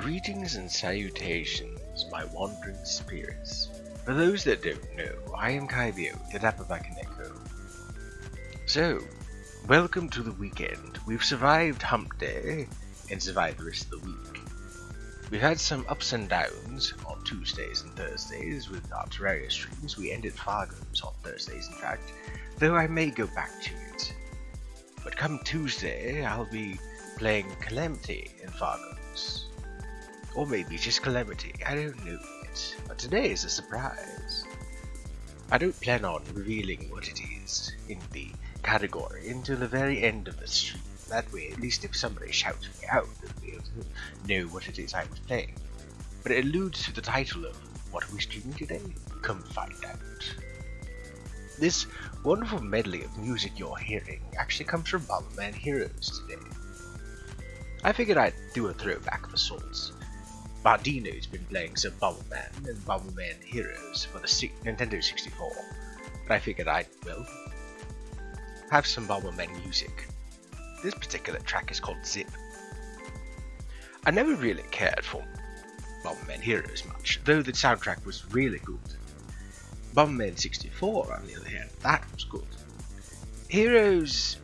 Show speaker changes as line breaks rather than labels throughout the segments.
Greetings and salutations, my wandering spirits. For those that don't know, I am Kaibio, the dapper bakeneko. So, welcome to the weekend. We've survived Hump Day and survived the rest of the week. We've had some ups and downs on Tuesdays and Thursdays with our Terraria streams. We ended Fargo's on Thursdays, in fact, though I may go back to it. But come Tuesday, I'll be playing Calamity in Fargo's. Or maybe just Calamity, I don't know yet. But today is a surprise. I don't plan on revealing what it is in the category until the very end of the stream. That way, at least if somebody shouts me out, they'll be able to know what it is I was playing. But it alludes to the title of what are we streaming today? Come find out. This wonderful medley of music you're hearing actually comes from Bomberman Heroes today. I figured I'd do a throwback for sorts. Bardino's been playing some Bomberman and Bomberman Heroes for the Nintendo 64, but I figured I'd, well, have some Bomberman music. This particular track is called Zip. I never really cared for Bomberman Heroes much, though the soundtrack was really good. Bomberman 64, on the other hand, that was good. Heroes,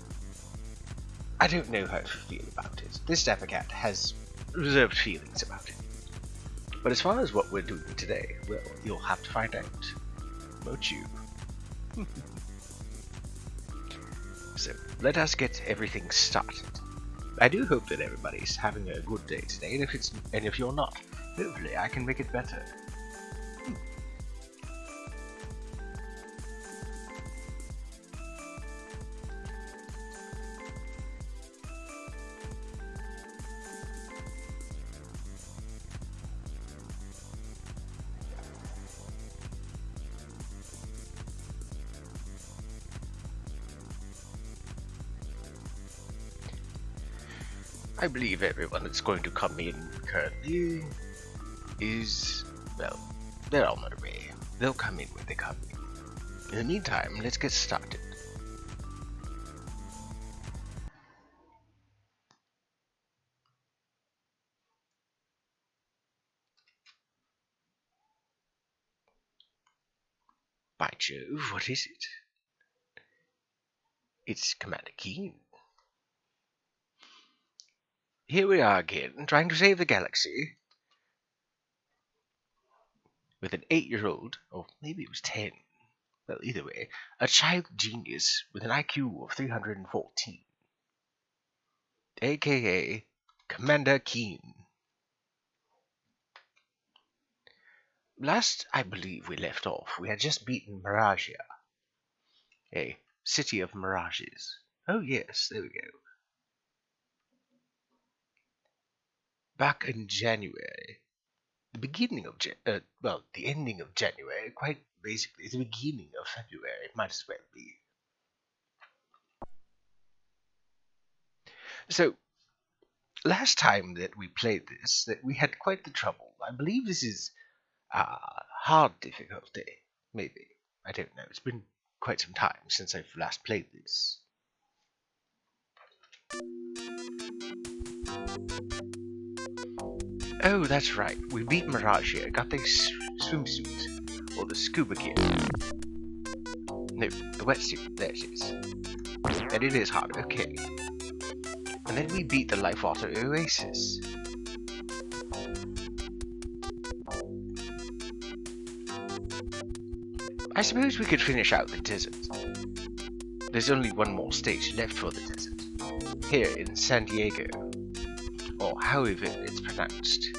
I don't know how to feel about it. This dapper cat has reserved feelings about it. But as far as what we're doing today, well, you'll have to find out, won't you? So, let us get everything started. I do hope that everybody's having a good day today, and if you're not, hopefully I can make it better. I believe everyone that's going to come in currently is, well, they're on their way. They'll come in when they come in. In the meantime, let's get started. By Jove, what is it? It's Commander Keen. Here we are again, trying to save the galaxy. With an 8-year-old, or maybe it was 10, well, either way, a child genius with an IQ of 314. AKA Commander Keen. Last I believe we left off, we had just beaten Miragia, a city of mirages. Oh yes, there we go. Back in January, the beginning of the ending of January, quite basically the beginning of February, it might as well be. So, last time that we played this, that we had quite the trouble. I believe this is hard difficulty, maybe. I don't know. It's been quite some time since I've last played this. Oh, that's right. We beat Miragia, got the swimsuit, or the scuba gear. No, the wetsuit. There it is. And it is hard, okay. And then we beat the Life Water Oasis. I suppose we could finish out the desert. There's only one more stage left for the desert. Here in San Diego. Or however it's pronounced.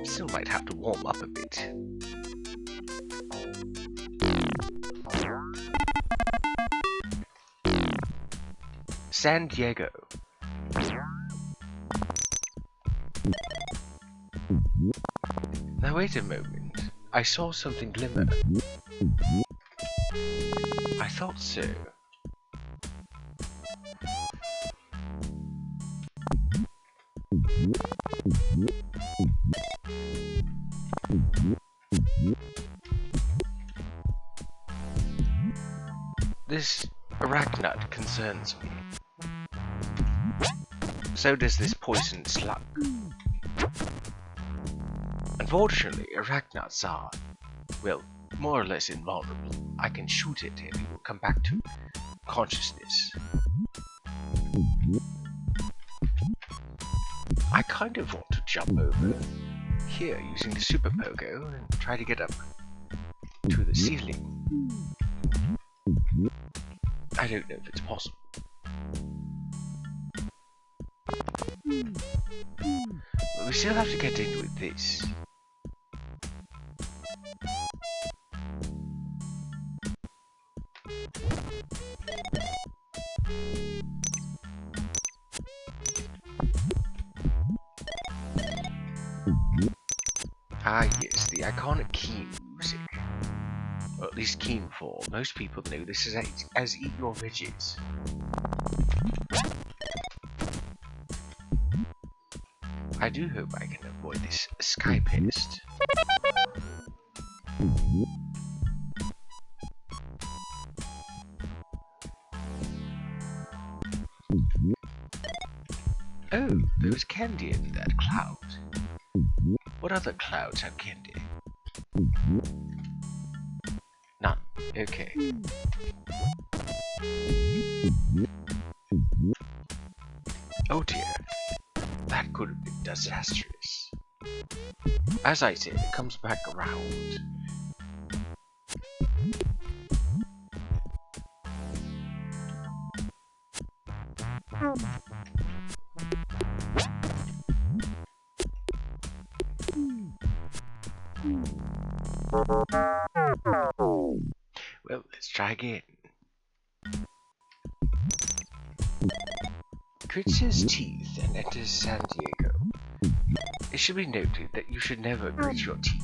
Still might have to warm up a bit. San Diego. Now wait a moment. I saw something glimmer. I thought so. This arachnid concerns me. so does this poison slug. Unfortunately, arachnids are, well, more or less invulnerable. I can shoot it and it will come back to consciousness. I kind of want to jump over here using the super pogo and try to get up to the ceiling. I don't know if it's possible. But we still have to get in with this. Ah yes, the iconic keen music. Or at least keen for. Most people know this as Eat Your Veggies. I do hope I can avoid this sky pest. Oh, there's candy in that cloud. What other clouds have candy? None. Okay. Oh dear. That could have been disastrous. As I said, it comes back around. Well, let's try again. Grits his teeth and enters San Diego. It should be noted that you should never grit your teeth.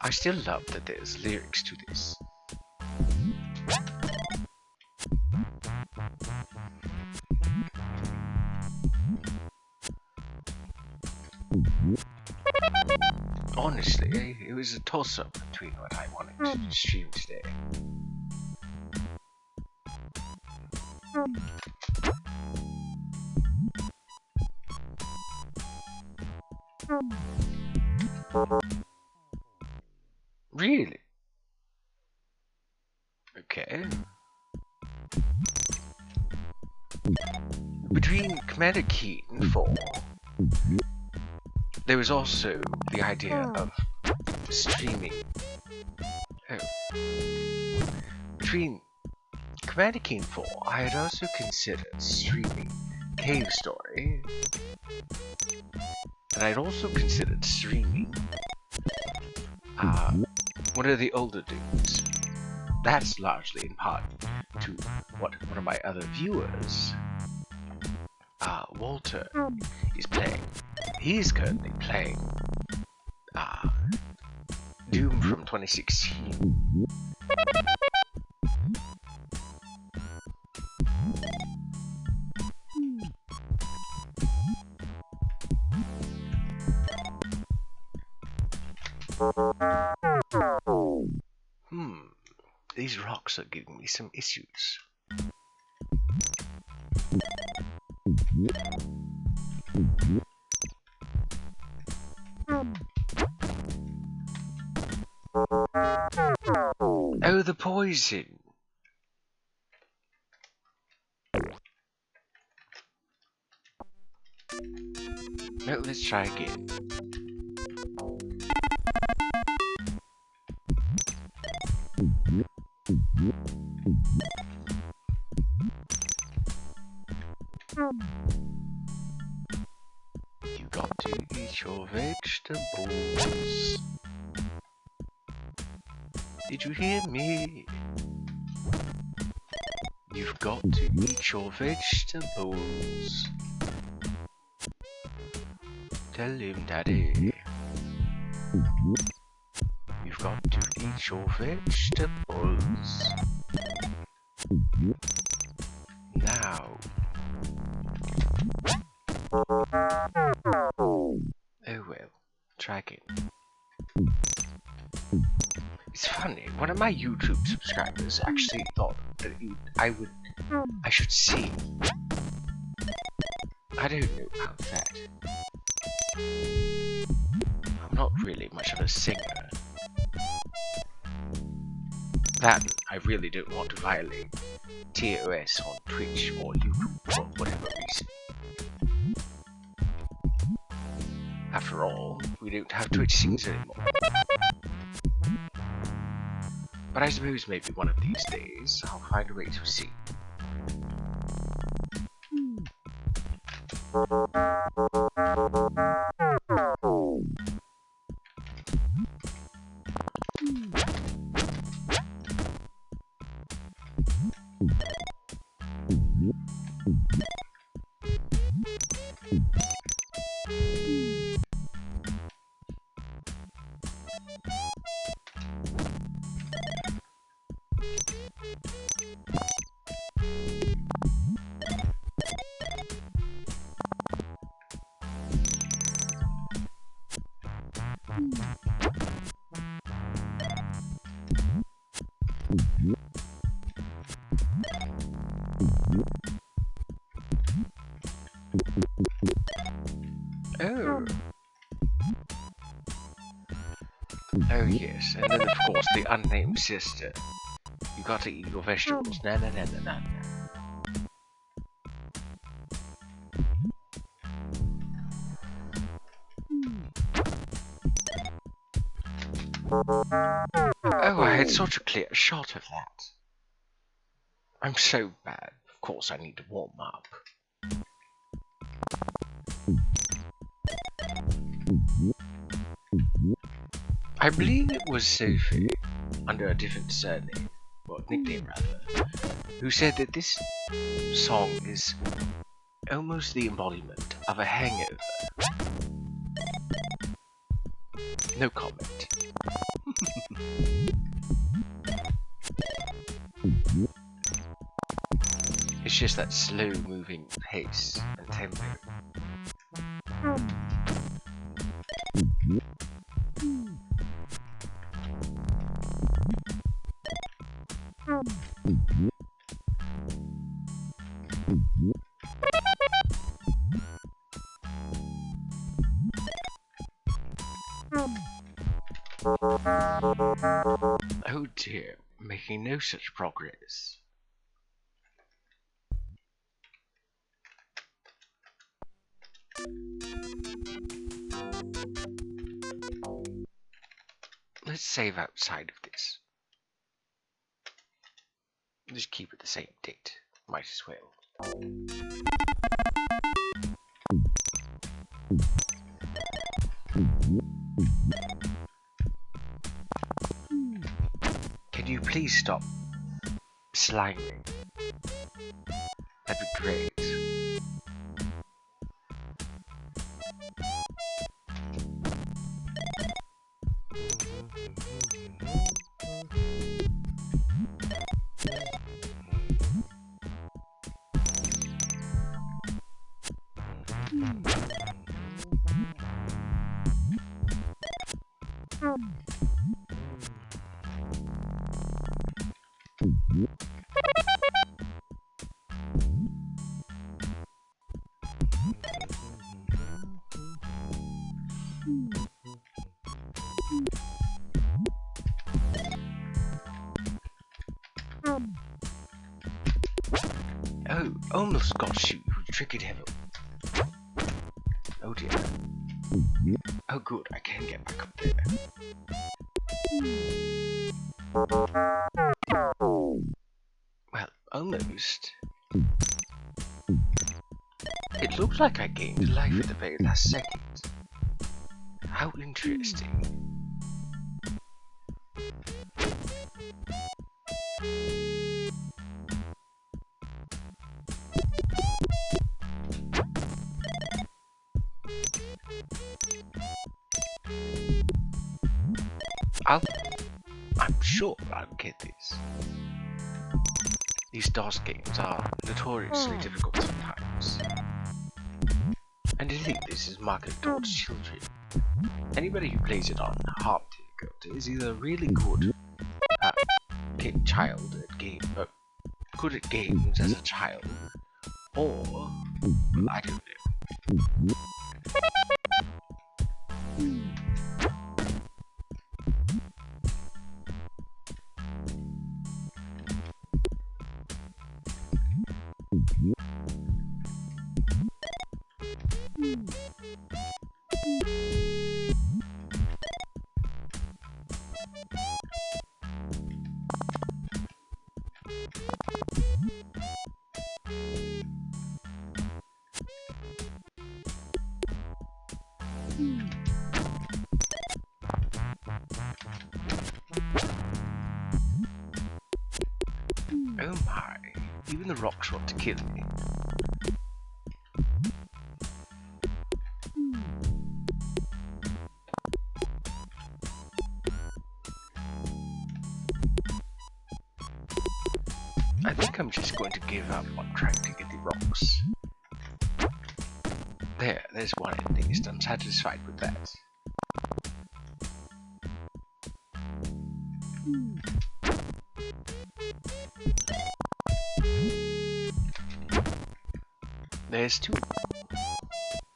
I still love that there's lyrics to this. Honestly, it was a toss-up between what I wanted to stream today. Really? Okay. Between Commander Keen 4, there was also the idea of streaming. Oh. Between Commander Keen 4, I had also considered streaming Cave Story, and I'd also considered streaming one of the older dudes. That's largely in part to what one of my other viewers, Walter, is playing. He's currently playing Doom from 2016. These rocks are giving me some issues. Oh, the poison! No, let's try again. You got to eat your vegetables. Did you hear me? You've got to eat your vegetables. Tell him, Daddy. You've got to eat your vegetables. Now. tracking. It's funny, one of my YouTube subscribers actually thought that I should sing. I don't know about that. I'm not really much of a singer. That, I really don't want to violate TOS on Twitch or YouTube for whatever reason. After all, we don't have Twitch sings anymore. But I suppose maybe one of these days, I'll find a way to sing. Oh. Oh yes, and then of course the unnamed sister. You gotta eat your vegetables. Na na na na na. Oh, I had such a clear shot of that. I'm so bad. Of course I need to warm up. I believe it was Sophie, under a different surname, or nickname rather, who said that this song is almost the embodiment of a hangover. No comment. It's just that slow moving pace and tempo. Oh dear, making no such progress. Let's save outside of this. Just keep it the same date. Might as well. Can you please stop sliding? That'd be great. Oh, almost got you, tricky devil. Oh dear. Oh good, I can get back up there. Well, almost. It looks like I gained life at the very last second. How interesting. I'm sure I'll get this. These DOS games are notoriously difficult sometimes. And I think this is marketed towards children. Anybody who plays it on hard difficulty is either really good good at games as a child, or I don't know. Oh my, even the rocks want to kill me. I think I'm just going to give up on trying to get the rocks. There's one at least. I'm satisfied with that. There's two.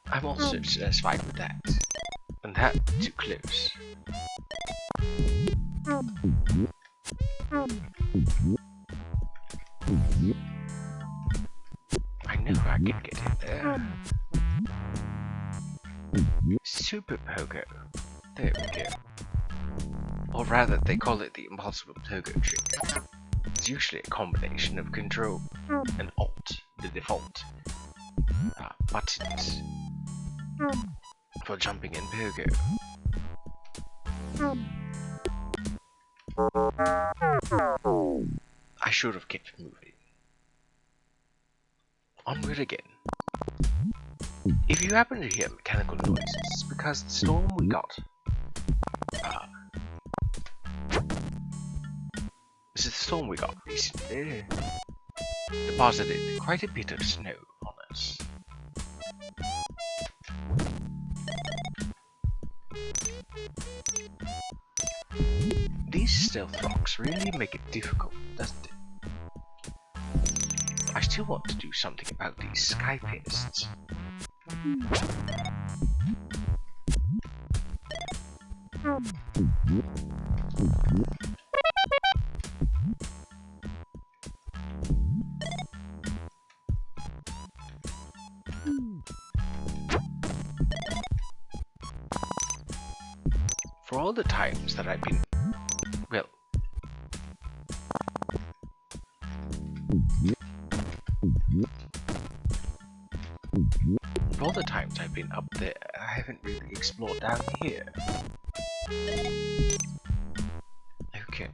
I'm also satisfied with that. And that too close. I know I can get in there. Super Pogo. There we go. Or rather, they call it the impossible Pogo trick. It's usually a combination of Control and Alt, the default buttons for jumping in Pogo. I should have kept moving. Onward again. If you happen to hear mechanical noises, it's because the storm we got recently deposited quite a bit of snow on us. These stealth rocks really make it difficult, doesn't it? I still want to do something about these sky pests. For all the times that I've been, well, for all the times I've been up there, I haven't really explored down here. Okay,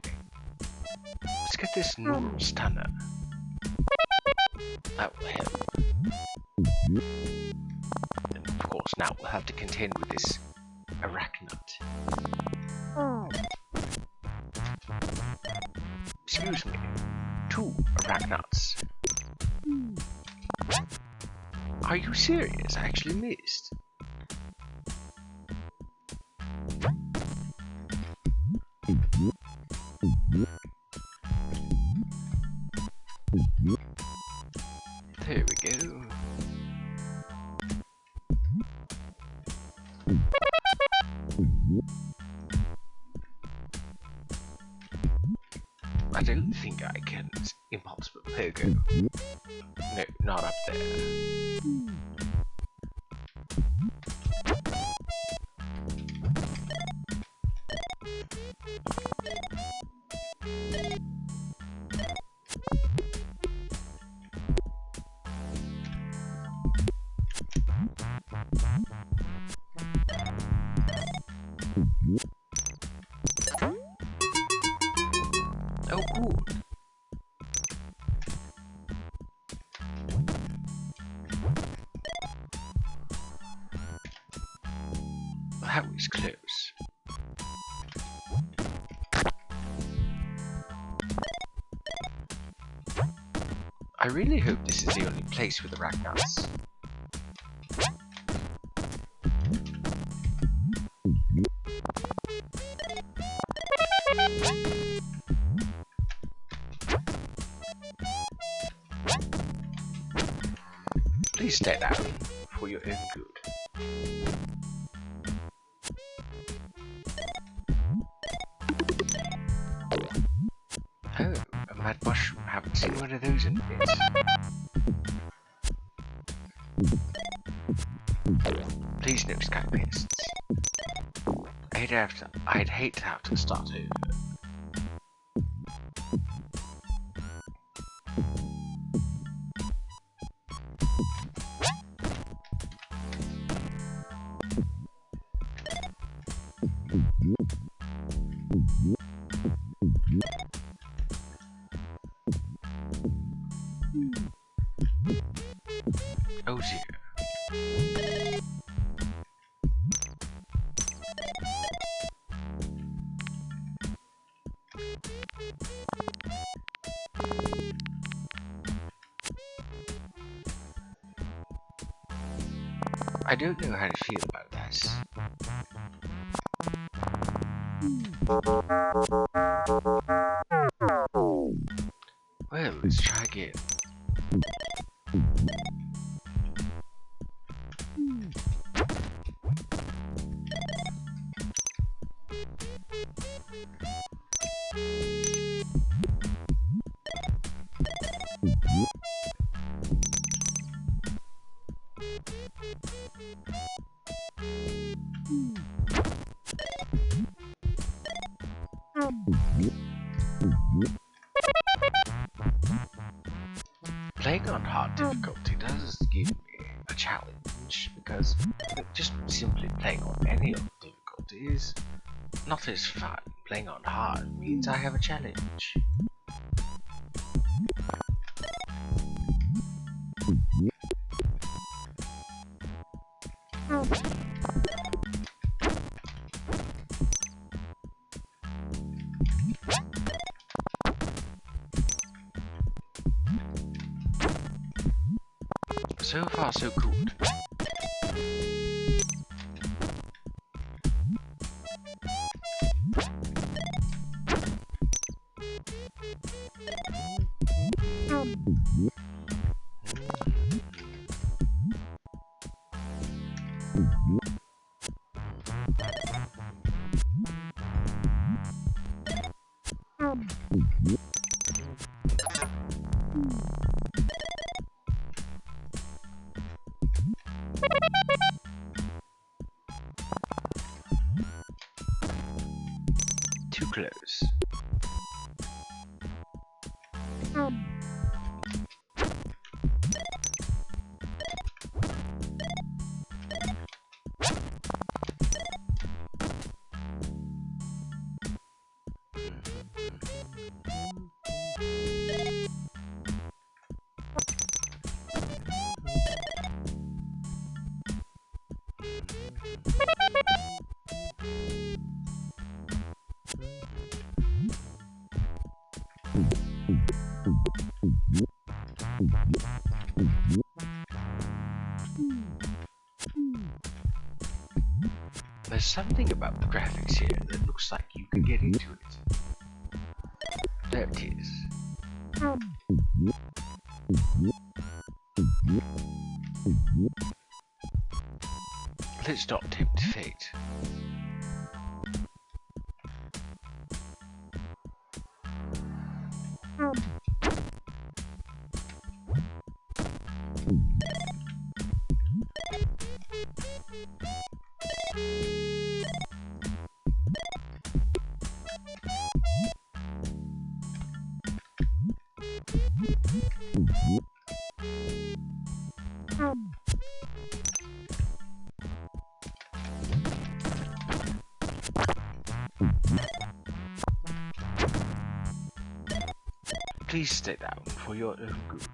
let's get this neural stunner. That will help. And of course, now we'll have to contend with this arachnid. Excuse me, 2 arachnids. Are you serious? I actually missed. There we go. I don't think I can impossible Pogo. No, not up there. Oh, cool. That was close. I really hope this is the only place with arachnids. Please stay down for your own good. Oh, a mad mushroom. Haven't seen one of those in a bit. Please no sky pests. I'd hate to have to start over. Oh dear. I don't know how to feel about this. Well, let's try again. Playing on hard difficulty does give me a challenge, because just simply playing on any of the difficulty is not as fun. Playing on hard means I have a challenge. So far, so good. Too close. There's something about the graphics here that looks like you can get into it. There it is. Let's not tempt fate. Please stay down for your own good.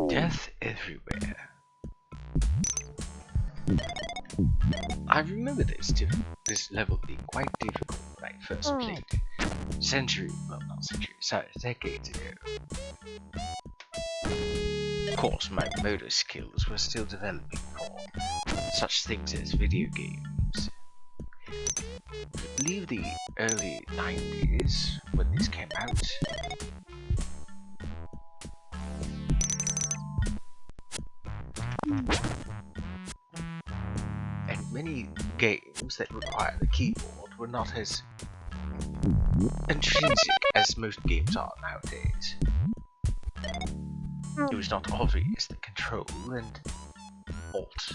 Death everywhere. I remember this level being quite difficult when I first played it. Decades ago. Of course, my motor skills were still developing for such things as video games. I believe the early 90s when this came out. And many games that require the keyboard were not as intrinsic as most games are nowadays. It was not obvious that Control and Alt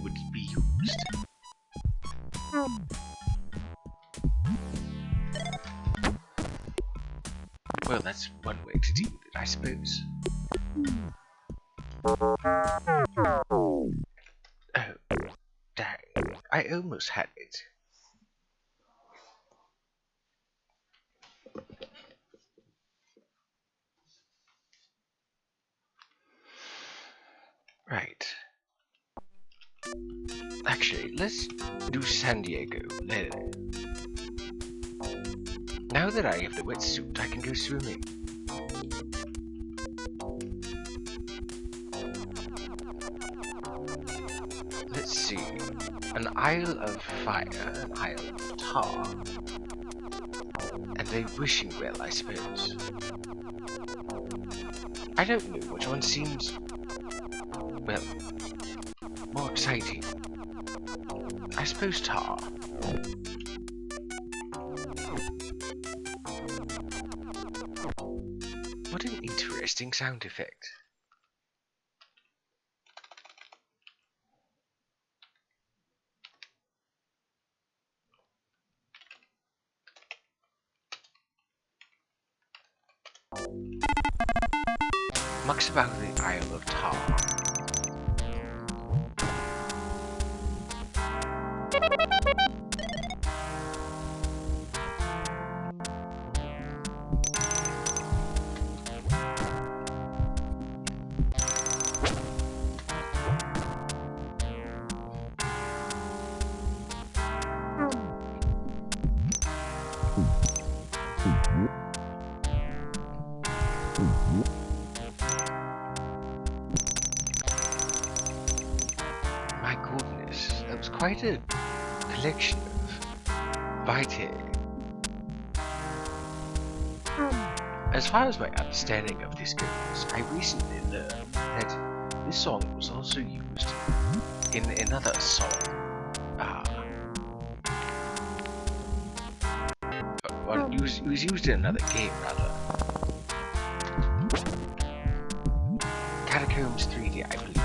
would be used. Well, that's one way to deal with it, I suppose. Oh, dang. I almost had it. Right. Actually, let's do San Diego. There. Now that I have the wetsuit, I can go swimming. Let's see. An Isle of Fire, an Isle of Tar, and a wishing well, I suppose. I don't know which one seems, well, more exciting. I suppose Tar. What an interesting sound effect. Mucks about the Isle of Tar. My goodness, that was quite a collection of vitae. As far as my understanding of this goes, I recently learned that this song was also used in another song. Well, it was used in another game, rather. Catacombs 3D, I believe.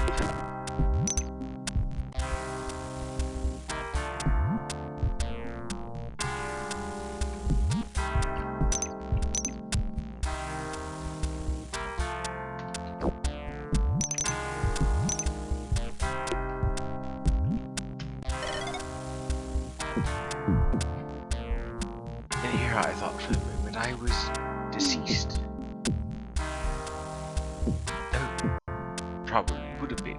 And here I thought for the moment I was deceased. Oh, probably would have been.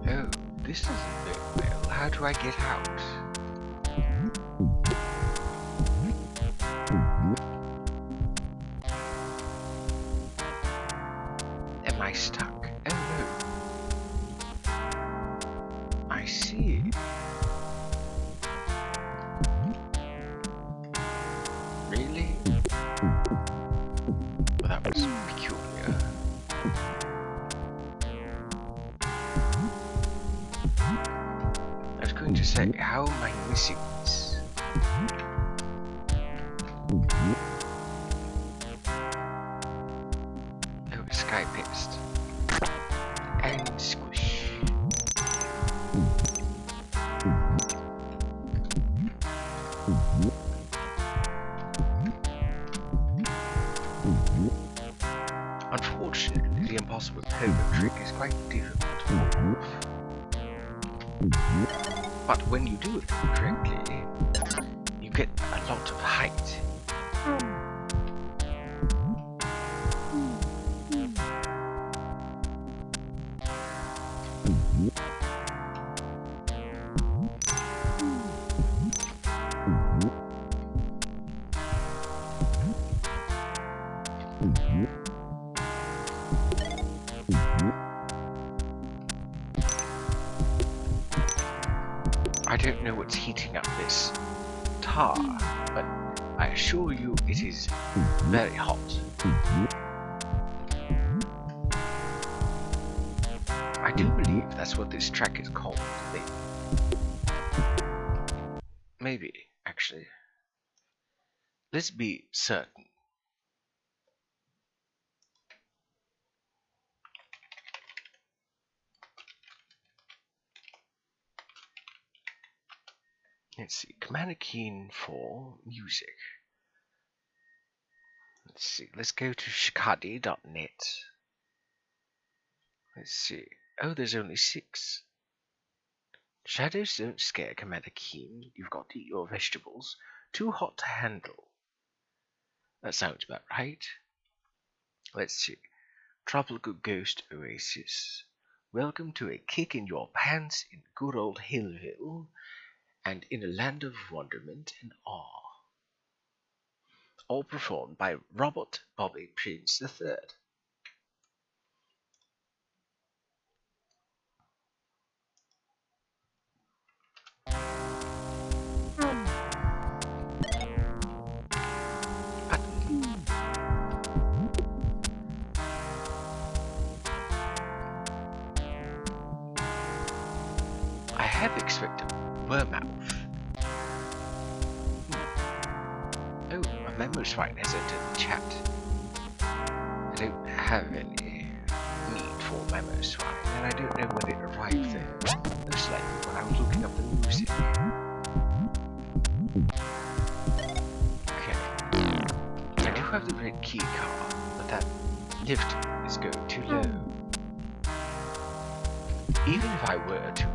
Oh, this doesn't look well. How do I get out? Am I stuck? Oh no. I see. Really? Well, that was peculiar. I was going to say, how am I missing this? Oh, sky pissed. And squish. Unfortunately, the impossible pogo trick is quite difficult to pull off. But when you do it correctly, you get a lot of height. I don't know what's heating up this tar, but I assure you it is very hot. I do believe that's what this track is called. Maybe, actually. Let's be certain. Let's see, Command key for music. Let's see, let's go to shikadi.net. Let's see. Oh, there's only 6. Shadows don't scare, Commander Keen. You've got to eat your vegetables. Too hot to handle. That sounds about right. Let's see. Tropical Ghost Oasis. Welcome to a kick in your pants in good old Hillville, and in a land of wonderment and awe. All performed by Robert Bobby Prince III. I have expected Wormouth. Oh, a memo swine has entered the chat. I don't have any need for memo swine, and I don't know when it arrived there. Most likely when I was looking up the music. Okay. I do have the red key card, but that lift is going too low. Even if I were to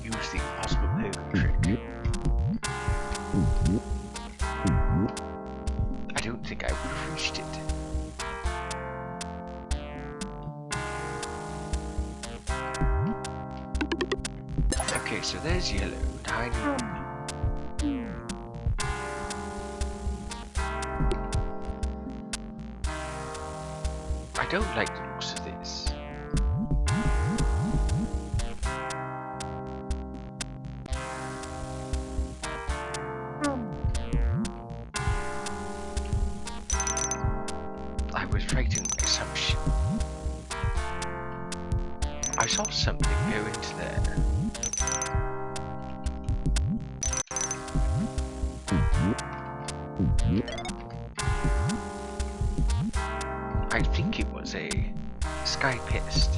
use the impossible pogo trick, I don't think I would have reached it. Okay, so there's yellow. Now I need... I don't like the looks of this. I was right in my assumption. I saw something go into there. I think it was a sky pest.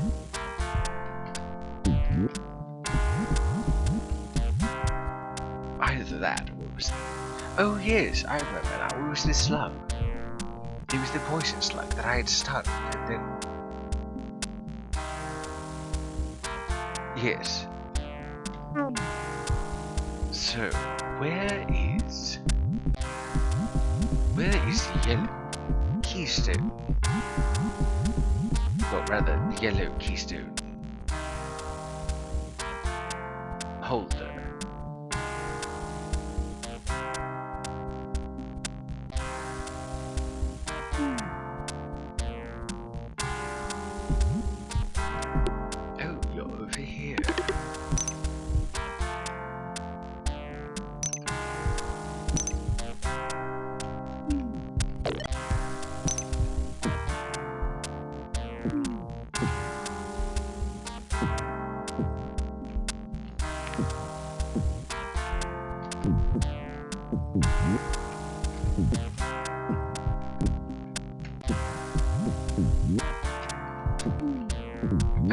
Either that or it was... Oh yes, I remember now. It was the slug. It was the poison slug that I had stunned, and then... Yes. So, where is the yellow keystone? Well, rather, the yellow keystone holder. Oh, you're over here.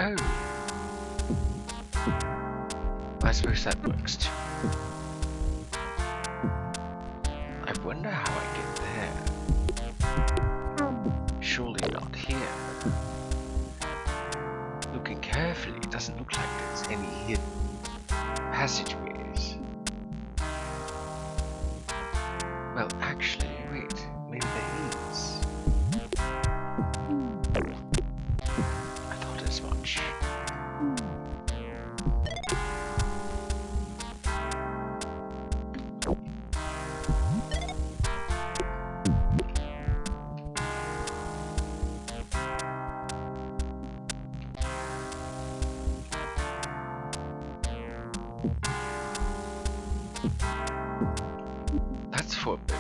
Oh. I suppose that works too. I wonder how I get there. Surely not Well, actually, wait. Maybe there is. I thought as much. That's forbidden.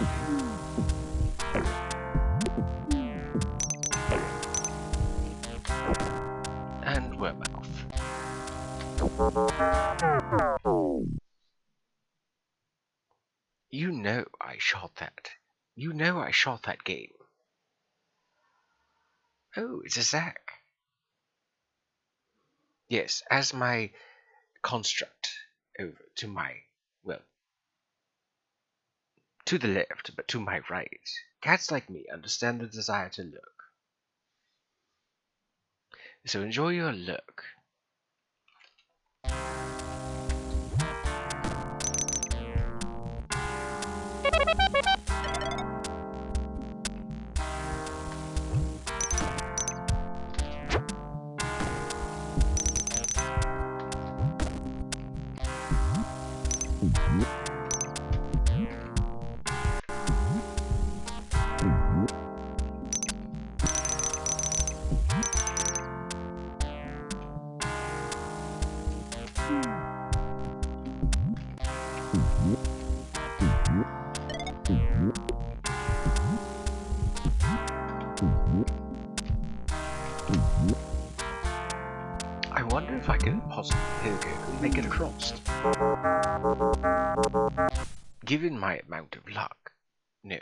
And Weremouth. You know I shot that. You know I shot that game. Oh, it's a Zack. Yes, as my construct over to my, well, to the left, but to my right. Cats like me understand the desire to look. So enjoy your look. I wonder if I can possibly make it across. Given my amount of luck, no.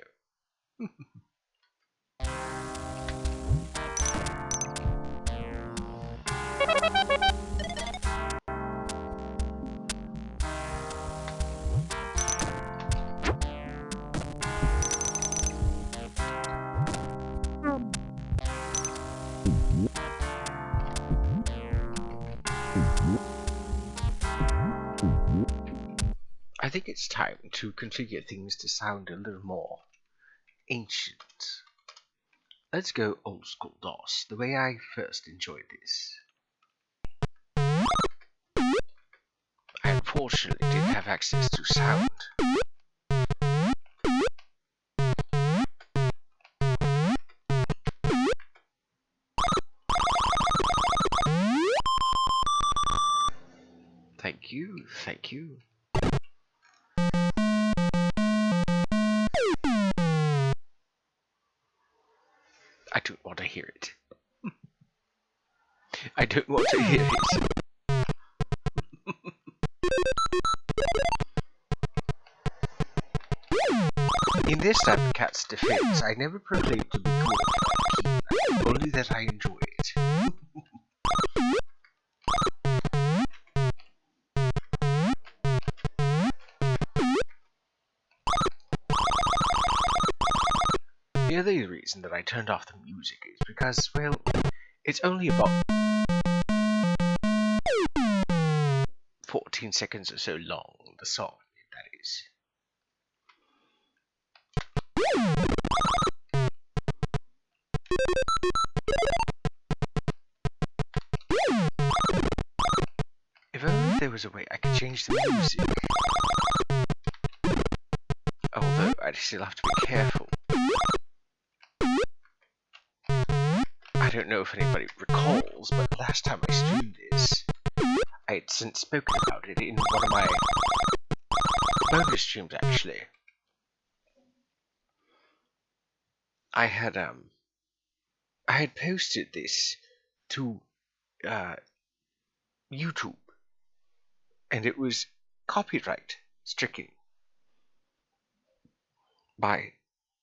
I think it's time to configure things to sound a little more ancient. Let's go old school DOS, the way I first enjoyed this. I unfortunately didn't have access to sound. Thank you, thank you. I don't want to hear it. I don't want to hear it. In this type of cat's defense, I never proclaimed to be good or keen, only that I enjoy it. The other reason that I turned off the music is because, well, it's only about 14 seconds or so long, the song, that is. If only there was a way I could change the music. Although, I'd still have to be careful. I don't know if anybody recalls, but last time I streamed this, I had since spoken about it in one of my bonus streams, actually. I had posted this to YouTube, and it was copyright stricken by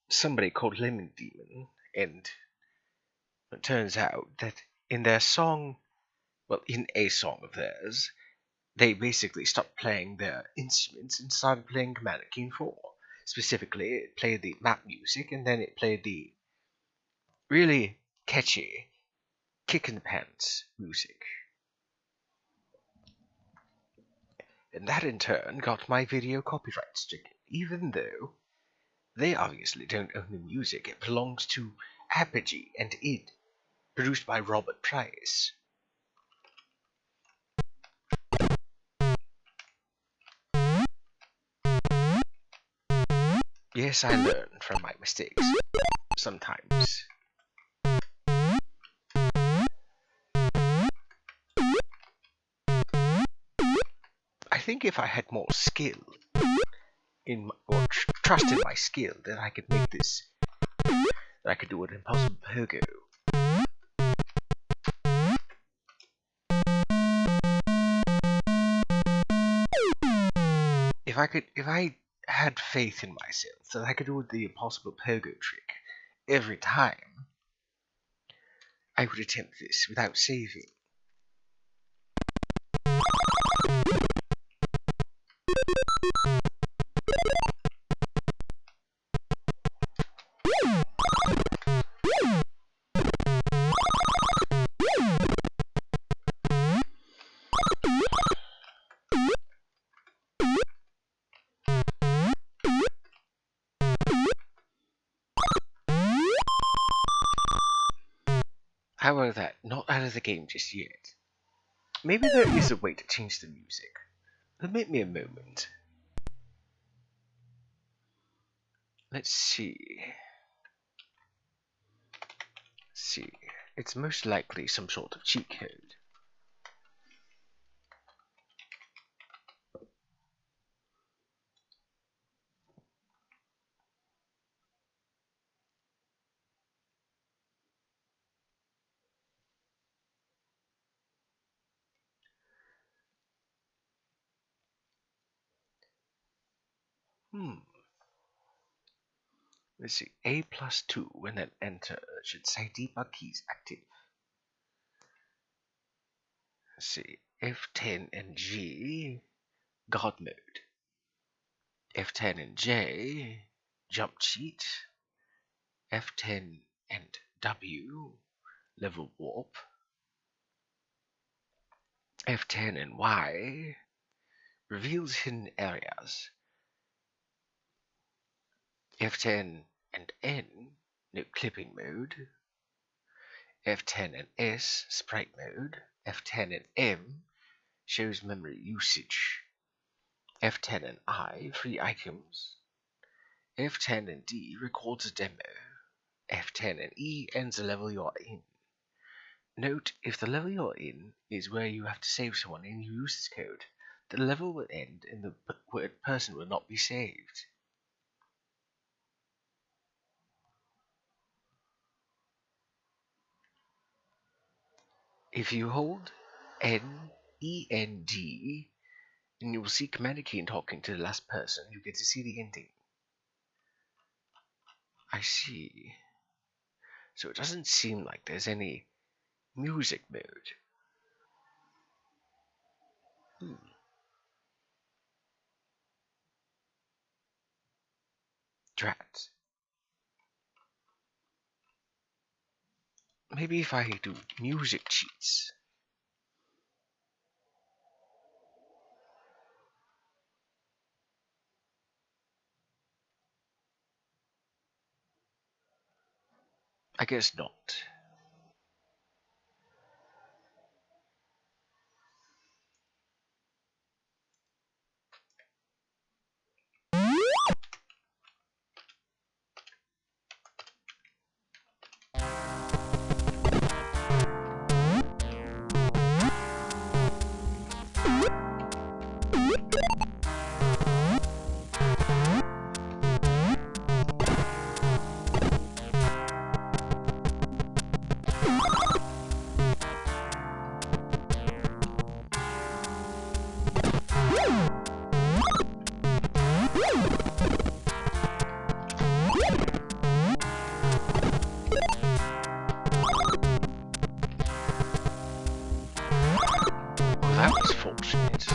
somebody called Lemon Demon, and it turns out that in their song, well, in a song of theirs, they basically stopped playing their instruments and started playing Commander Keen 4. Specifically, it played the map music, and then it played the really catchy kick in the pants music. And that in turn got my video copyright stricken, even though They obviously don't own the music. It belongs to Apogee and id, produced by Robert Price. Yes, I learn from my mistakes. Sometimes. I think if I had more skill or trust in my skill, then I could make this. That I could do an impossible pogo. If I had faith in myself that I could do the impossible pogo trick every time, I would attempt this without saving. How about that? Not out of the game just yet. Maybe there is a way to change the music. Permit me a moment. Let's see. It's most likely some sort of cheat code. Let's see. A+2 when an enter should say debug keys active. Let's see. F10 and G, God mode. F10 and J, jump cheat. F10 and W, level warp. F10 and Y, reveals hidden areas. F10 and N, no clipping mode. F10 and S, sprite mode. F10 and M, shows memory usage. F10 and I, free items. F10 and D, records a demo. F10 and E, ends the level you are in. Note, if the level you're in is where you have to save someone and you use this code, the level will end and the person will not be saved. If you hold END, and you will see Commander Keen talking to the last person, you get to see the ending. I see. So it doesn't seem like there's any music mode. Drat. Maybe if I do music cheats. I guess not. That was fortunate.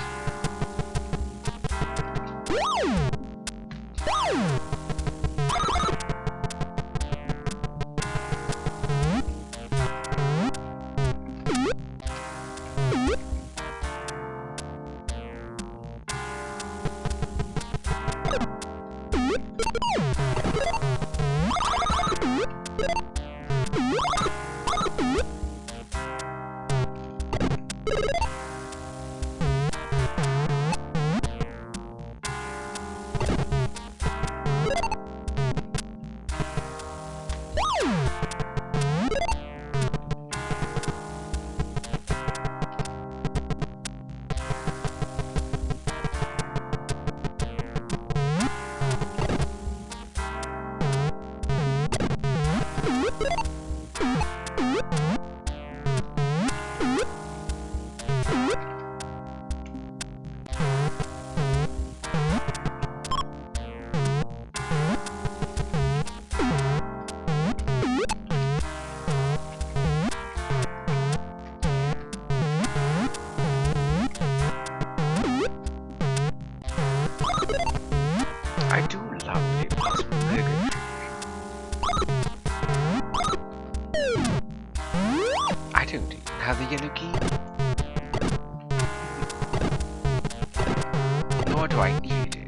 I do love the impossible burger trick. I don't even have the yellow key. Nor do I need it.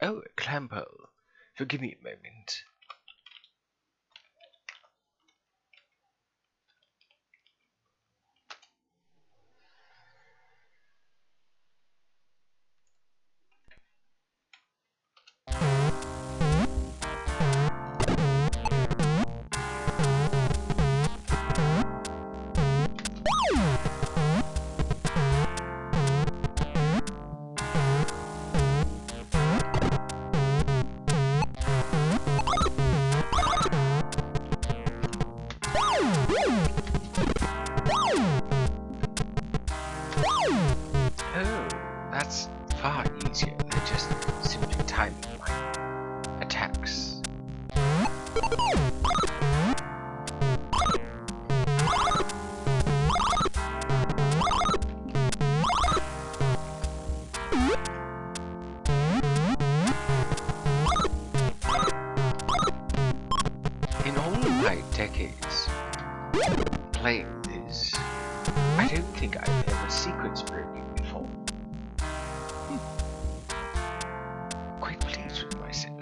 Oh, a clam pearl. Forgive me a moment. That's far easier than just simply timing my attacks. In all of my decades playing this, I don't think I've ever sequence broken before. Quite pleased with myself.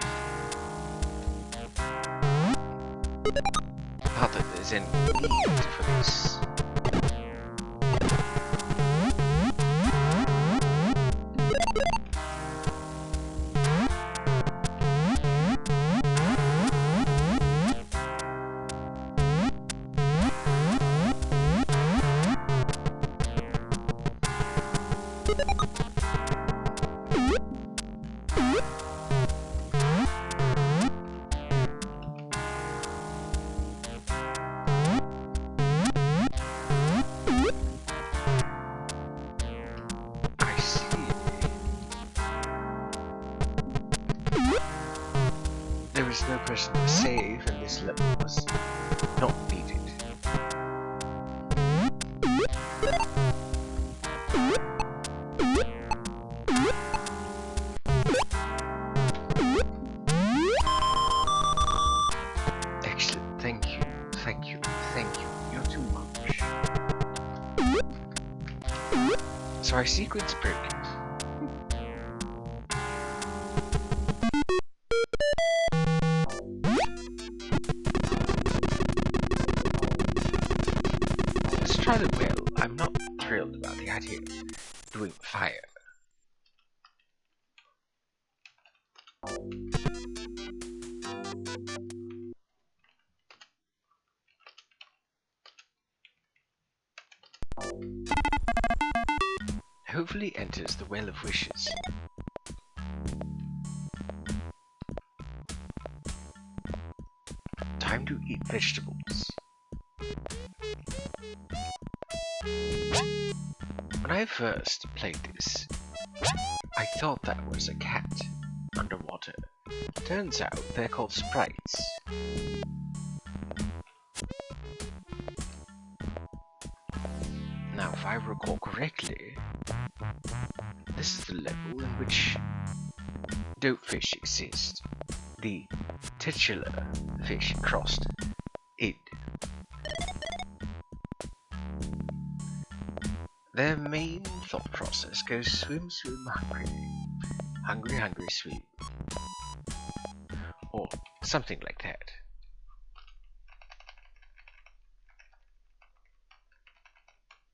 Not that there's any need for this. There was no person to save, and this level was not needed. Excellent, thank you, thank you, thank you. You're too much. So I sequence broke it. Try the well. I'm not thrilled about the idea of doing fire. Hopefully enters the Well of Wishes. Time to eat vegetables. When I first played this, I thought that was a cat underwater. Turns out they're called sprites. Now, if I recall correctly, this is the level in which dopefish exist. The titular fish crossed id. Their main thought process goes swim, swim, hungry. Hungry, hungry, swim. Or something like that.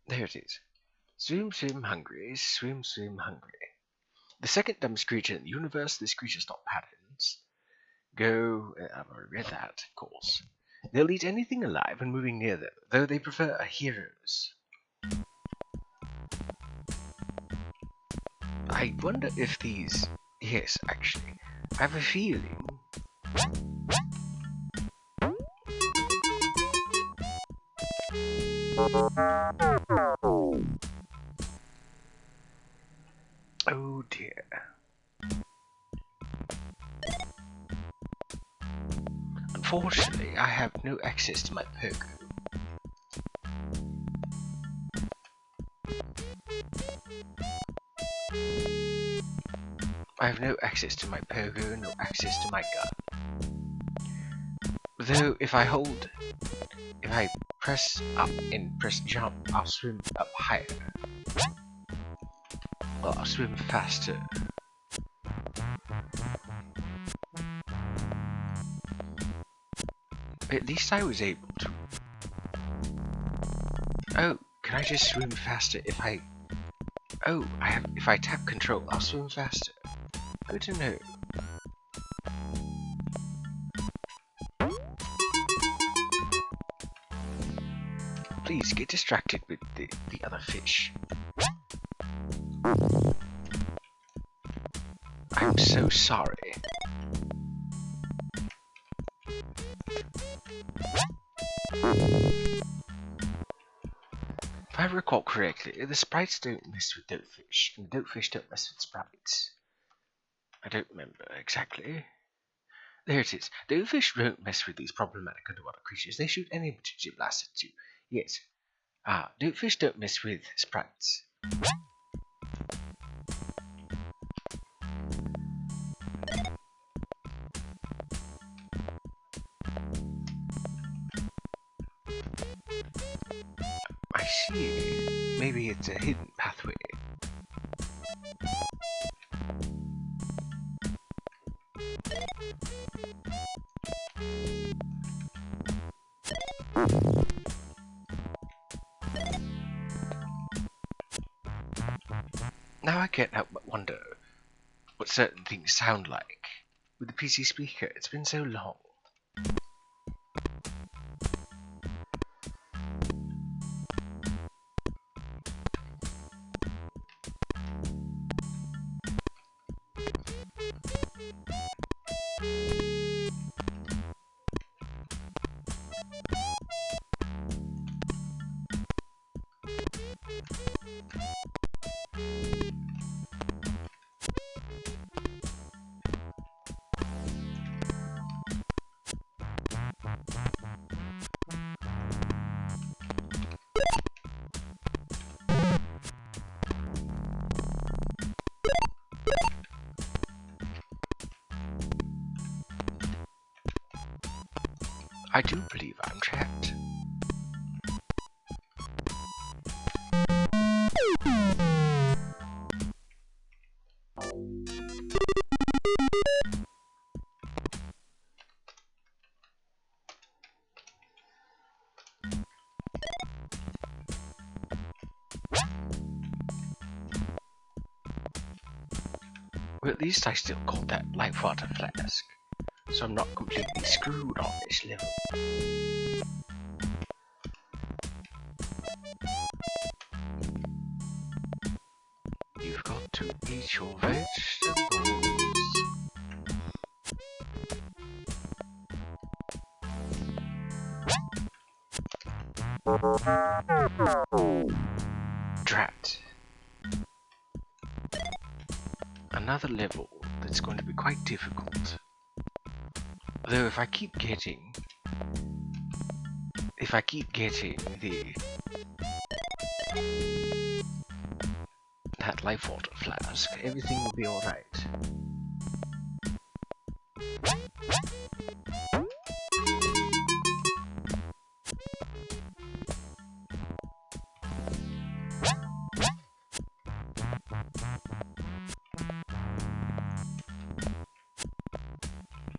There it is. Swim, swim, hungry. Swim, swim, hungry. The second dumbest creature in the universe. This creature's not patterns. Go. I've already read that, of course. They'll eat anything alive when moving near them, though they prefer heroes. I wonder if these... Yes, actually. I have a feeling... Oh dear. Unfortunately, I have no access to my pogo. I have no access to my pogo, no access to my gun. Though, if I press up and press jump, I'll swim up higher. Or I'll swim faster. At least I was able to. Oh, can I just swim faster if I... Oh, if I tap control, I'll swim faster. Good to know. Please get distracted with the other fish. I'm so sorry. If I recall correctly, the sprites don't mess with goatfish, and the goatfish don't mess with sprites. I don't remember exactly. There it is. Goatfish don't mess with these problematic underwater creatures. They shoot any opportunity blast at you. Yes. Goatfish don't mess with sprites. I see. Maybe it's a hidden pathway. Now I can't help but wonder what certain things sound like. With the PC speaker, it's been so long. I do believe I'm trapped. Well, at least I still got that life water flask, so I'm not completely screwed on this level. You've got to eat your vegetables. Drat. Another level that's going to be quite difficult. Though if I keep getting that life water flask, everything will be alright.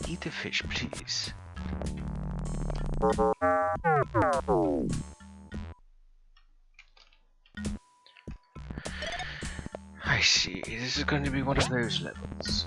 Eat the fish, please. I see. This is going to be one of those levels.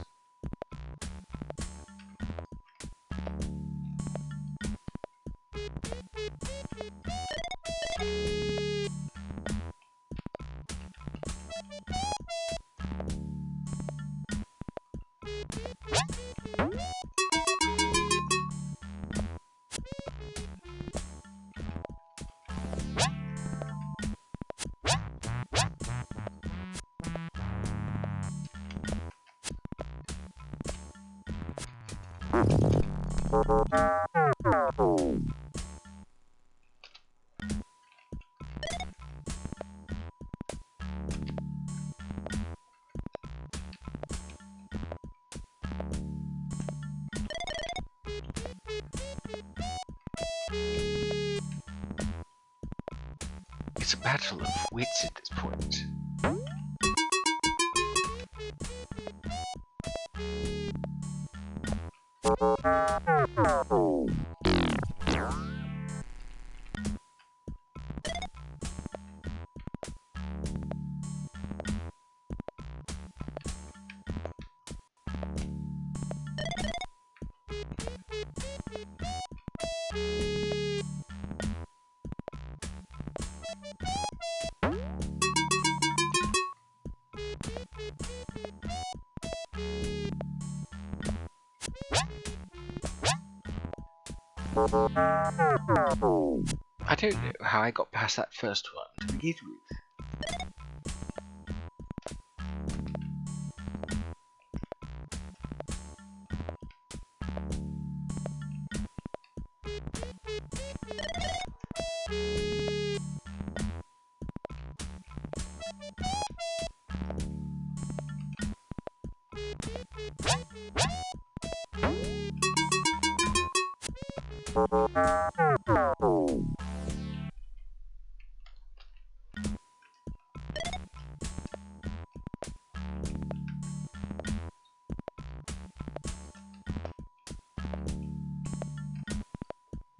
It's a battle of wits at this point. I don't know how I got past that first one to begin with.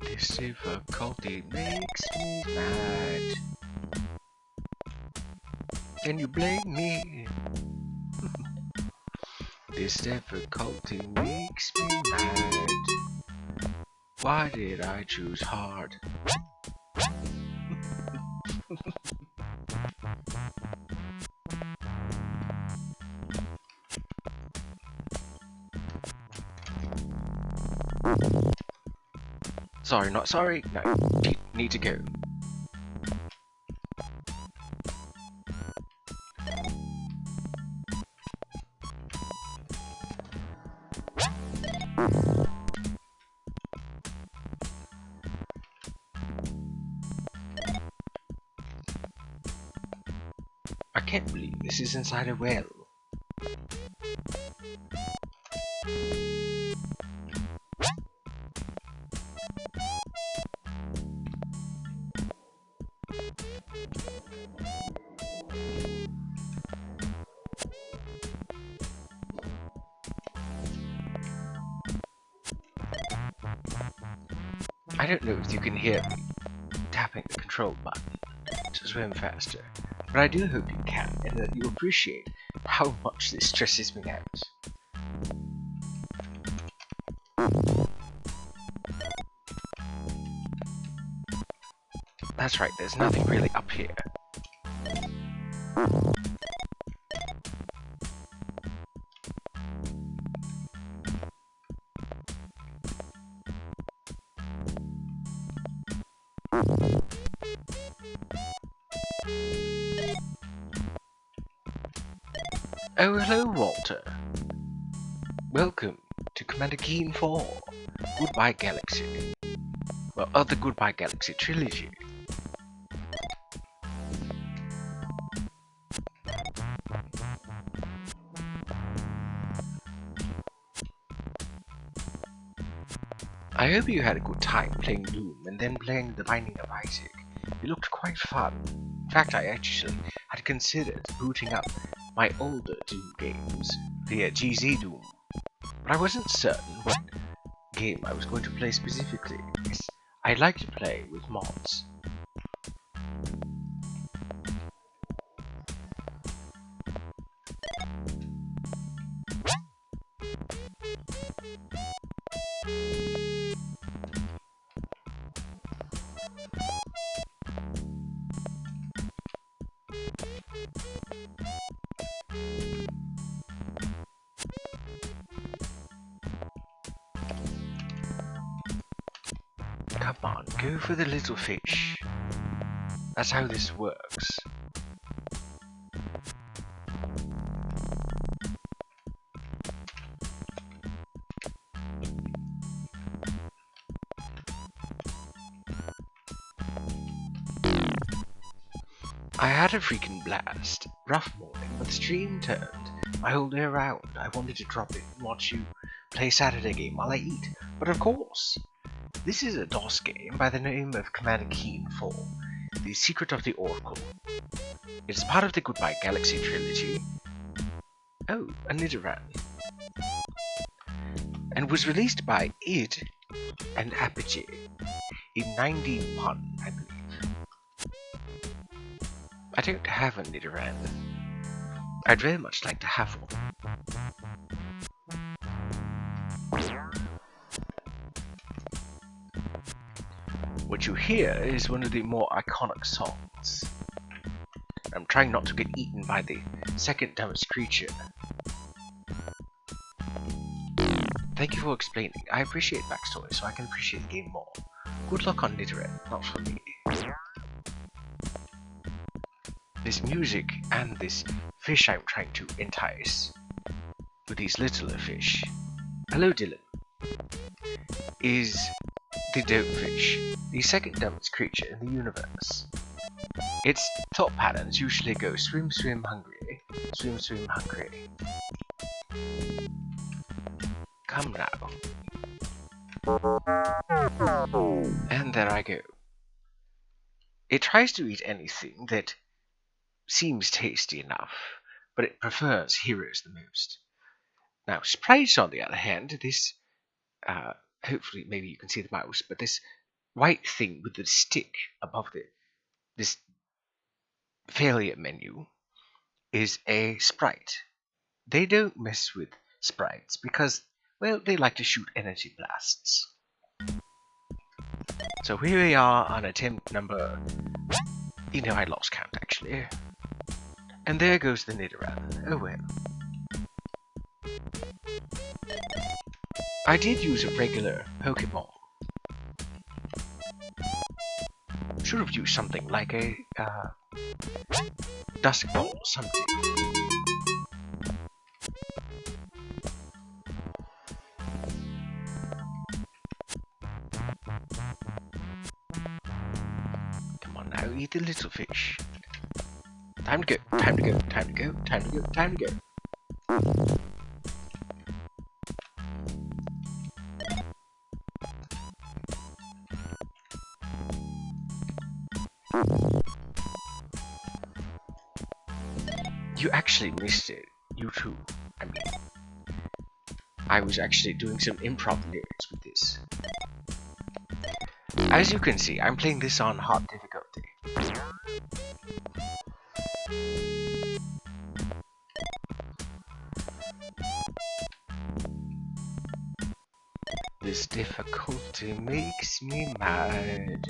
This difficulty makes me mad. Can you blame me? This difficulty makes me mad. Why did I choose hard? Sorry, not sorry. No, need to go. I can't believe this is inside a well. I don't know if you can hear me tapping the control button to swim faster, but I do hope you can and that you appreciate how much this stresses me out. That's right, there's nothing really up here. Oh, hello, Walter. Welcome to Commander Keen 4, Goodbye Galaxy. Well, the Goodbye Galaxy trilogy. I hope you had a good time playing Doom and then playing The Binding of Isaac. It looked quite fun. In fact, I actually had considered booting up my older Doom games via GZ Doom, but I wasn't certain what game I was going to play specifically, because I like to play with mods. Come on, go for the little fish. That's how this works. I had a freaking blast. Rough morning, but the stream turned my whole day around. I wanted to drop it and watch you play Saturday game while I eat, but of course. This is a DOS game by the name of Commander Keen 4, The Secret of the Oracle. It's part of the Goodbye Galaxy trilogy. Oh, a Nidoran. And was released by id and Apogee in 91, I believe. I don't have a Nidoran. I'd very much like to have one. What you hear is one of the more iconic songs. I'm trying not to get eaten by the second dumbest creature. Thank you for explaining. I appreciate backstory, so I can appreciate the game more. Good luck on Nidoran, not for me. This music and this fish I'm trying to entice with these littler fish. Hello, Dylan. Is the dopefish the second dumbest creature in the universe? Its thought patterns usually go swim, swim, hungry, swim, swim, hungry. Come now. And there I go. It tries to eat anything that seems tasty enough, but it prefers heroes the most. Now, sprites, on the other hand, this, hopefully, maybe you can see the mouse, but this white thing with the stick above this failure menu is a sprite. They don't mess with sprites because, well, they like to shoot energy blasts. So here we are on attempt number... You know, I lost count, actually. And there goes the Nidoran. Oh well. I did use a regular Pokeball. Should have used something like a Dusk Ball or something. Come on now, eat the little fish. Time to go, time to go, time to go, time to go, time to go. You actually missed it. You too. I mean, I was actually doing some improv lyrics with this. As you can see, I'm playing this on hard difficulty. This difficulty makes me mad.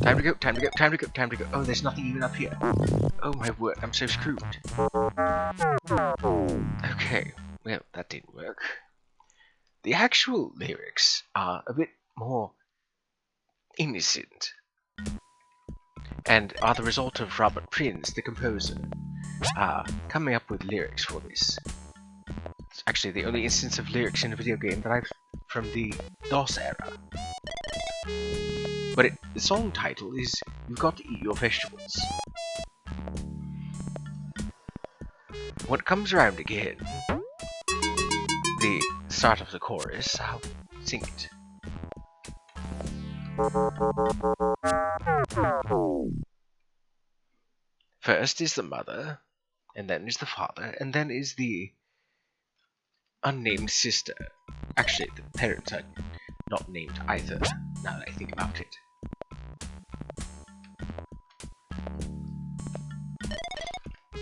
Time to go, time to go, time to go, time to go. Oh, there's nothing even up here. Oh my word, I'm so screwed. Okay, well, that didn't work. The actual lyrics are a bit more innocent and are the result of Robert Prince, the composer, coming up with lyrics for this. It's actually the only instance of lyrics in a video game that I've from the DOS era. But the song title is You've Got to Eat Your Vegetables. When it comes around again, the start of the chorus, I'll sing it. First is the mother, and then is the father, and then is the unnamed sister. Actually, the parents are not named either, now that I think about it.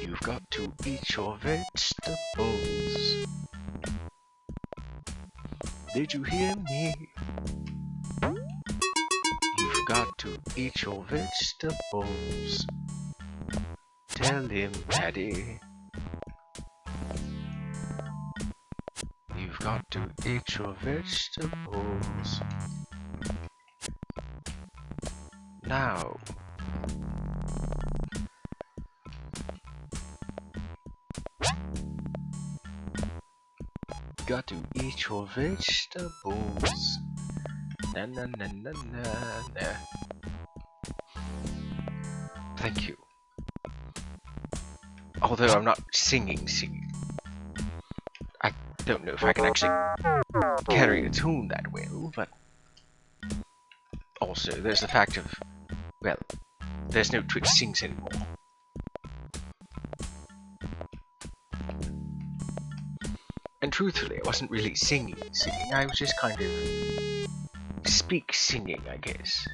You've got to eat your vegetables. Did you hear me? You've got to eat your vegetables. Tell him, Daddy. You've got to eat your vegetables. Now. Got to eat your vegetables. Na na na na na na. Thank you. Although I'm not singing. I don't know if I can actually carry a tune that well, but also there's the fact of, well, there's no Twitch Sings anymore. And truthfully, I wasn't really singing. I was just kind of singing, I guess.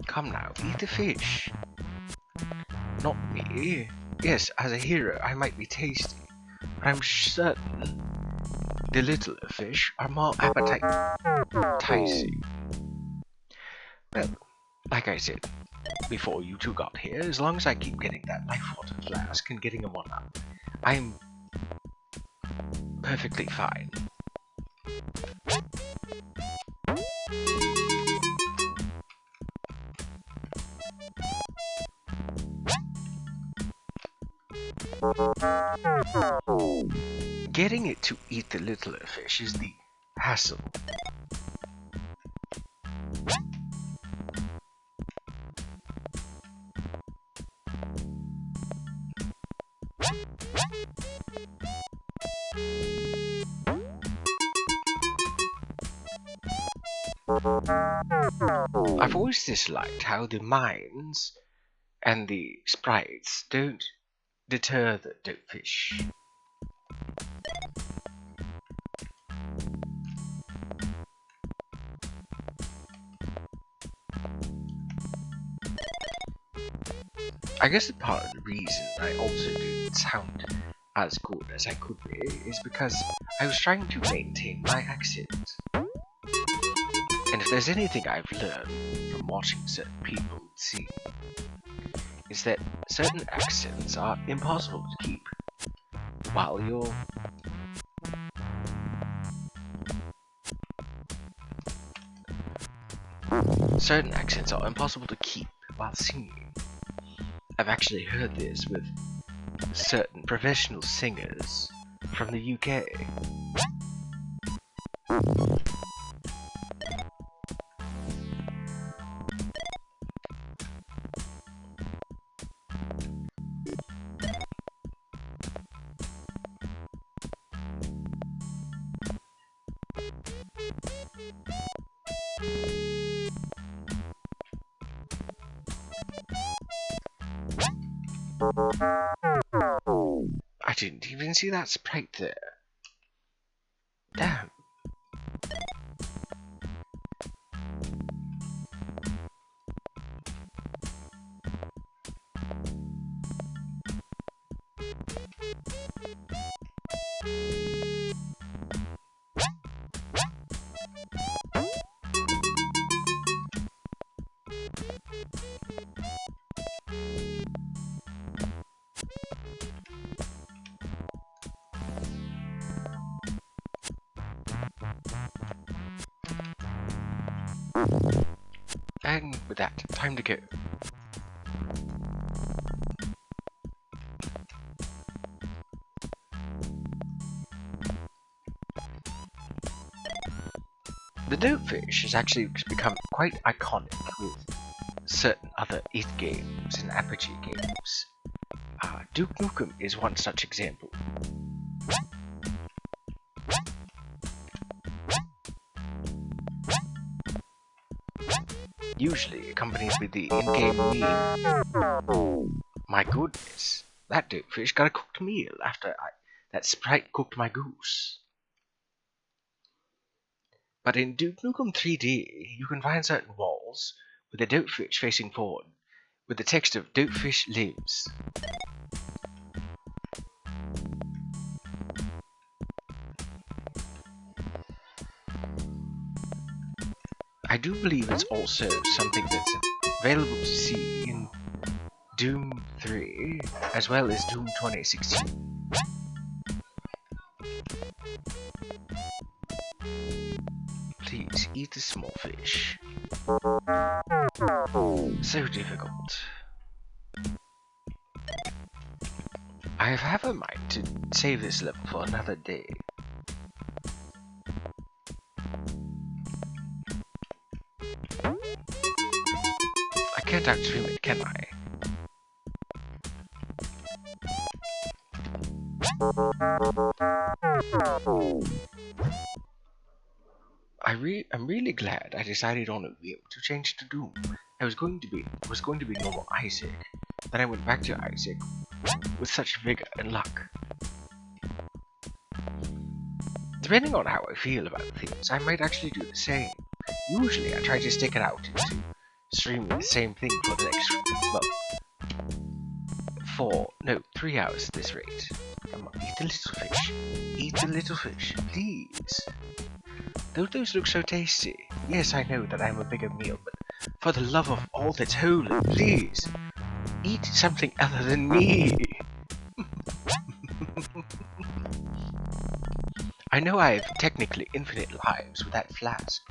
Come now, eat the fish. Not me. Yes, as a hero, I might be tasty, but I'm certain the littler fish are more appetizing. Well, like I said before you two got here, as long as I keep getting that life water flask and getting a 1-up, I'm perfectly fine. Getting it to eat the littler fish is the hassle. I've always disliked how the mines and the sprites don't deter the dopefish. I guess a part of the reason I also didn't sound as good as I could be is because I was trying to maintain my accent. And if there's anything I've learned from watching certain people sing, is that certain accents are impossible to keep while you're singing. I've actually heard this with certain professional singers from the UK. I didn't even see that sprite there. Damn. And with that, time to go. The dopefish has actually become quite iconic with certain other id games and Apogee games. Duke Nukem is one such example. Usually accompanied with the in-game meme. My goodness, that dopefish got a cooked meal after that sprite cooked my goose. But in Duke Nukem 3D, you can find certain walls with a dopefish facing forward, with the text of "Dopefish lives." I do believe it's also something that's available to see in Doom 3, as well as Doom 2016. Please, eat the small fish. So difficult. I have a mind to save this level for another day. I can't outstream it, can I? I'm really glad I decided on a whim to change to Doom. I was going to be normal Isaac. Then I went back to Isaac with such vigor and luck. Depending on how I feel about things, I might actually do the same. Usually I try to stick it out into streaming the same thing for the next, well, 3 hours at this rate. Come on, eat the little fish. Eat the little fish, please. Don't those look so tasty? Yes, I know that I'm a bigger meal, but for the love of all that's holy, please, eat something other than me. I know I have technically infinite lives with that flask,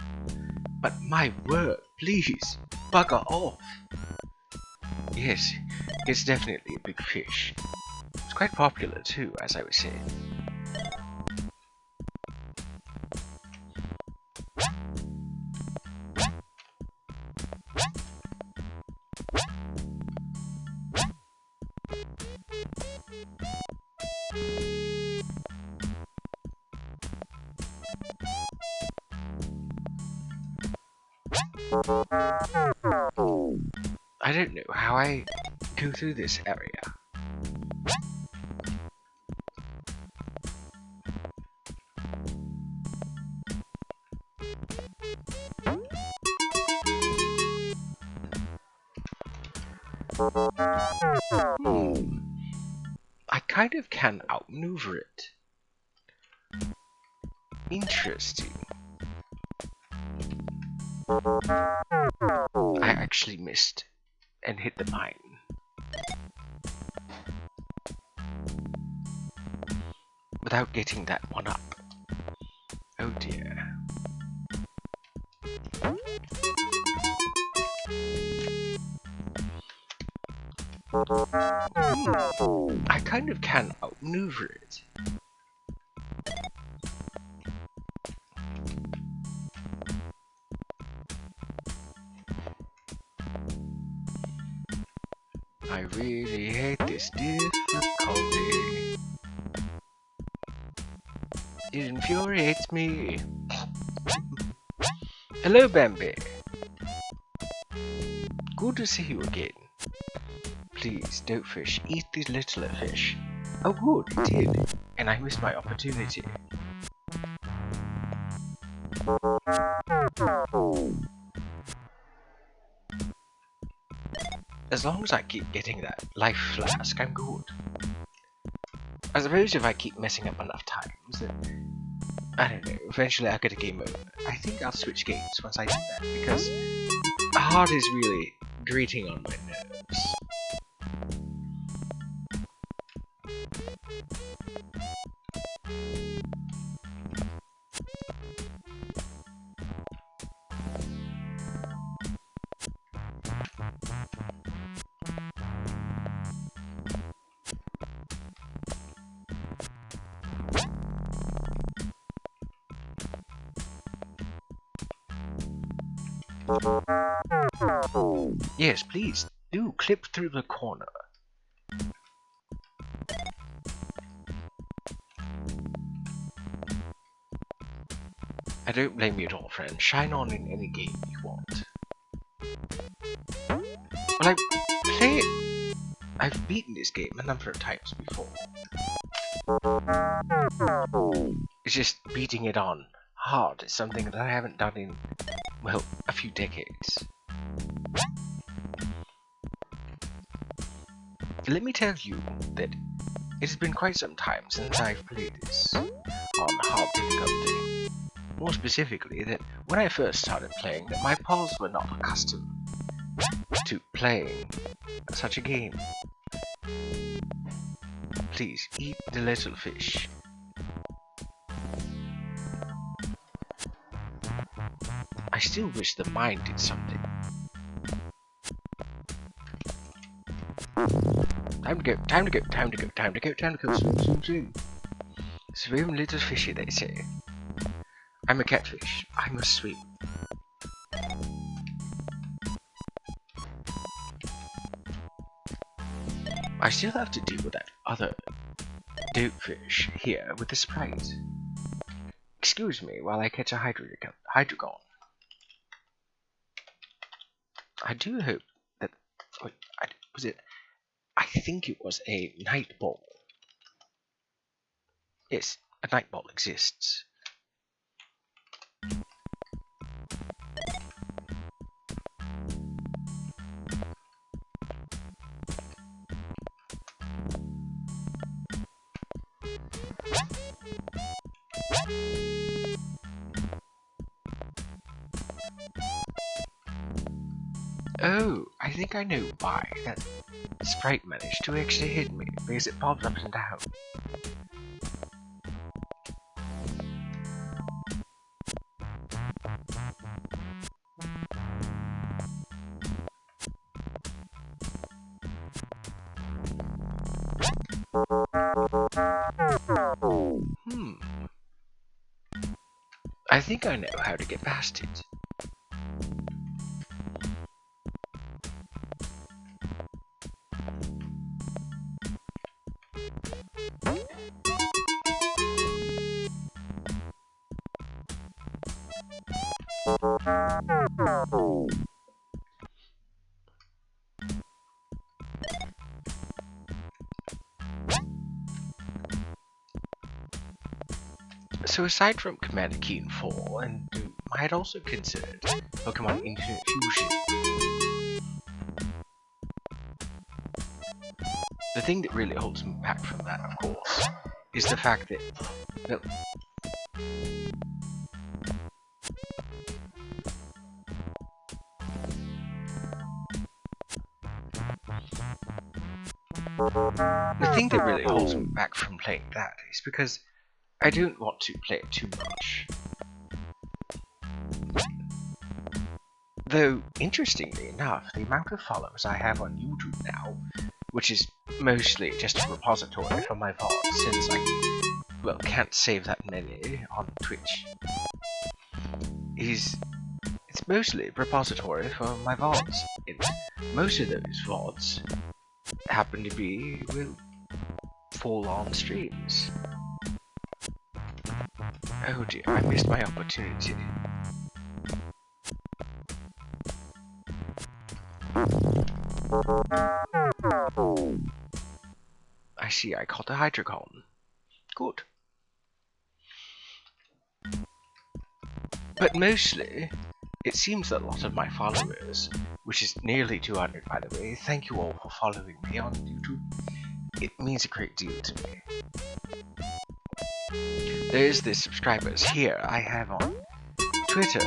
but my word, please, bugger off. Yes, it's definitely a big fish. It's quite popular too, as I was saying. I don't know how I go through this area. I kind of can outmaneuver it. Interesting. I actually missed and hit the mine. Without getting that one up. Oh dear. I kind of can outmaneuver it. I really hate this difficulty. It infuriates me. Hello, Bambi. Good to see you again. Please, Dopefish, eat these littler fish. Oh good, he did, and I missed my opportunity. As long as I keep getting that life flask, I'm good. I suppose if I keep messing up enough times, then, I don't know, eventually I'll get a game over. I think I'll switch games once I do that, because hard is really grating on my nerves. Yes, please do clip through the corner. I don't blame you at all, friend. Shine on in any game you want. Well, I've beaten this game a number of times before. It's just beating it on hard is something that I haven't done in, well, a few decades. Let me tell you that it has been quite some time since I've played this on hard difficulty. More specifically, that when I first started playing, that my pals were not accustomed to playing such a game. Please, eat the little fish. I still wish the mine did something. Time to go, time to go, time to go, time to go, time to go, swim, swim, swim. Swim, little fishy, they say. I'm a catfish. I must swim. I still have to deal with that other dopefish here with the sprite. Excuse me while I catch a hydrogon. I do hope that... Wait, was it... I think it was a night ball. Yes, a night ball exists. Oh, I think I know why that sprite managed to actually hit me, because it popped up and down. I think I know how to get past it. So aside from Commander Key and 4 and Doom, I had also considered Pokemon Infinite Fusion. The thing that really holds me back from that, of course, is the fact that, well, the thing that really holds me back from playing that is because I don't want to play it too much. Though, interestingly enough, the amount of followers I have on YouTube now, which is mostly just a repository for my VODs, since I, well, can't save that many on Twitch, it's mostly a repository for my VODs. And most of those VODs happen to be, well, full-on streams. Oh dear, I missed my opportunity. I see, I caught a hydrogon. Good. But mostly, it seems that a lot of my followers, which is nearly 200 by the way, thank you all for following me on YouTube. It means a great deal to me. There's the subscribers here I have on Twitter,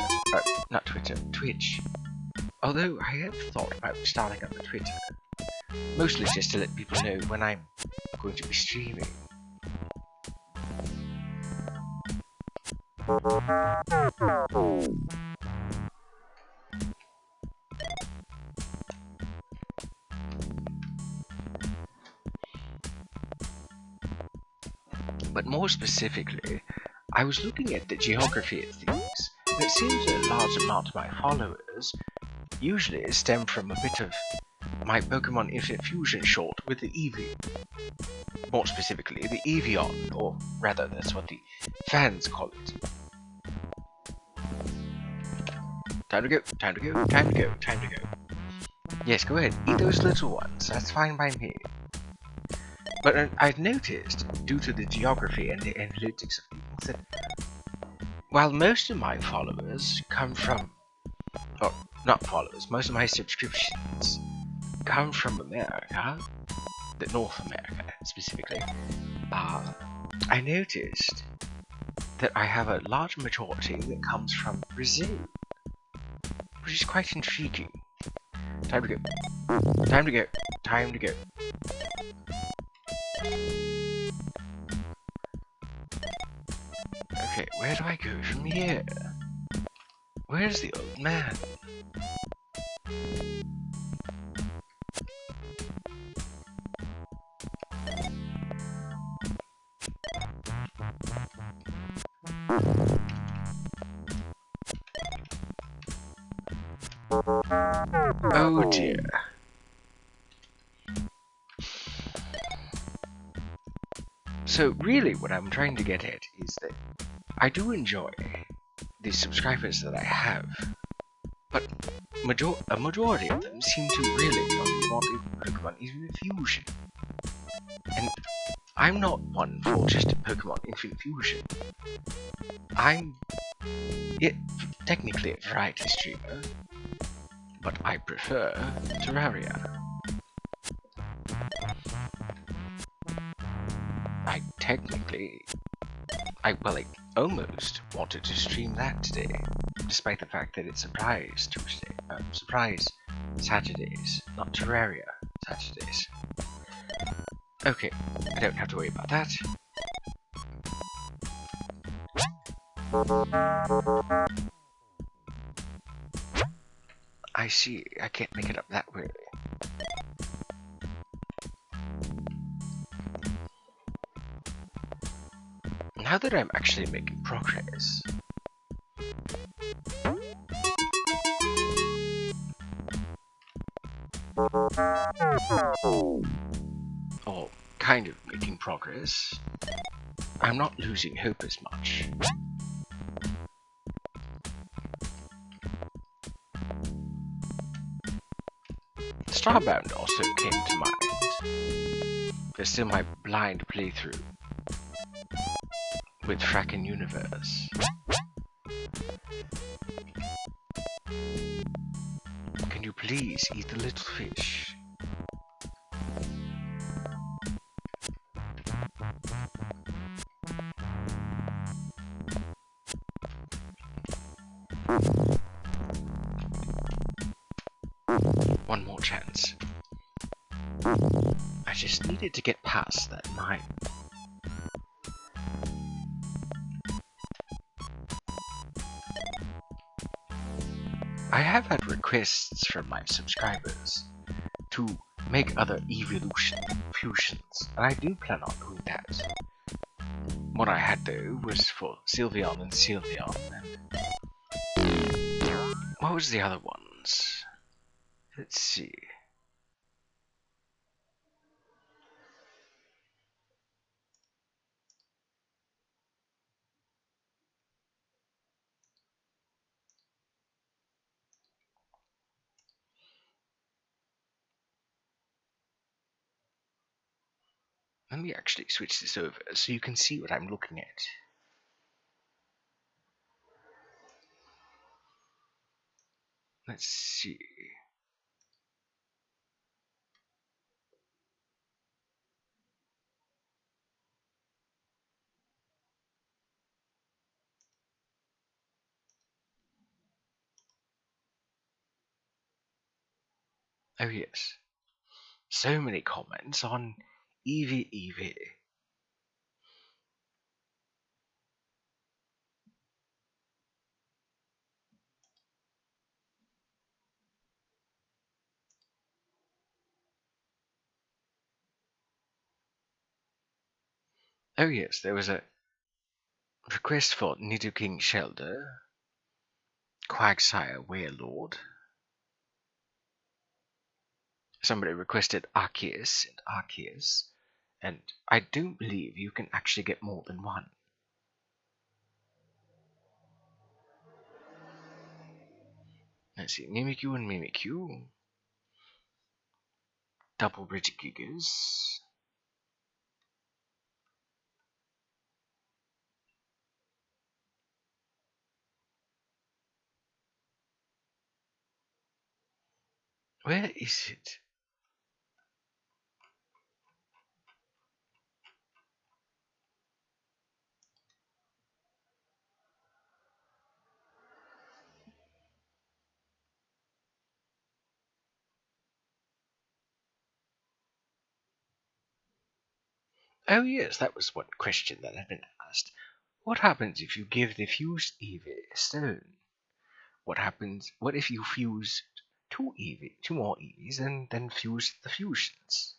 not Twitter, Twitch. Although I have thought about starting up a Twitter, mostly just to let people know when I'm going to be streaming. But more specifically, I was looking at the geography of things, and it seems a large amount of my followers usually stem from a bit of my Pokemon Infinite Fusion short with the Eevee. More specifically, the Evian, or rather that's what the fans call it. Time to go, time to go, time to go, time to go. Yes, go ahead, eat those little ones, that's fine by me. But I've noticed, due to the geography and the analytics of things, that while most of my followers come from, or not followers, most of my subscriptions come from America, the North America specifically, I noticed that I have a large majority that comes from Brazil, which is quite intriguing. Time to go. Time to go. Time to go. Okay, where do I go from here? Where's the old man? Oh dear. So really what I'm trying to get at is that I do enjoy the subscribers that I have, but a majority of them seem to really only want Pokemon Infinite Fusion. And I'm not one for just Pokemon Infinite Fusion. I'm technically a variety streamer, but I prefer Terraria. I almost wanted to stream that today, despite the fact that it's Surprise Tuesday, Surprise Saturdays, not Terraria Saturdays. Okay, I don't have to worry about that. I see, I can't make it up that way. Now that I'm actually making progress, or kind of making progress, I'm not losing hope as much. Starbound also came to mind. There's still my blind playthrough with Frackin' Universe. Can you please eat the little fish? One more chance. I just needed to get past that mine. I have had requests from my subscribers to make other evolution fusions, and I do plan on doing that. What I had though was for Sylveon and Sylveon, and what was the other ones? Let's see. Let me actually switch this over so you can see what I'm looking at. Let's see. Oh yes. So many comments on Eevee. Oh yes, there was a request for Nidoking Shelter, Quagsire Warelord. Somebody requested Arceus and Arceus, and I do believe you can actually get more than one. Let's see, Mimikyu and Mimikyu. Double Regigigas. Where is it? Oh yes, that was one question that had been asked. What happens if you give the fused Eevee a stone? What if you fuse two more Eevees, and then fuse the fusions?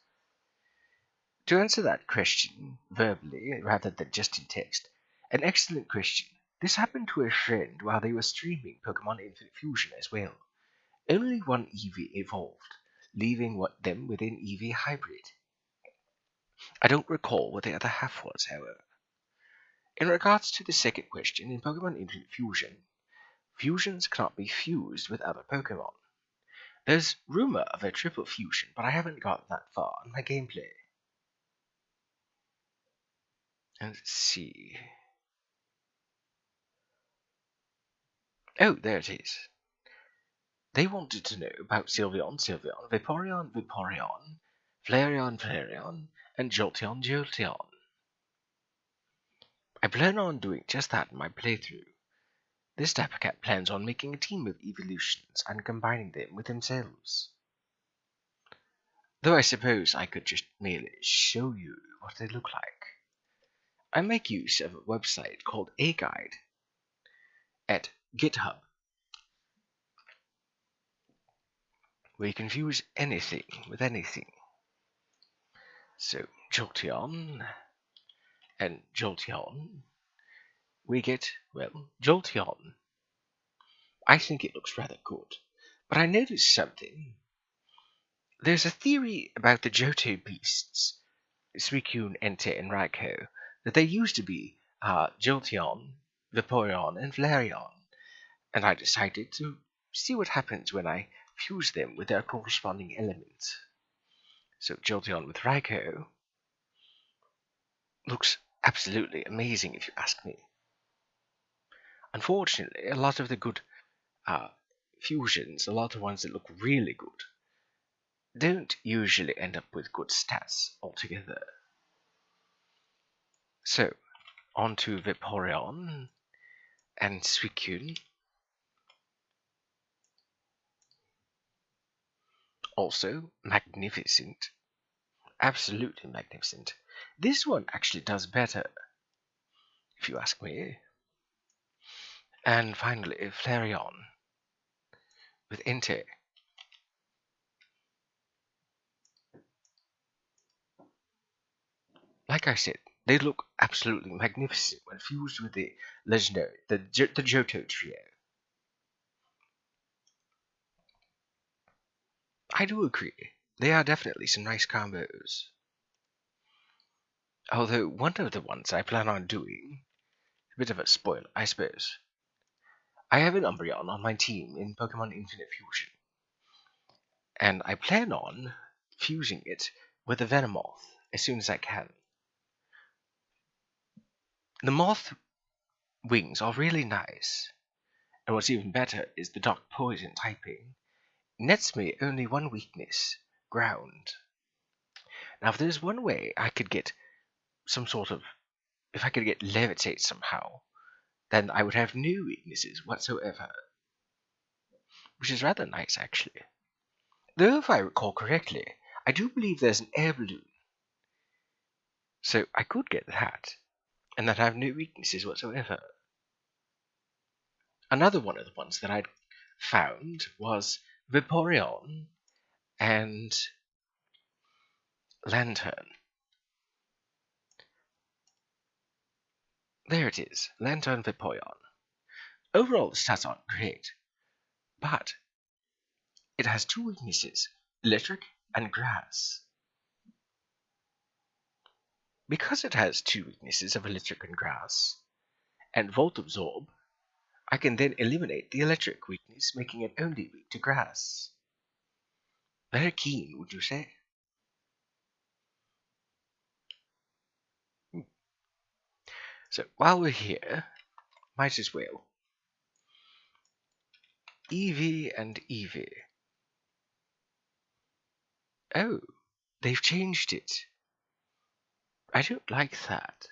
To answer that question verbally, rather than just in text, an excellent question. This happened to a friend while they were streaming Pokemon Infinite Fusion as well. Only one Eevee evolved, leaving them with an Eevee hybrid. I don't recall what the other half was, however. In regards to the second question, in Pokemon Infinite Fusion, fusions cannot be fused with other Pokemon. There's rumor of a triple fusion, but I haven't got that far in my gameplay. And let's see. Oh, there it is. They wanted to know about Sylveon, Vaporeon, Flareon, and Jolteon. I plan on doing just that in my playthrough. This Dapper Cat plans on making a team of evolutions and combining them with themselves. Though I suppose I could just merely show you what they look like. I make use of a website called A Guide at GitHub, where you can fuse anything with anything. So, Jolteon and Jolteon, we get, well, Jolteon. I think it looks rather good, but I noticed something. There's a theory about the Johto beasts, Suicune, Entei, and Raikou, that they used to be Jolteon, Vaporeon, and Flareon, and I decided to see what happens when I fuse them with their corresponding elements. So Jolteon with Raikou looks absolutely amazing if you ask me. Unfortunately, a lot of the good fusions, a lot of ones that look really good, don't usually end up with good stats altogether. So, on to Vaporeon and Suicune. Also, magnificent. Absolutely magnificent. This one actually does better, if you ask me. And finally, Flareon with Entei. Like I said, they look absolutely magnificent when fused with the legendary, the Johto trio. I do agree. They are definitely some nice combos. Although one of the ones I plan on doing, a bit of a spoiler, I suppose. I have an Umbreon on my team in Pokemon Infinite Fusion, and I plan on fusing it with a Venomoth as soon as I can. The moth wings are really nice, and what's even better is the dark poison typing nets me only one weakness, ground. Now, if there's one way I could get some sort of, if I could get levitate somehow, then I would have no weaknesses whatsoever, which is rather nice actually. Though if I recall correctly, I do believe there's an air balloon, so I could get that, and then have no weaknesses whatsoever. Another one of the ones that I'd found was Vaporeon and Lantern. There it is, Lantern Vaporeon. Overall, the stats aren't great, but it has two weaknesses, electric and grass. Because it has two weaknesses of electric and grass, and Volt Absorb, I can then eliminate the electric weakness, making it only weak to grass. Very keen, would you say? So, while we're here, might as well. Eevee and Eevee. Oh, they've changed it. I don't like that.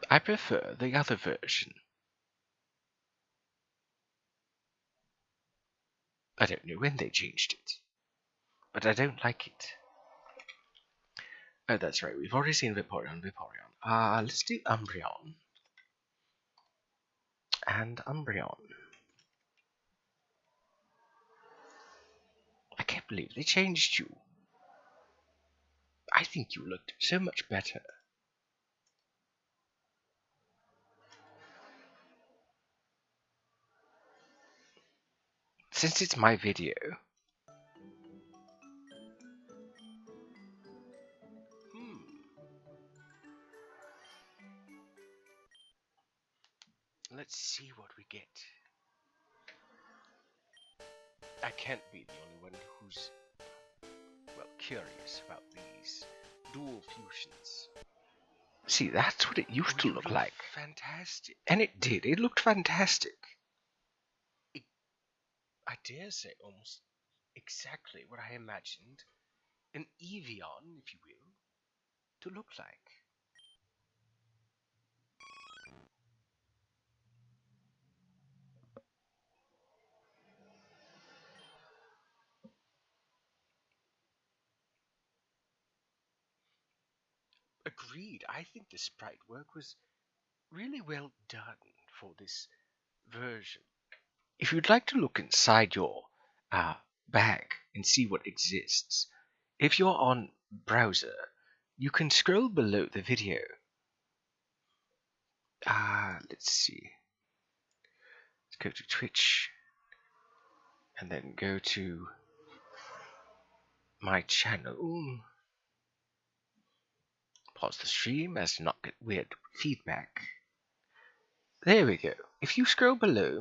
I prefer the other version. I don't know when they changed it, but I don't like it. Oh, that's right. We've already seen Vaporeon. Let's do Umbreon. And Umbreon. I can't believe they changed you. I think you looked so much better. Since it's my video. Let's see what we get. I can't be the only one who's, well, curious about these dual fusions. See, that's what it used to look like. Fantastic. And it did. It looked fantastic. I dare say almost exactly what I imagined an Evian, if you will, to look like. Agreed. I think the sprite work was really well done for this version. If you'd like to look inside your bag and see what exists, if you're on browser, you can scroll below the video. Let's see. Let's go to Twitch and then go to my channel. Pause the stream as to not get weird feedback. There we go. If you scroll below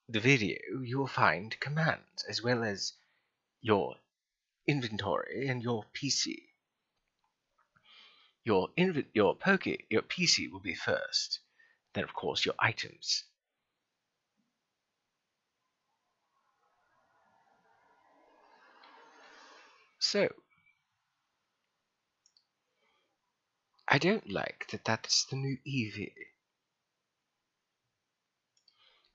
the video, you will find commands as well as your inventory and your PC. Your PC will be first. Then, of course, your items. So, I don't like that that's the new Eevee.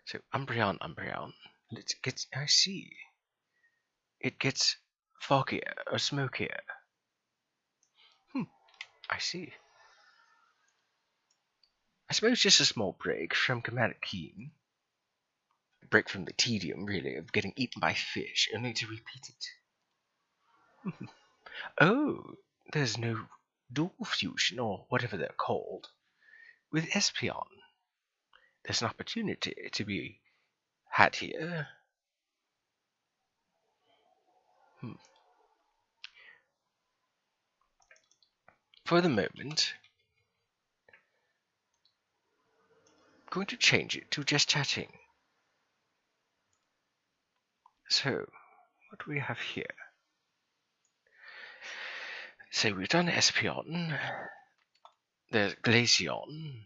So, Umbreon. Let's get, I see. It gets foggier or smokier. I see. I suppose just a small break from Commander Keen. Break from the tedium, really, of getting eaten by fish, only to repeat it. Oh, there's no dual fusion, or whatever they're called, with Espeon. There's an opportunity to be had here. For the moment, I'm going to change it to just chatting. So, what do we have here? So we've done Espeon. There's Glaceon.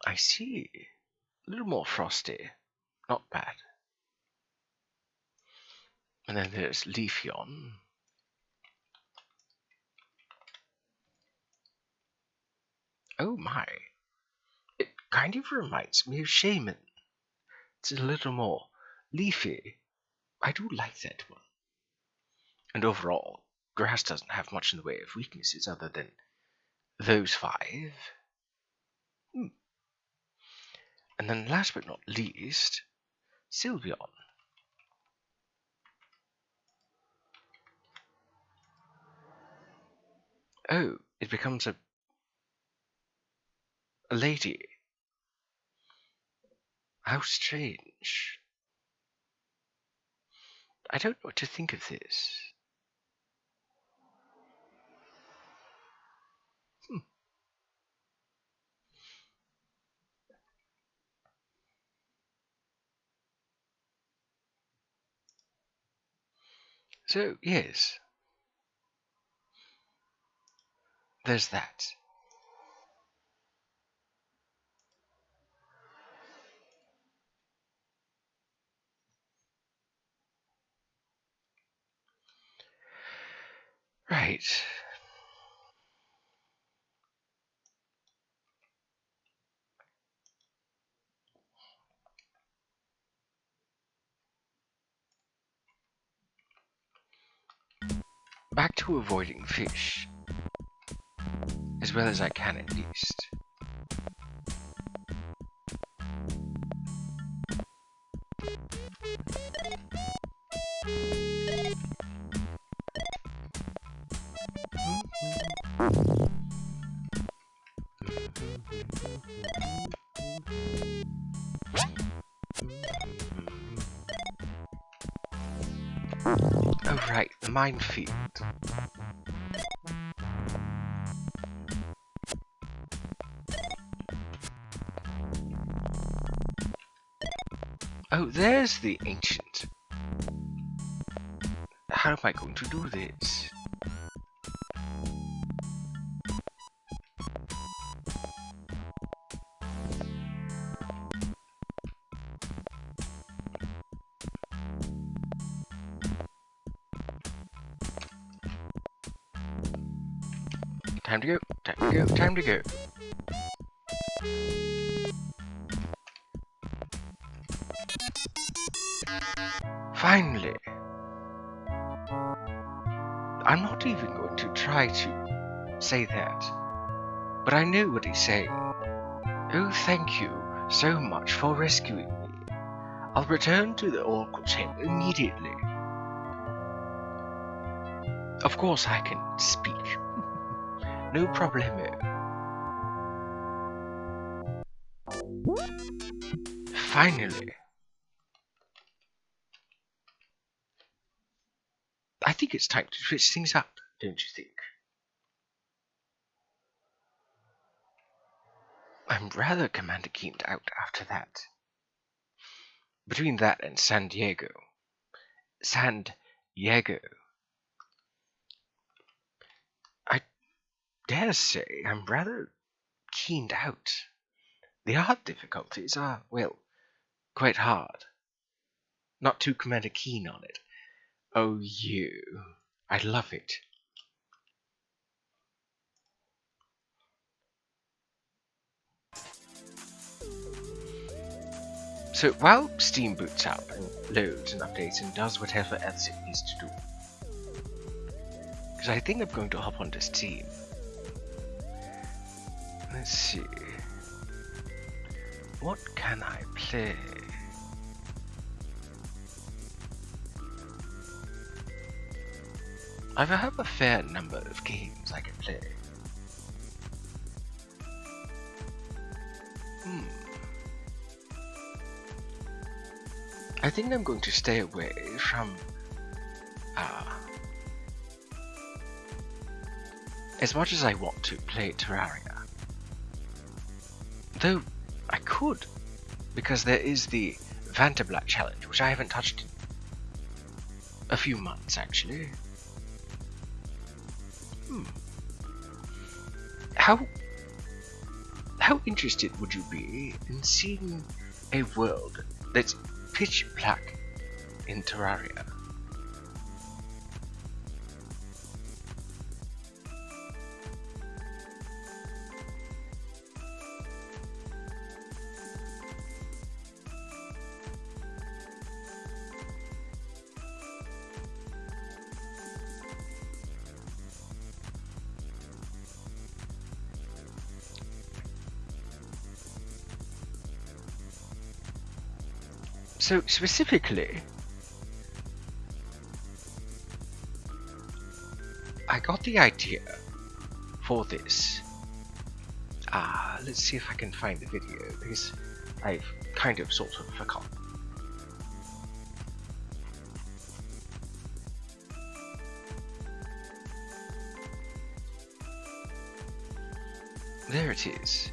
I see. A little more frosty. Not bad. And then there's Leafeon. Oh my. It kind of reminds me of Shaman. It's a little more leafy. I do like that one. And overall, grass doesn't have much in the way of weaknesses other than those 5. And then last but not least, Sylveon. Oh, it becomes a lady. How strange. I don't know what to think of this. So, yes, there's that. Right. Back to avoiding fish. As well as I can, at least. Oh right, the minefield. Oh, there's the ancient. How am I going to do this? Time to go, time to go, time to go. Finally! I'm not even going to try to say that, but I know what he's saying. Oh, thank you so much for rescuing me. I'll return to the Oracle Chamber immediately. Of course I can speak. No problemo. Finally. I think it's time to switch things up, don't you think? I'm rather Commander Keened out after that. Between that and San Diego, I dare say I'm rather keened out. The art difficulties are, well, quite hard. Not too Commander Keen on it. Oh, you. I love it. So while Steam boots up and loads and updates and does whatever else it needs to do, because I think I'm going to hop onto Steam. Let's see. What can I play? I have a fair number of games I can play. I think I'm going to stay away from as much as I want to play Terraria. Though I could, because there is the Vantablack challenge, which I haven't touched in a few months actually. How interested would you be in seeing a world that's pitch black in Terraria? So specifically, I got the idea for this. Let's see if I can find the video, because I've kind of sort of forgotten. There it is.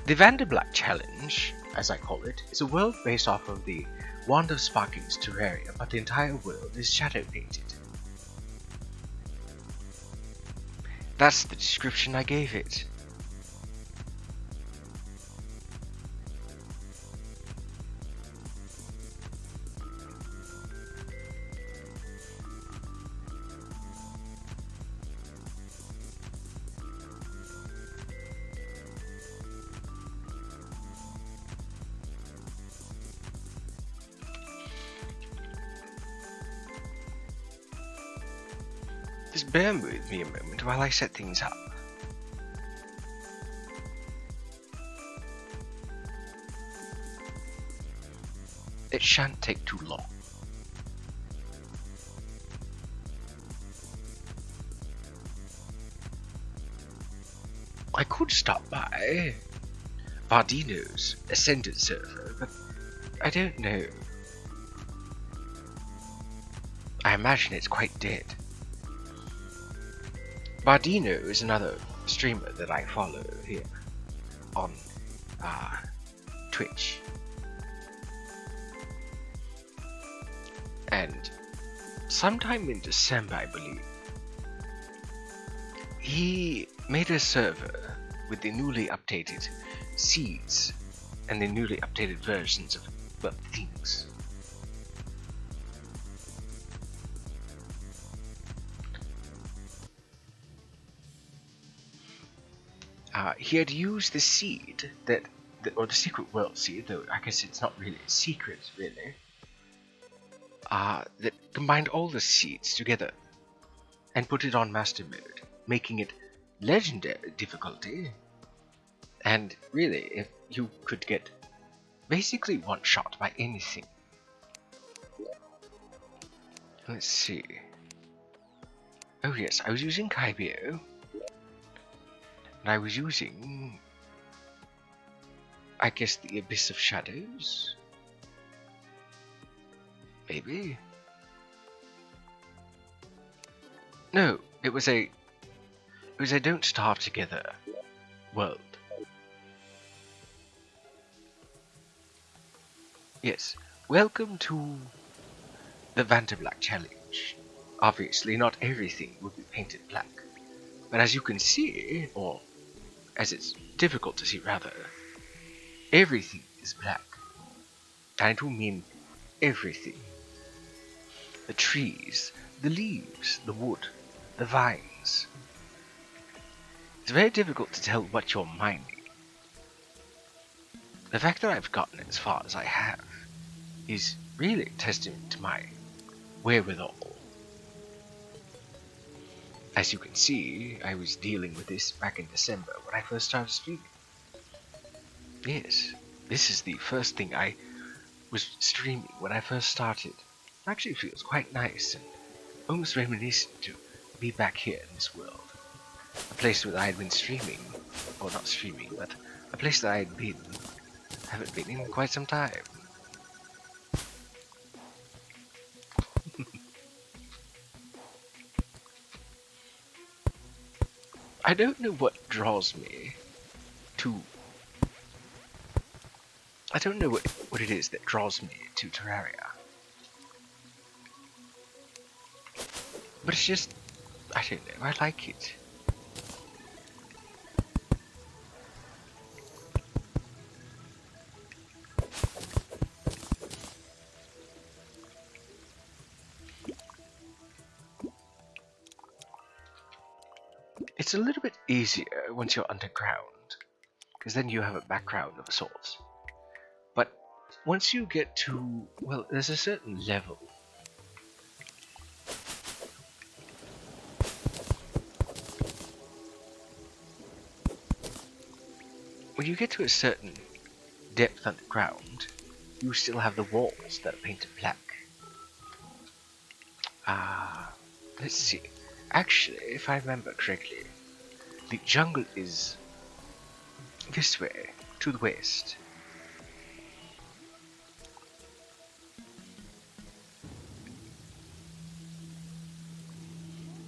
The Vantablack challenge, as I call it, is a world based off of the Wand of Sparkling's Terraria, but the entire world is shadowpainted. That's the description I gave it. Just bear with me a moment while I set things up. It shan't take too long. I could stop by Bardino's Ascended server, but I don't know. I imagine it's quite dead. Bardino is another streamer that I follow here on Twitch. And sometime in December, I believe, he made a server with the newly updated seeds and the newly updated versions of things. He had used the seed or the secret world seed, though I guess it's not really a secret, really. That combined all the seeds together and put it on master mode, making it legendary difficulty. And really, if you could get basically one shot by anything. Let's see. Oh yes, I was using Kaibio. And I was using, I guess, the Abyss of Shadows? Maybe? No, it was a Don't Starve Together world. Yes, welcome to the Vantablack challenge. Obviously, not everything will be painted black. But as you can see, or as it's difficult to see rather, everything is black. And I do mean everything. The trees, the leaves, the wood, the vines. It's very difficult to tell what you're mining. The fact that I've gotten as far as I have is really a testament to my wherewithal. As you can see, I was dealing with this back in December when I first started streaming. Yes, this is the first thing I was streaming when I first started. It actually feels quite nice and almost reminiscent to be back here in this world. A place where I had been streaming, or not streaming, but a place that I haven't been in quite some time. I don't know what draws me to... I don't know what it is that draws me to Terraria. But it's just... I don't know, I like it. It's a little bit easier once you're underground, because then you have a background of sorts. But once you get to, well, there's a certain level. When you get to a certain depth underground, you still have the walls that are painted black. Let's see. Actually, if I remember correctly, the jungle is this way, to the west.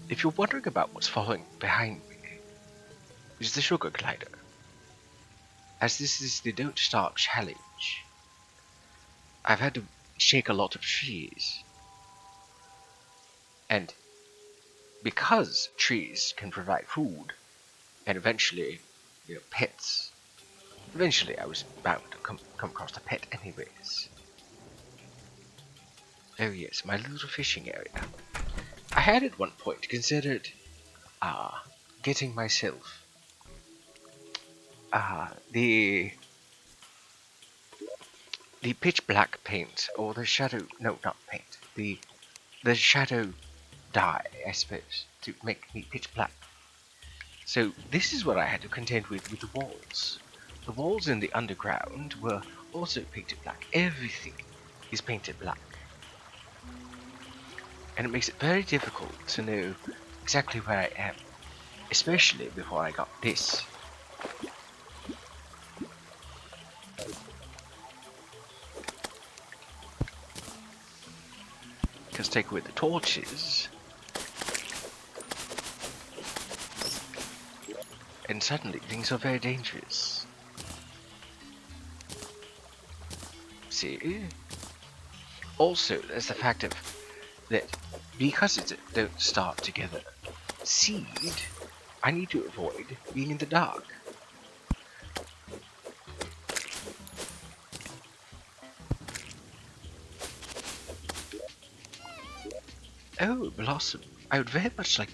If you're wondering about what's following behind me, it's the sugar glider. As this is the Don't Starve challenge, I've had to shake a lot of trees. And because trees can provide food, and eventually, pets, eventually I was bound to come across a pet anyways. Oh yes, my little fishing area. I had at one point considered getting myself the pitch black paint, or the shadow, no, not paint, the shadow dye, I suppose, to make me pitch black. So this is what I had to contend with the walls. The walls in the underground were also painted black. Everything is painted black. And it makes it very difficult to know exactly where I am, especially before I got this. Because take away the torches, and suddenly things are very dangerous. See? Also, there's the fact of that because it don't start together, seed, I need to avoid being in the dark. Oh, Blossom. I would very much like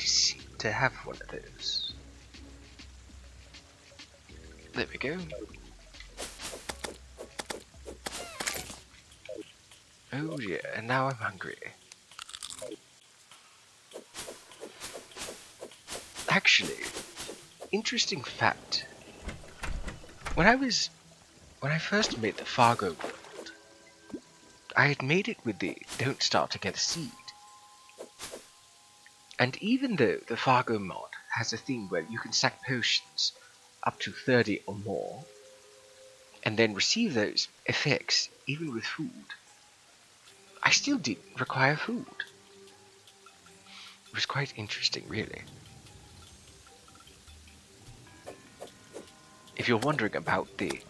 to have one of those. There we go. Oh yeah, and now I'm hungry. Actually, interesting fact. When I first made the Fargo world, I had made it with the Don't Start Together seed. And even though the Fargo mod has a thing where you can stack potions up to 30 or more, and then receive those effects even with food, I still didn't require food. It was quite interesting, really. If you're wondering about the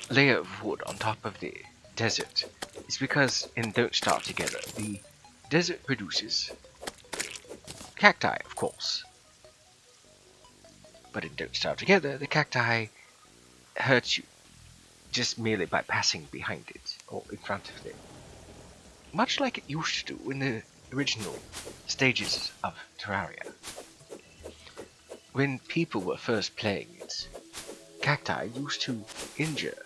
layer of wood on top of the desert, it's because in Don't Start Together, the desert produces cacti, of course. But in Don't Starve Together, the cacti hurt you just merely by passing behind it or in front of it. Much like it used to do in the original stages of Terraria. When people were first playing it, cacti used to injure.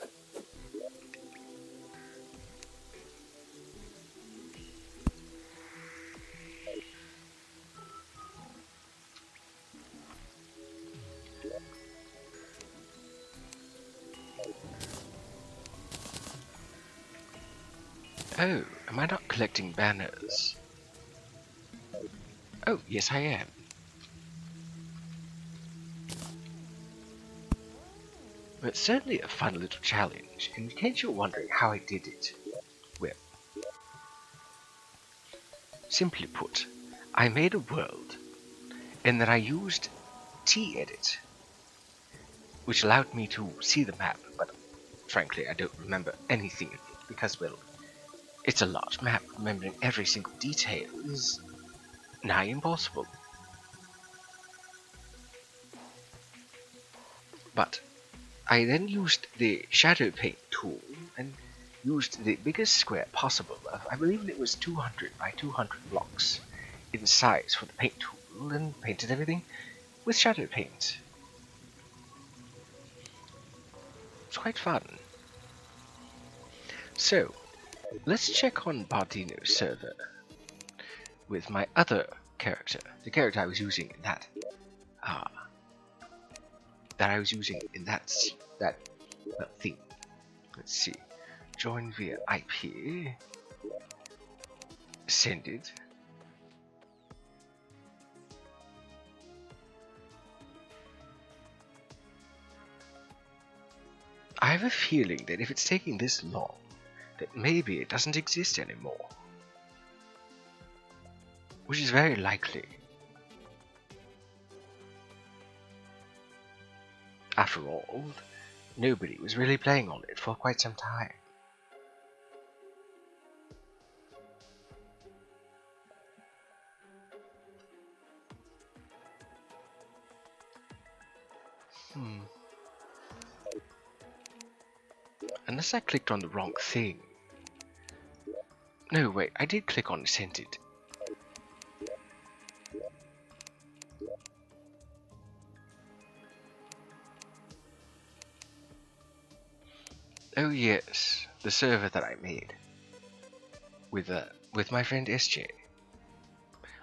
Oh, am I not collecting banners? Oh, yes I am. But it's certainly a fun little challenge, and in case you're wondering how I did it, well, simply put, I made a world, and then I used T-Edit, which allowed me to see the map, but frankly I don't remember anything of it, because, well, it's a large map. Remembering every single detail is nigh impossible. But I then used the shadow paint tool and used the biggest square possible of, I believe it was 200 by 200 blocks in size for the paint tool, and painted everything with shadow paint. It's quite fun. So, let's check on Bardino's server with my other character, the character I was using in that that thing. Let's see. Join via IP. Send it. I have a feeling that if it's taking this long, that maybe it doesn't exist anymore. Which is very likely. After all, nobody was really playing on it for quite some time. Unless I clicked on the wrong thing. No, wait, I did click on send it. Oh yes, the server that I made with my friend SJ.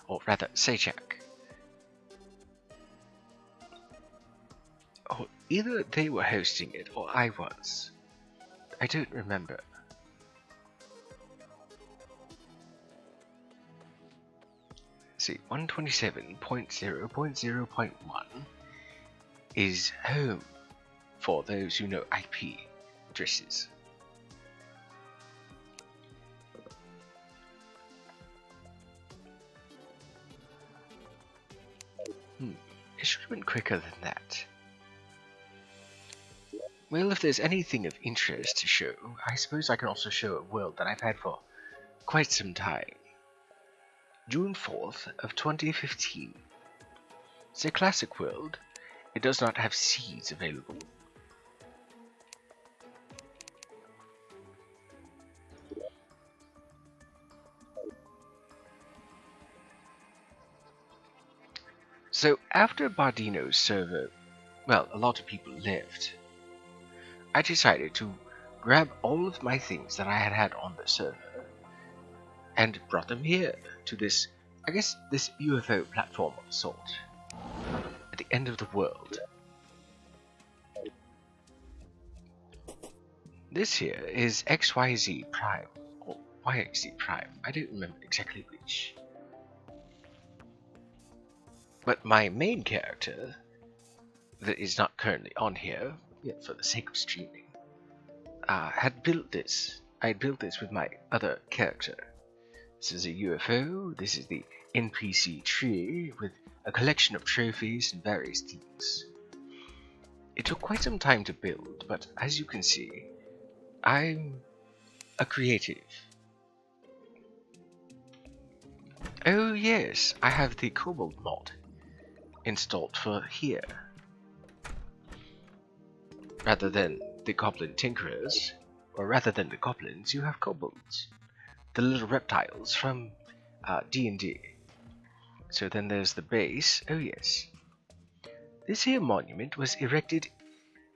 or rather Sejak. Or either they were hosting it or I was. I don't remember. See, 127.0.0.1 is home for those who know IP addresses. It should have been quicker than that. Well, if there's anything of interest to show, I suppose I can also show a world that I've had for quite some time. June 4th of 2015. It's a classic world. It does not have seeds available. So after Bardino's server, well, a lot of people left, I decided to grab all of my things that I had on the server and brought them here to this, I guess, this UFO platform of sort at the end of the world. This here is XYZ Prime, or YXZ Prime, I don't remember exactly which. But my main character, that is not currently on here, yet for the sake of streaming, had built this. I had built this with my other character. This is a UFO, this is the NPC tree with a collection of trophies and various things. It took quite some time to build, but as you can see, I'm a creative. Oh yes, I have the Kobold mod installed for here. Rather than the Goblin Tinkerers, or rather than the Goblins, you have Kobolds. The little reptiles from D&D. So then there's the base. Oh yes. This here monument was erected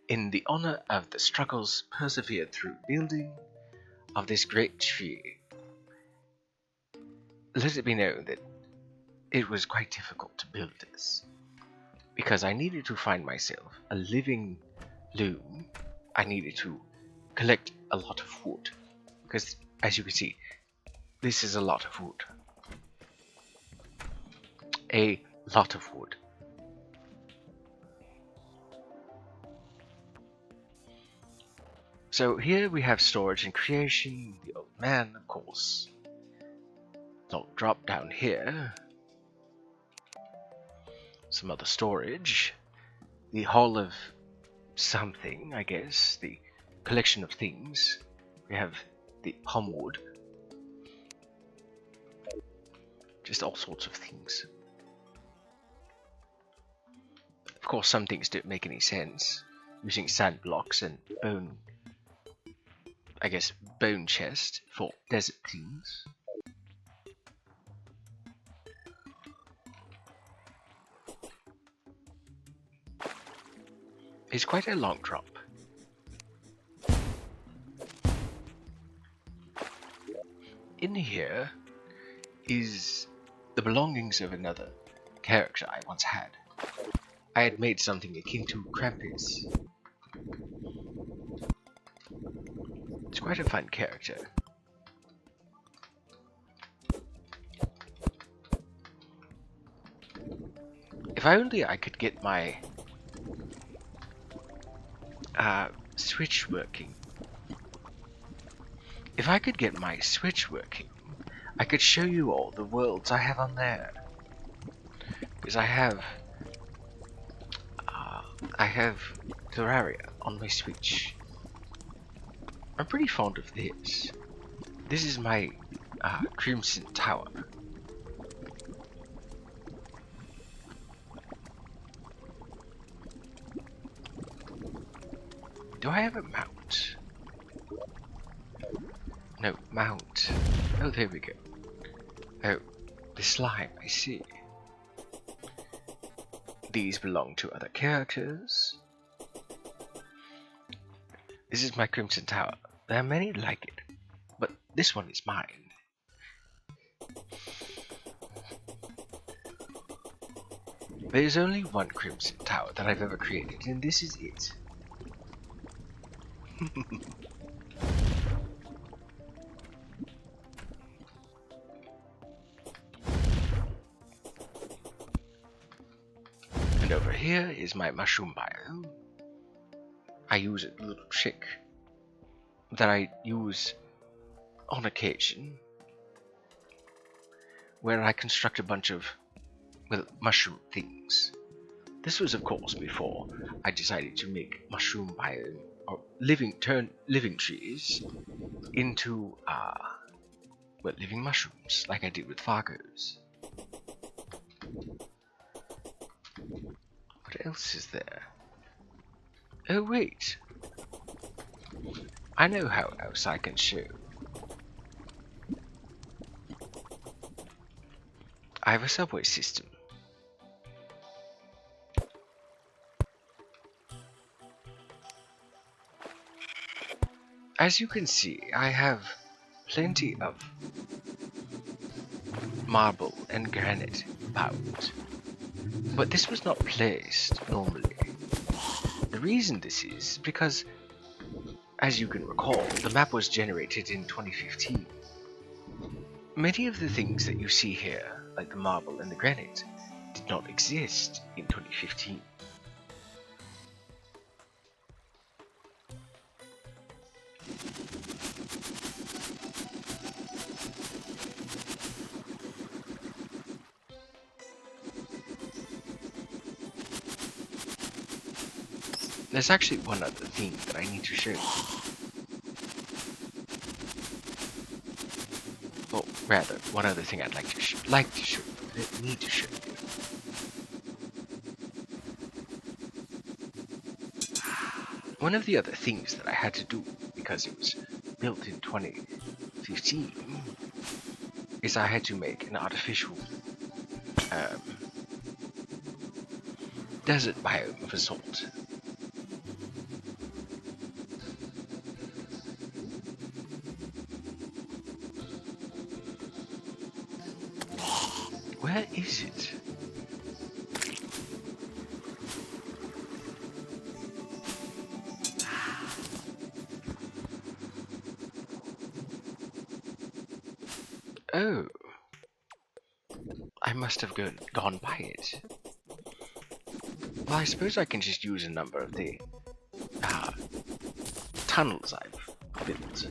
in the honor of the struggles persevered through building of this great tree. Let it be known that it was quite difficult to build this, because I needed to find myself a living loom. I needed to collect a lot of wood, because as you can see, this is a lot of wood. A lot of wood. So here we have storage and creation, the old man, of course. I'll drop down here. Some other storage. The hall of something, I guess. The collection of things. We have the palm wood. Just all sorts of things. Of course, some things don't make any sense. Using sand blocks and bone, I guess, bone chest for desert things. It's quite a long drop. In here is the belongings of another character I once had. I had made something akin to Krampus. It's quite a fun character. If only I could get my switch working. If I could get my switch working, I could show you all the worlds I have on there. Because I have Terraria on my Switch. I'm pretty fond of this. This is my Crimson Tower. Do I have a mount? No, mount. Oh, there we go. Oh, the slime, I see. These belong to other characters. This is my Crimson Tower. There are many like it, but this one is mine. There's only one Crimson Tower that I've ever created, and this is it. And over here is my mushroom biome. I use a little trick that I use on occasion, where I construct a bunch of, well, mushroom things. This was, of course, before I decided to make mushroom biome, or turn living trees into, well, living mushrooms, like I did with Fargos. What else is there? Oh, wait. I know how else I can show. I have a subway system. As you can see, I have plenty of marble and granite about, but this was not placed normally. The reason this is because, as you can recall, the map was generated in 2015. Many of the things that you see here, like the marble and the granite, did not exist in 2015. There's actually one other thing that I need to show you. Or rather, one other thing I'd like to show you. I need to show you. One of the other things that I had to do, because it was built in 2015, is I had to make an artificial desert biome of a sort. Where is it? Oh, I must have gone by it. Well, I suppose I can just use a number of the tunnels I've built.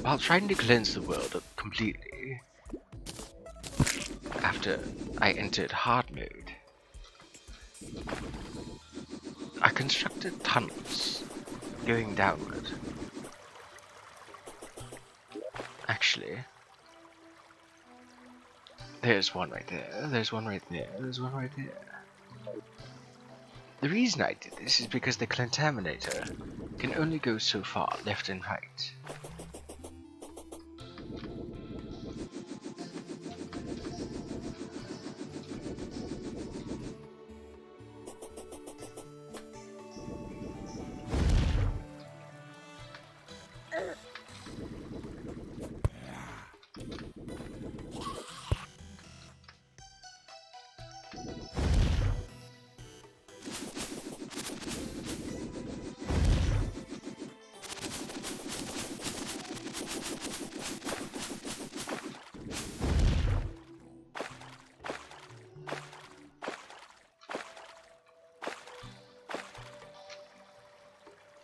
While trying to cleanse the world completely, after I entered hard mode, I constructed tunnels going downward. Actually, there's one right there, there's one right there, there's one right there. The reason I did this is because the contaminator can only go so far left and right.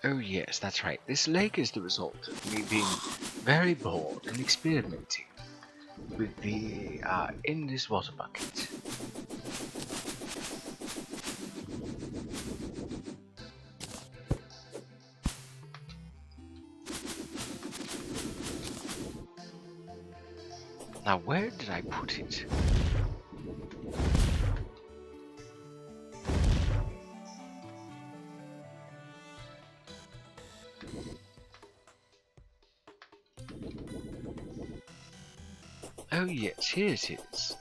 Oh yes, that's right. This lake is the result of me being very bored and experimenting with the endless water bucket. Now where did I put it? Oh yes, here it is.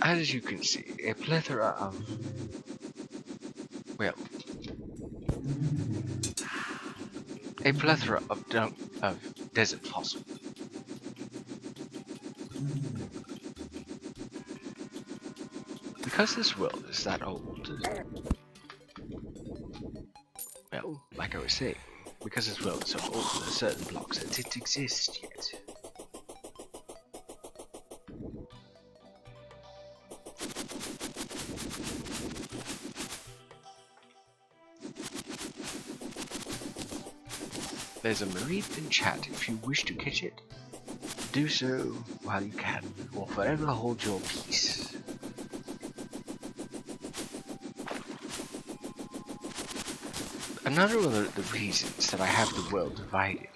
As you can see, a plethora of well, a plethora of desert fossils. Because this world is that old, well, like I was saying, because this world is so old, there are certain blocks that didn't exist yet. There's a marine in chat if you wish to catch it. Do so while you can, or forever hold your peace. Another of the reasons that I have the world divided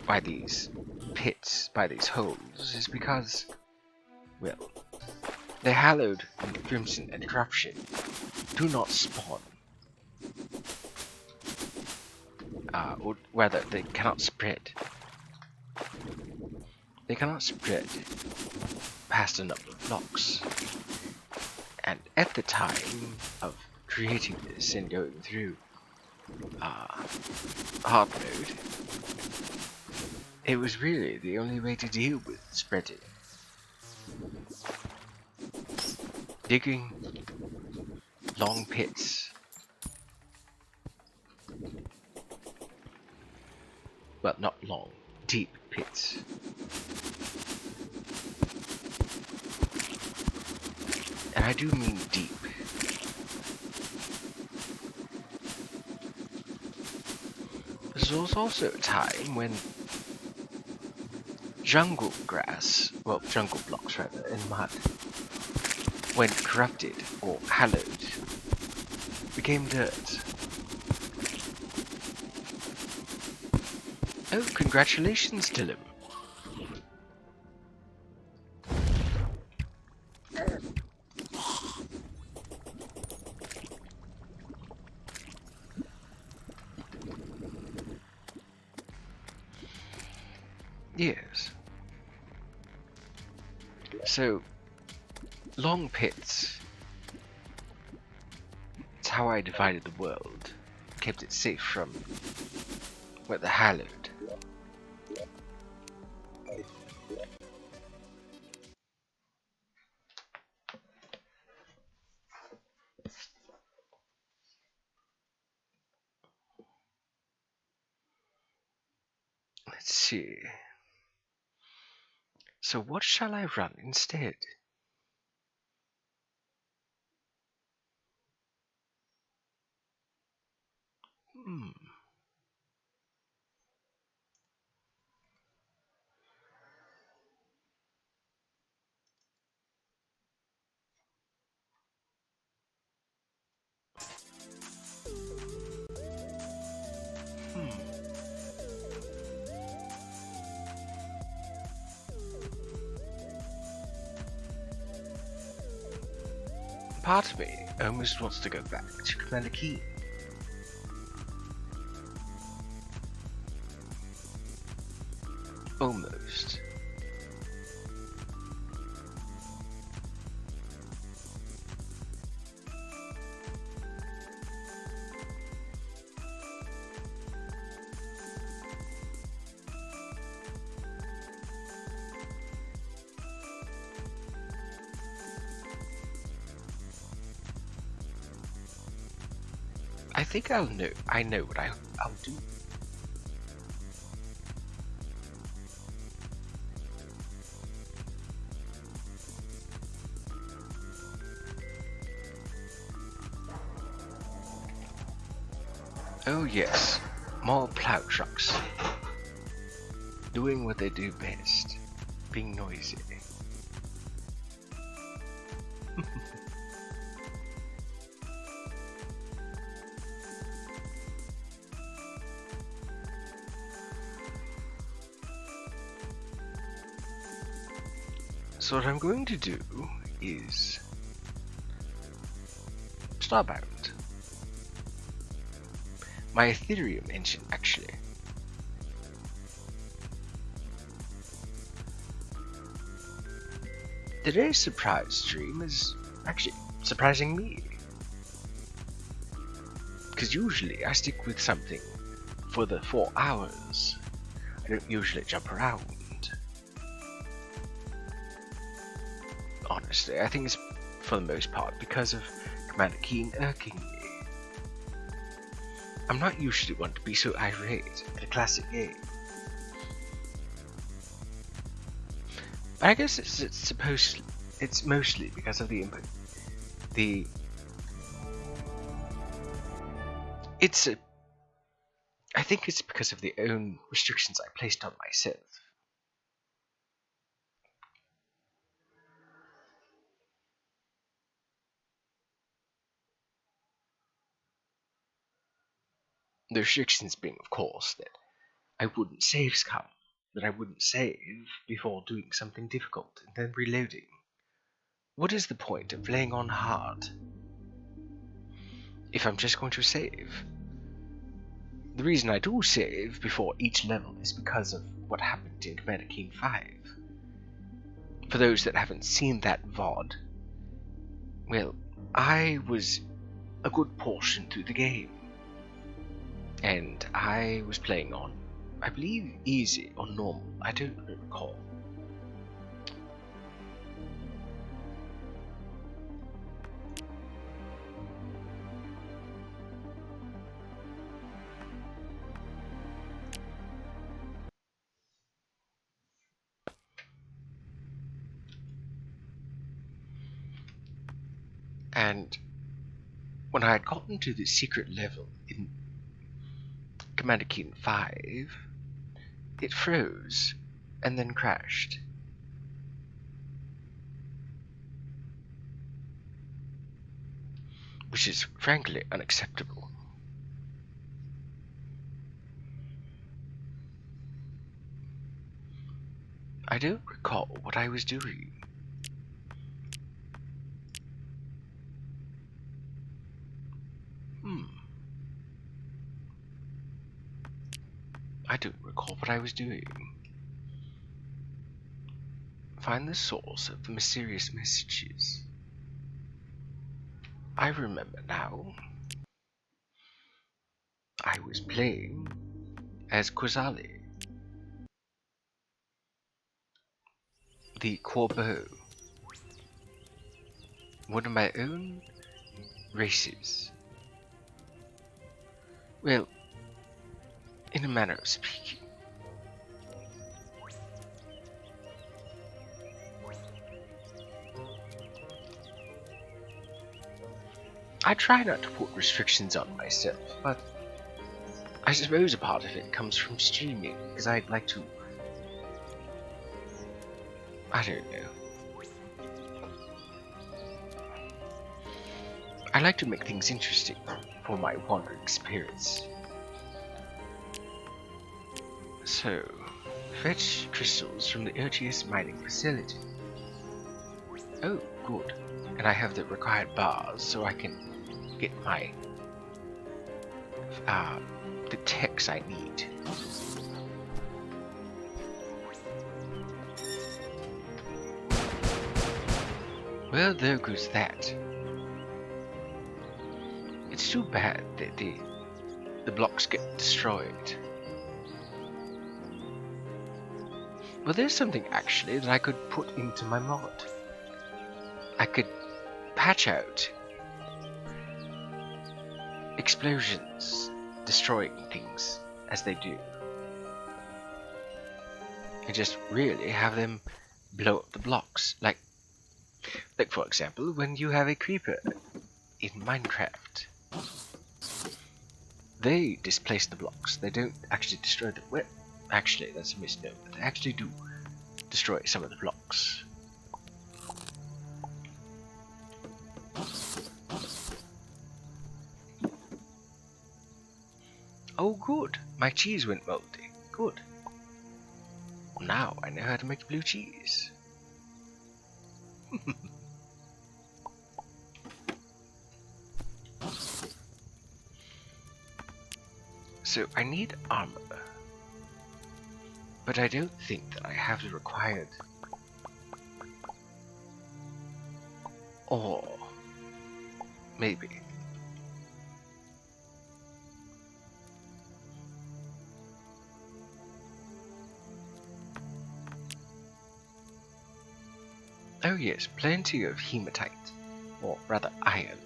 by these pits, by these holes, is because, well, the hallowed and crimson and corruption do not spawn. Or rather, they cannot spread. They cannot spread past a number of blocks. And at the time of creating this and going through hard mode, it was really the only way to deal with spreading. Digging long pits. Well, not long, deep pits. And I do mean deep. This was also a time when jungle grass, well, jungle blocks rather, in mud, when corrupted or hallowed, became dirt. Oh, congratulations, Dylan. Yes. So, long pits. It's how I divided the world, kept it safe from, well, the hallowed. Let's see. So what shall I run instead? Hmm. Part of me almost wants to go back to Commander Key. Almost. I think I know what I'll do. Oh yes, more plow trucks. Doing what they do best, being noisy. So what I'm going to do is Starbound. My Aetherium Engine, actually. Today's surprise stream is actually surprising me. because usually I stick with something for the 4 hours. I don't usually jump around. Honestly, I think it's for the most part because of Commander Keen irking me. I'm not usually one to be so irate at a classic game. But I guess it's mostly because of I think it's because of the own restrictions I placed on myself. The restrictions being, of course, that I wouldn't save scum, that I wouldn't save before doing something difficult and then reloading. What is the point of playing on hard if I'm just going to save? The reason I do save before each level is because of what happened in Commander Keen 5. For those that haven't seen that VOD, well, I was a good portion through the game. And I was playing on, I believe, easy or normal, I don't recall. And when I had gotten to the secret level in Commander Keen 5, it froze and then crashed. Which is frankly unacceptable. I don't recall what I was doing. I don't recall what I was doing. Find the source of the mysterious messages. I remember now. I was playing as Kozali, the Corbeau, one of my own races. Well, in a manner of speaking. I try not to put restrictions on myself, but I suppose a part of it comes from streaming, because I'd like to... I don't know. I like to make things interesting for my wandering spirits. So, fetch crystals from the earliest mining facility. Oh, good. And I have the required bars, so I can get my the techs I need. Well, there goes that. It's too bad that the blocks get destroyed. Well, there's something actually that I could put into my mod. I could patch out explosions destroying things as they do. And just really have them blow up the blocks. Like for example, when you have a creeper in Minecraft. They displace the blocks. They don't actually destroy them. Well, actually, that's a misnomer. They actually do destroy some of the blocks. Oh, good. My cheese went moldy. Good. Now I know how to make blue cheese. So I need armor. But I don't think that I have the required... Or... maybe. Oh yes, plenty of hematite, or rather iron.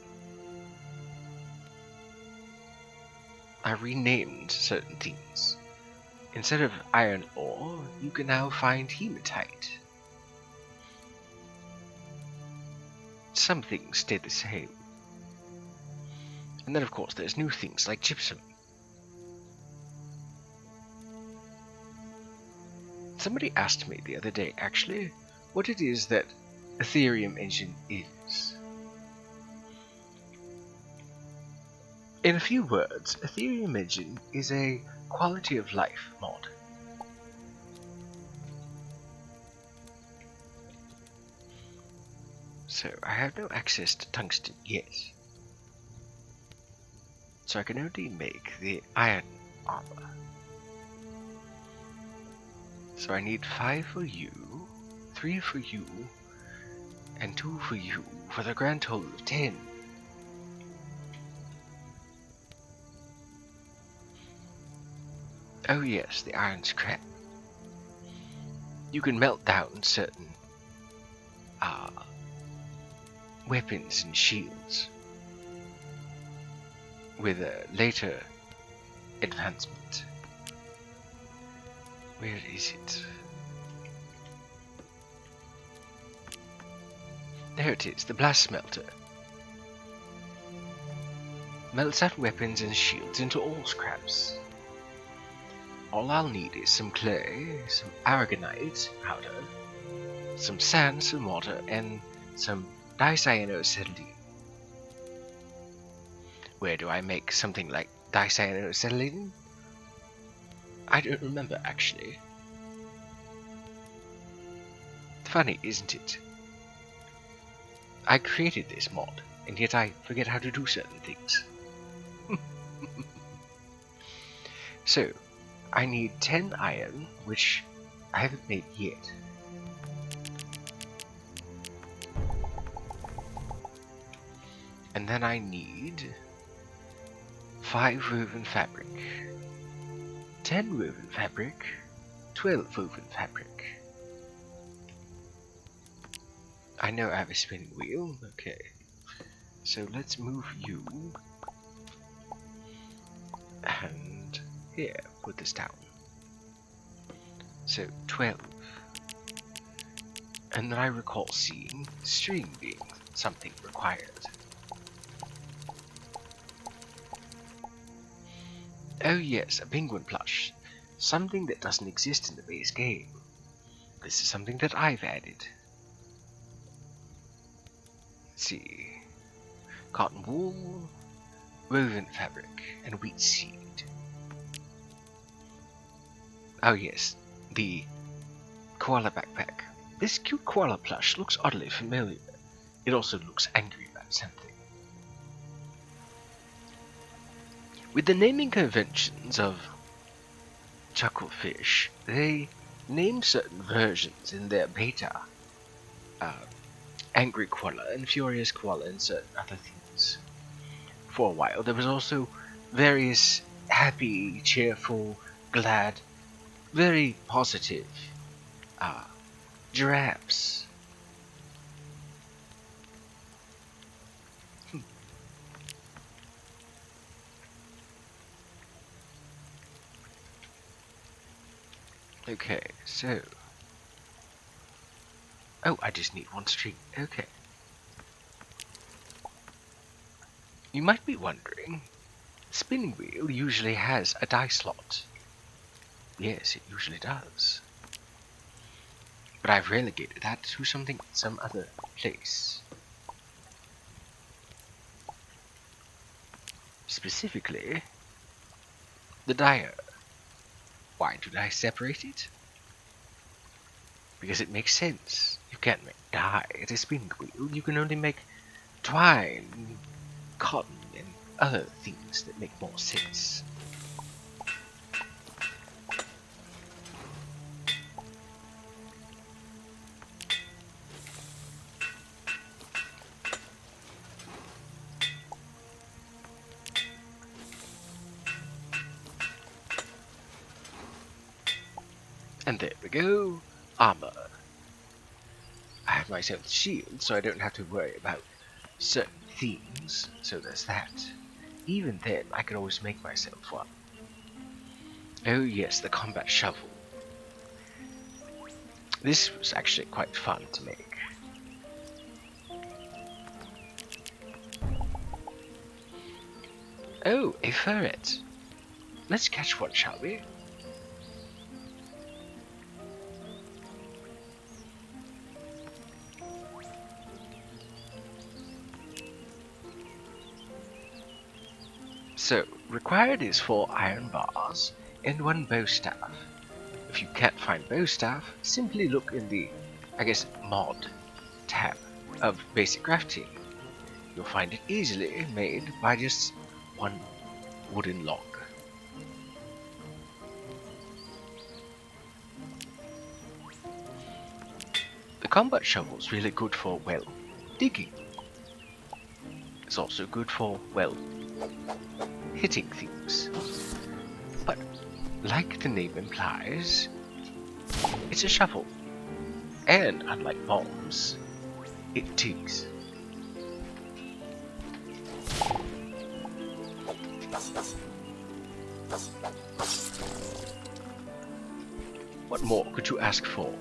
I renamed certain things. Instead of iron ore, you can now find hematite. Some things stay the same. And then of course there's new things like gypsum. Somebody asked me the other day, actually, what it is that Aetherium Engine is. In a few words, Aetherium Engine is a quality of life mod. So I have no access to tungsten yet. So I can only make the iron armor. So I need 5 for you, 3 for you, and 2 for you, for the grand total of 10. Oh yes, the iron scrap. You can melt down certain weapons and shields with a later advancement. Where is it? There it is, the blast smelter. Melts out weapons and shields into all scraps. All I'll need is some clay, some aragonite powder, some sand, some water, and some dicyanoacetylene. Where do I make something like dicyanoacetylene? I don't remember, actually. Funny, isn't it? I created this mod, and yet I forget how to do certain things. So, I need 10 iron, which I haven't made yet. And then I need 5 woven fabric, 10 woven fabric, 12 woven fabric. I know I have a spinning wheel, okay. So let's move you. And here, put this down. So 12. And then I recall seeing string being something required. Oh yes, a penguin plush. Something that doesn't exist in the base game. This is something that I've added. Let's see. Cotton wool, woven fabric, and wheat seed. Oh yes, the koala backpack. This cute koala plush looks oddly familiar. It also looks angry about something. With the naming conventions of Chucklefish, they name certain versions in their beta. Angry koala and furious koala and certain other things. For a while there was also various happy, cheerful, glad, very positive giraffes. Okay, so... Oh, I just need one string. Okay. You might be wondering, spinning wheel usually has a die slot. Yes, it usually does. But I've relegated that to some other place. Specifically, the dyer. Why did I separate it? Because it makes sense. You can't make dye at a spinning wheel. You can only make twine, cotton, and other things that make more sense. And there we go, armor. I have myself a shield, so I don't have to worry about certain things, so there's that. Even then, I can always make myself one. Oh yes, the combat shovel. This was actually quite fun to make. Oh, a ferret. Let's catch one, shall we? So, required is 4 iron bars and 1 bow staff. If you can't find bow staff, simply look in the, mod tab of basic crafting. You'll find it easily made by just 1 wooden log. The combat shovel is really good for, well, digging. It's also good for, well, hitting things. But, like the name implies, it's a shovel. And unlike bombs, it digs. What more could you ask for?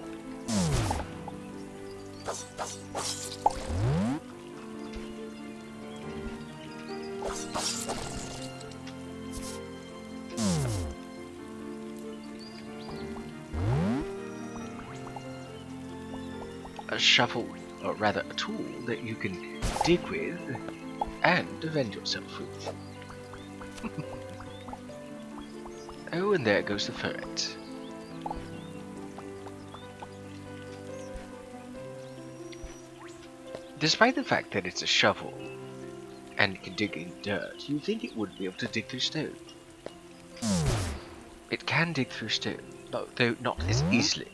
A shovel, or rather a tool that you can dig with and defend yourself with. Oh, and there goes the ferret. Despite the fact that it's a shovel and it can dig in dirt, you think it would be able to dig through stone. It can dig through stone, though not as easily.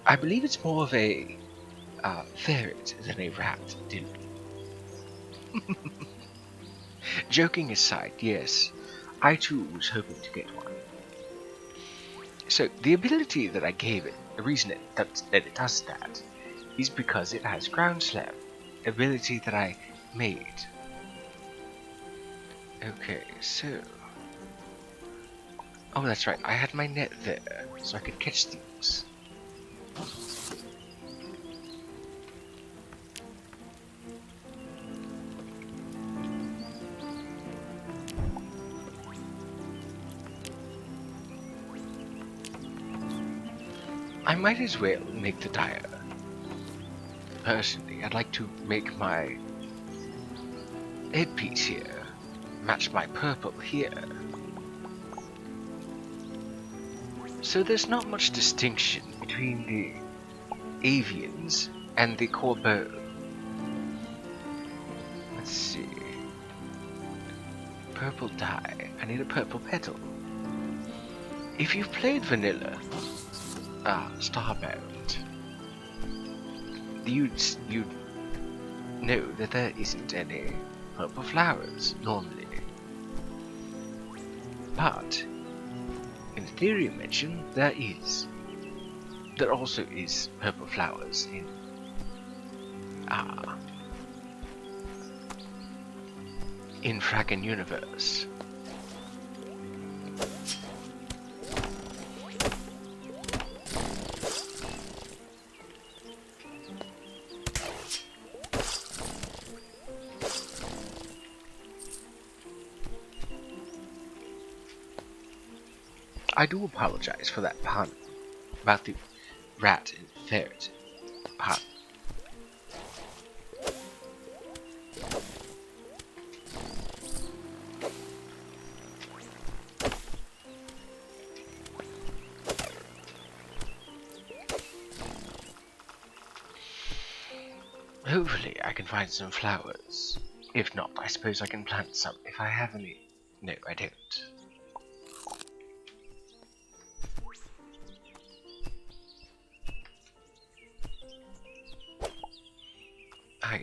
I believe it's more of a ferret than a rat, Dylan. Joking aside, yes, I too was hoping to get one. So, the ability that I gave it, the reason that it does that, is because it has ground slam, ability that I made. Okay, so... Oh, that's right, I had my net there, so I could catch things. I might as well make the dyer. Personally, I'd like to make my headpiece here match my purple here. So there's not much distinction between the avians and the corbeau. Let's see. Purple dye. I need a purple petal. If you've played vanilla, Starbound, you'd know that there isn't any purple flowers normally. But in Aetherium Engine there is. There also is purple flowers in Fracken Universe. I do apologize for that pun about the rat and ferret pun. Hopefully I can find some flowers. If not, I suppose I can plant some if I have any. No, I don't.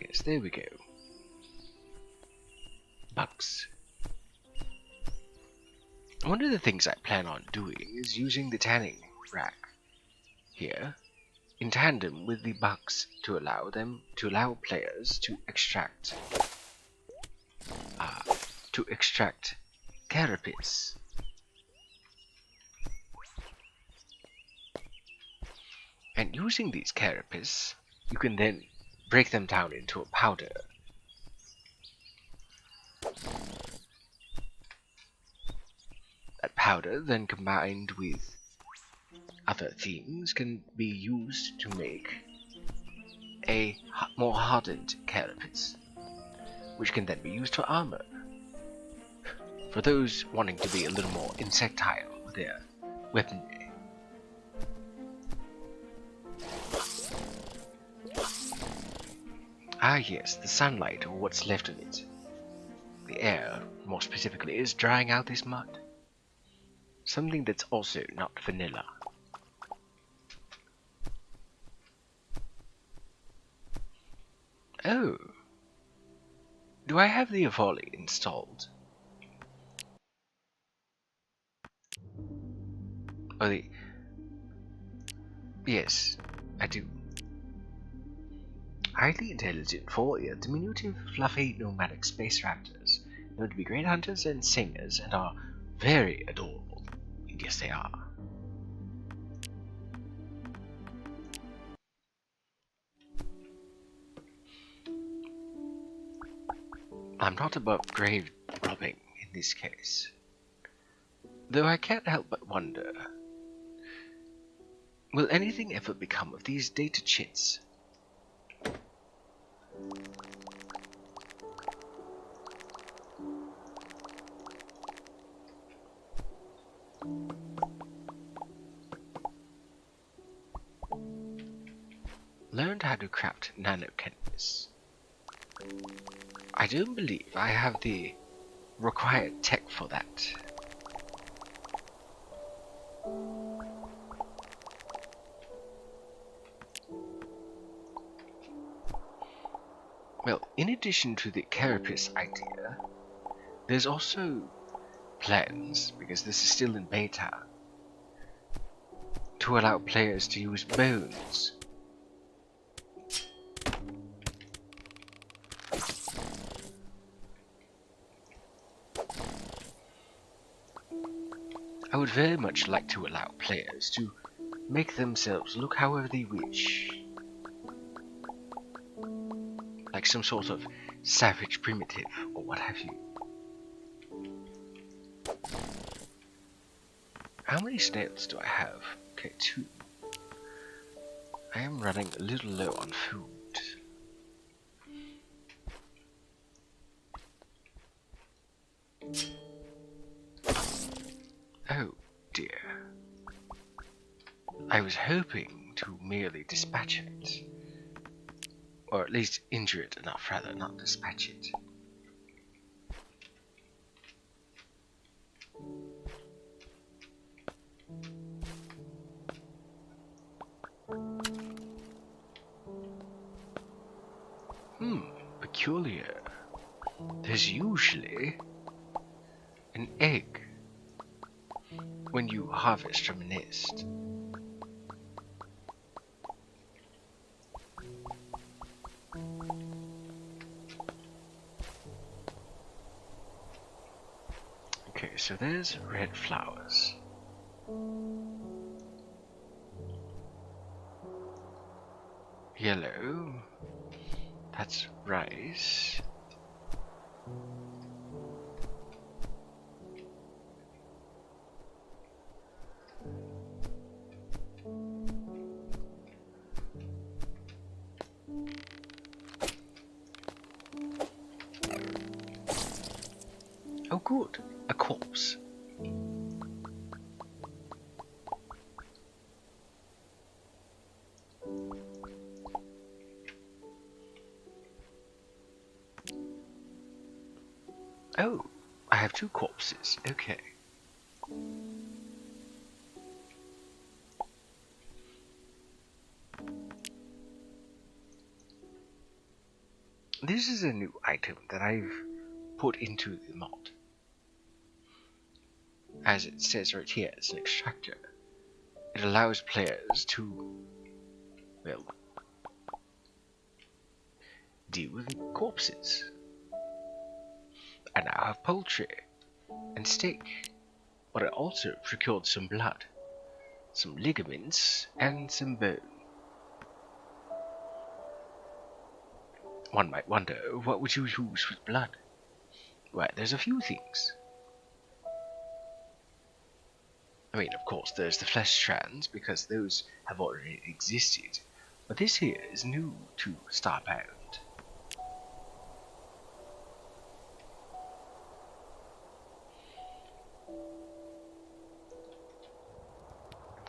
yes, there we go. Bugs. One of the things I plan on doing is using the tanning rack here in tandem with the bugs to allow players to extract carapace. And using these carapace, you can then break them down into a powder. That powder, then combined with other things, can be used to make a more hardened carapace, which can then be used for armor. For those wanting to be a little more insectile with their weaponry. Ah yes, the sunlight, or what's left of it. The air, more specifically, is drying out this mud. Something that's also not vanilla. Oh. Do I have the Avoli installed? Oh, yes, I do. Highly intelligent, four-eared, diminutive, fluffy, nomadic space raptors. Known to be great hunters and singers, and are very adorable. Yes, they are. I'm not above grave robbing in this case. Though I can't help but wonder, will anything ever become of these data chits? Learned how to craft nano-canvas. I don't believe I have the required tech for that. Well, in addition to the carapace idea, there's also plans, because this is still in beta, to allow players to use bones. I would very much like to allow players to make themselves look however they wish. Like some sort of savage primitive, or what have you. How many snails do I have? Okay, 2. I am running a little low on food. Oh dear. I was hoping to merely dispatch it. Or at least injure it enough, rather, not dispatch it. Peculiar. There's usually an egg when you harvest from a nest. Okay, so there's red flowers. Yellow. That's rice. Oh good, a corpse. Oh, I have 2 corpses, okay. This is a new item that I've put into the mod. As it says right here, it's an extractor. It allows players to, well, deal with corpses. I now have poultry and steak, but I also procured some blood, some ligaments, and some bone. One might wonder, what would you use with blood? Well, there's a few things. I mean, of course, there's the flesh strands, because those have already existed, but this here is new to Starbound.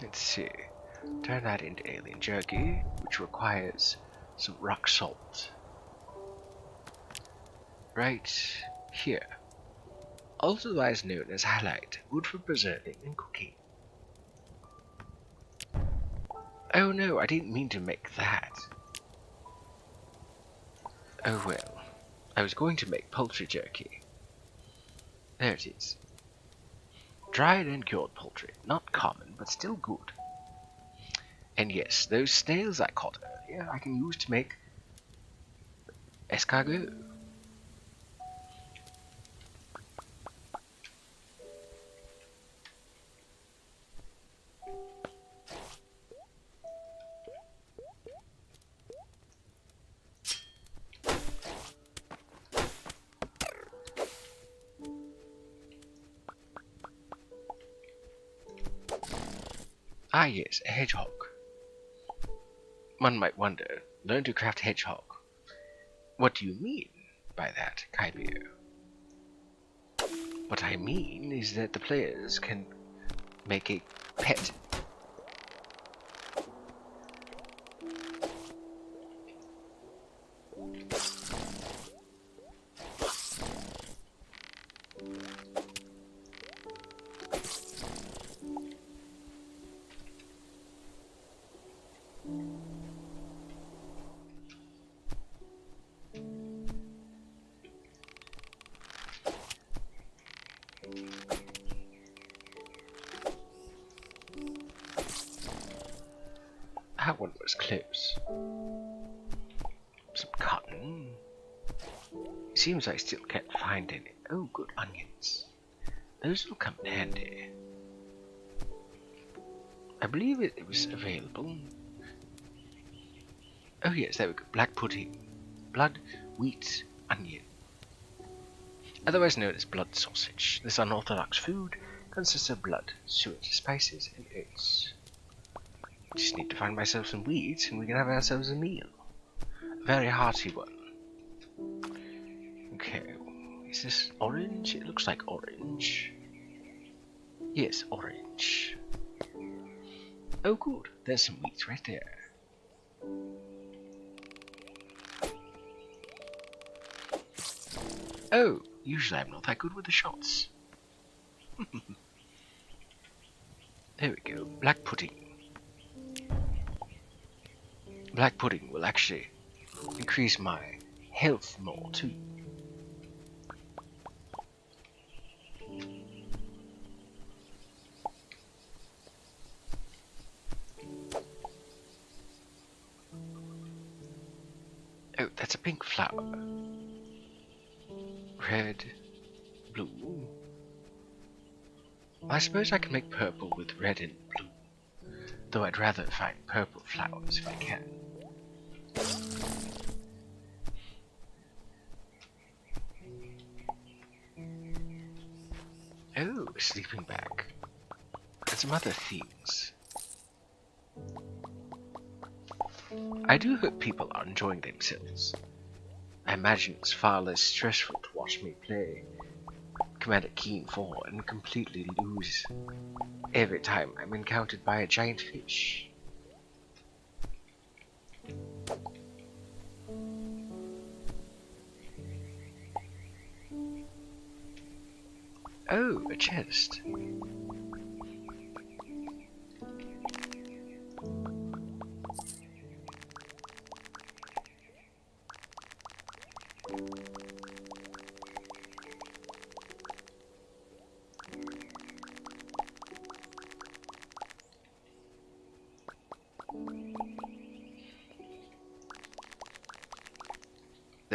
Let's see. Turn that into alien jerky, which requires some rock salt. Right here. Otherwise known as highlight, good for preserving and cooking. Oh no, I didn't mean to make that. Oh well. I was going to make poultry jerky. There it is. Dried and cured poultry. Not common, but still good. And yes, those snails I caught earlier I can use to make escargot. Ah yes, a hedgehog. One might wonder, learn to craft hedgehog. What do you mean by that, Kaibio? What I mean is that the players can make a pet. That one was close. Some cotton. Seems I still can't find any. Oh, good onions. Those will come in handy. I believe it was available. Oh yes, there we go. Black pudding. Blood, wheat, onion. Otherwise known as blood sausage. This unorthodox food consists of blood, suet, spices, and oats. Just need to find myself some wheat and we can have ourselves a meal. A very hearty one. Okay, is this orange? It looks like orange. Yes, orange. Oh good, there's some wheat right there. Oh, usually I'm not that good with the shots. There we go, black pudding. Black pudding will actually increase my health more too. Oh, that's a pink flower. Red, blue. I suppose I can make purple with red and blue, though I'd rather find purple flowers if I can. Oh, a sleeping bag. And some other things. I do hope people are enjoying themselves. I imagine it's far less stressful to watch me play Commander Keen 4 and completely lose every time I'm encountered by a giant fish. Oh, a chest.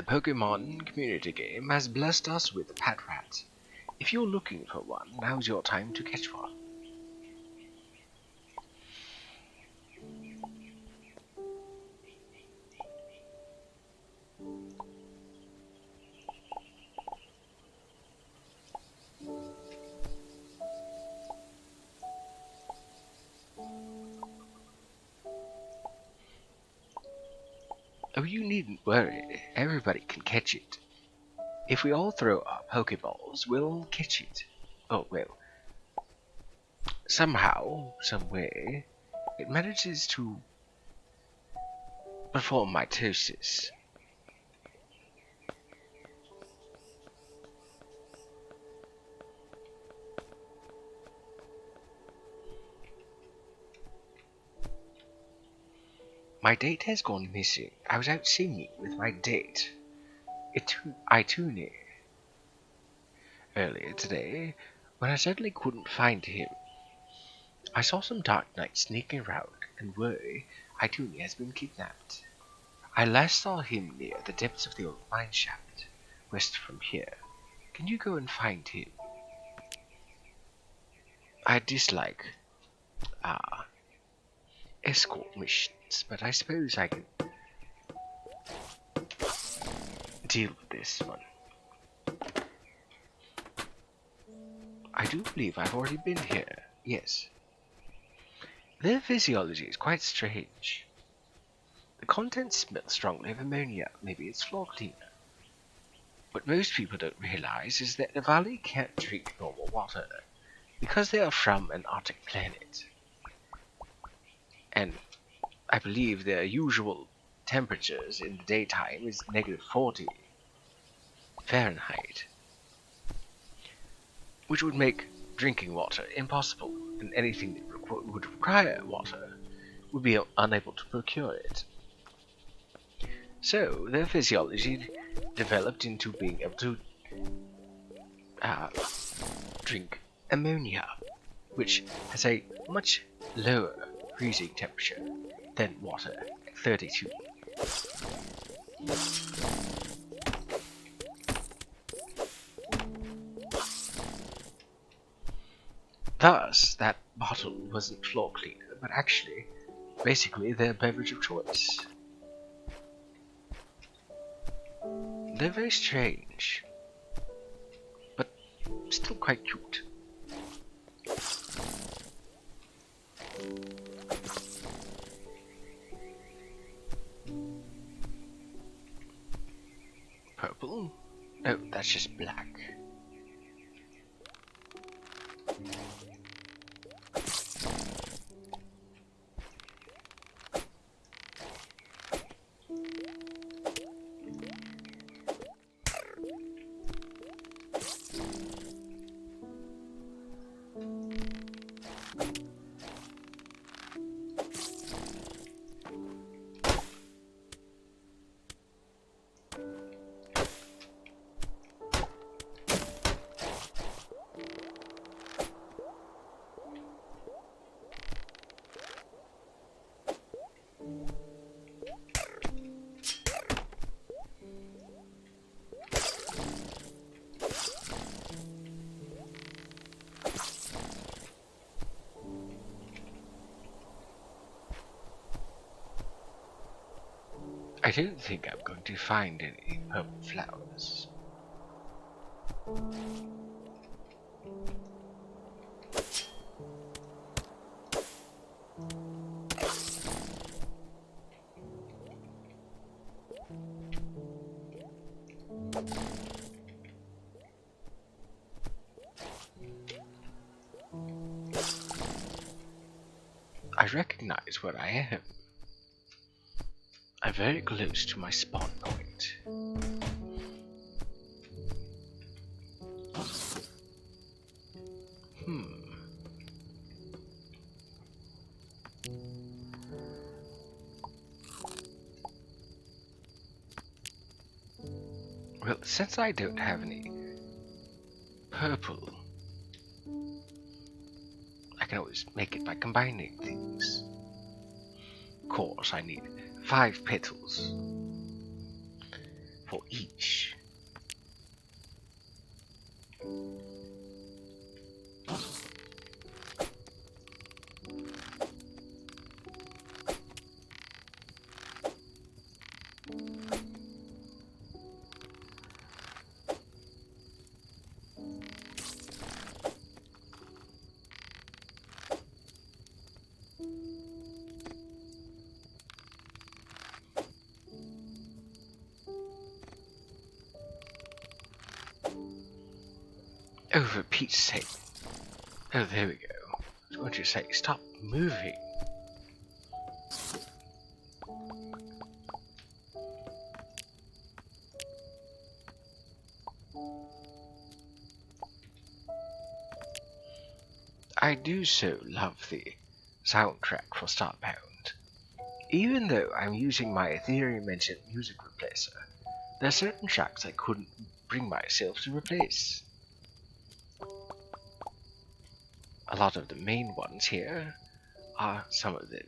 the Pokemon community game has blessed us with a pet rat. If you're looking for one, now's your time to catch one. Oh, you needn't worry, everybody can catch it. If we all throw our Pokeballs, we'll catch it. Oh, well, somehow, some way, it manages to perform mitosis. My date has gone missing. I was out singing with my date, Itune, earlier today, when I suddenly couldn't find him. I saw some dark knights sneaking around and worry Itune has been kidnapped. I last saw him near the depths of the old mine shaft, west from here. Can you go and find him? I dislike, escort missions, but I suppose I can deal with this one. I do believe I've already been here, yes. Their physiology is quite strange. The contents smell strongly of ammonia, maybe it's floor cleaner. What most people don't realize is that the valley can't drink normal water, because they are from an Arctic planet. And I believe their usual temperatures in the daytime is -40 Fahrenheit, which would make drinking water impossible, and anything that would require water would be unable to procure it. So their physiology developed into being able to drink ammonia, which has a much lower freezing temperature than water at 32. Thus, that bottle wasn't floor cleaner, but actually, basically their beverage of choice. They're very strange, but still quite cute. Purple? Oh, that's just black. I don't think I'm going to find any purple flowers. I recognize where I am. I'm very close to my spawn point. Well, since I don't have any purple, I can always make it by combining things. Of course, I need 5 petals for each. Oh, for Pete's sake. Oh, there we go. I was going to say, stop moving. I do so love the soundtrack for Starbound. Even though I'm using my Aetherium Engine music replacer, there are certain tracks I couldn't bring myself to replace. A lot of the main ones here are some of them.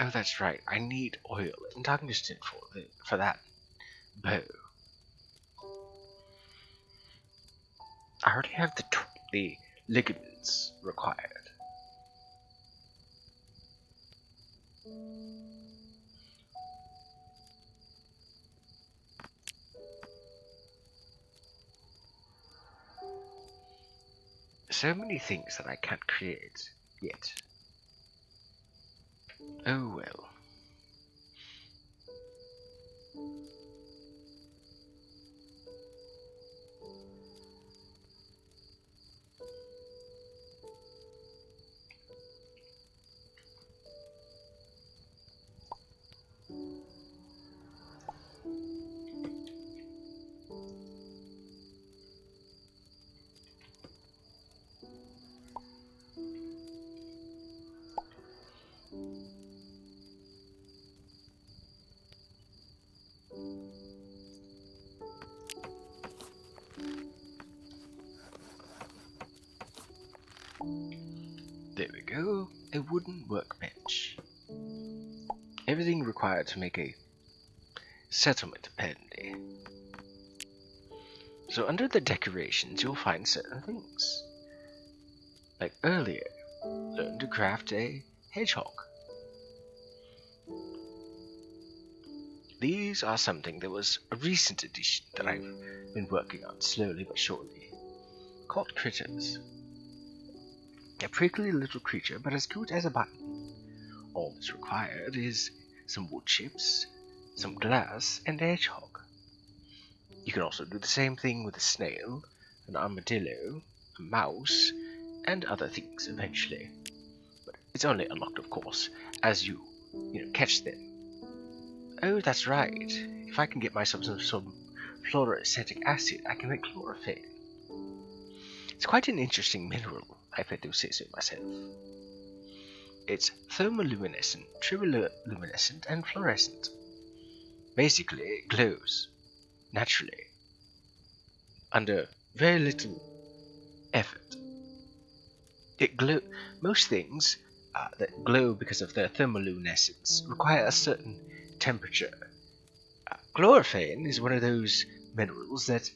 Oh, that's right. I need oil and tungsten for that bow. I already have the ligaments required. So many things that I can't create yet. Oh well. There we go, a wooden workbench. Everything required to make a settlement apparently. So under the decorations you'll find certain things. Like earlier, learn to craft a hedgehog. These are something that was a recent addition that I've been working on slowly but surely. Called critters. A prickly little creature, but as cute as a button. All that's required is some wood chips, some glass, and a hedgehog. You can also do the same thing with a snail, an armadillo, a mouse, and other things eventually. But it's only unlocked, of course, as you catch them. Oh, that's right. If I can get myself some fluorescentic acid, I can make chlorophyll. It's quite an interesting mineral, if I do say so myself. It's thermoluminescent, triboluminescent, and fluorescent. Basically, it glows naturally, under very little effort. Most things that glow because of their thermoluminescence require a certain temperature. Chlorophyll is one of those minerals that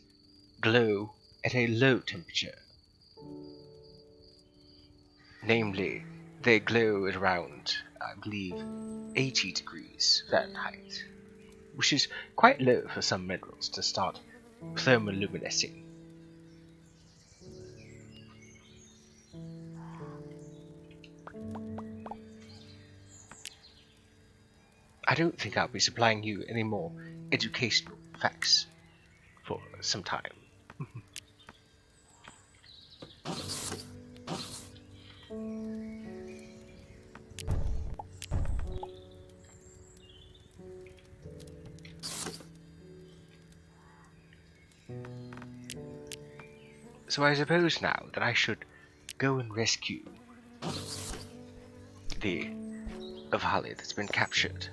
glow at a low temperature. Namely, they glow at around, I believe, 80 degrees Fahrenheit, which is quite low for some minerals to start thermoluminescing. I don't think I'll be supplying you any more educational facts for some time. So I suppose now that I should go and rescue the valley that's been captured.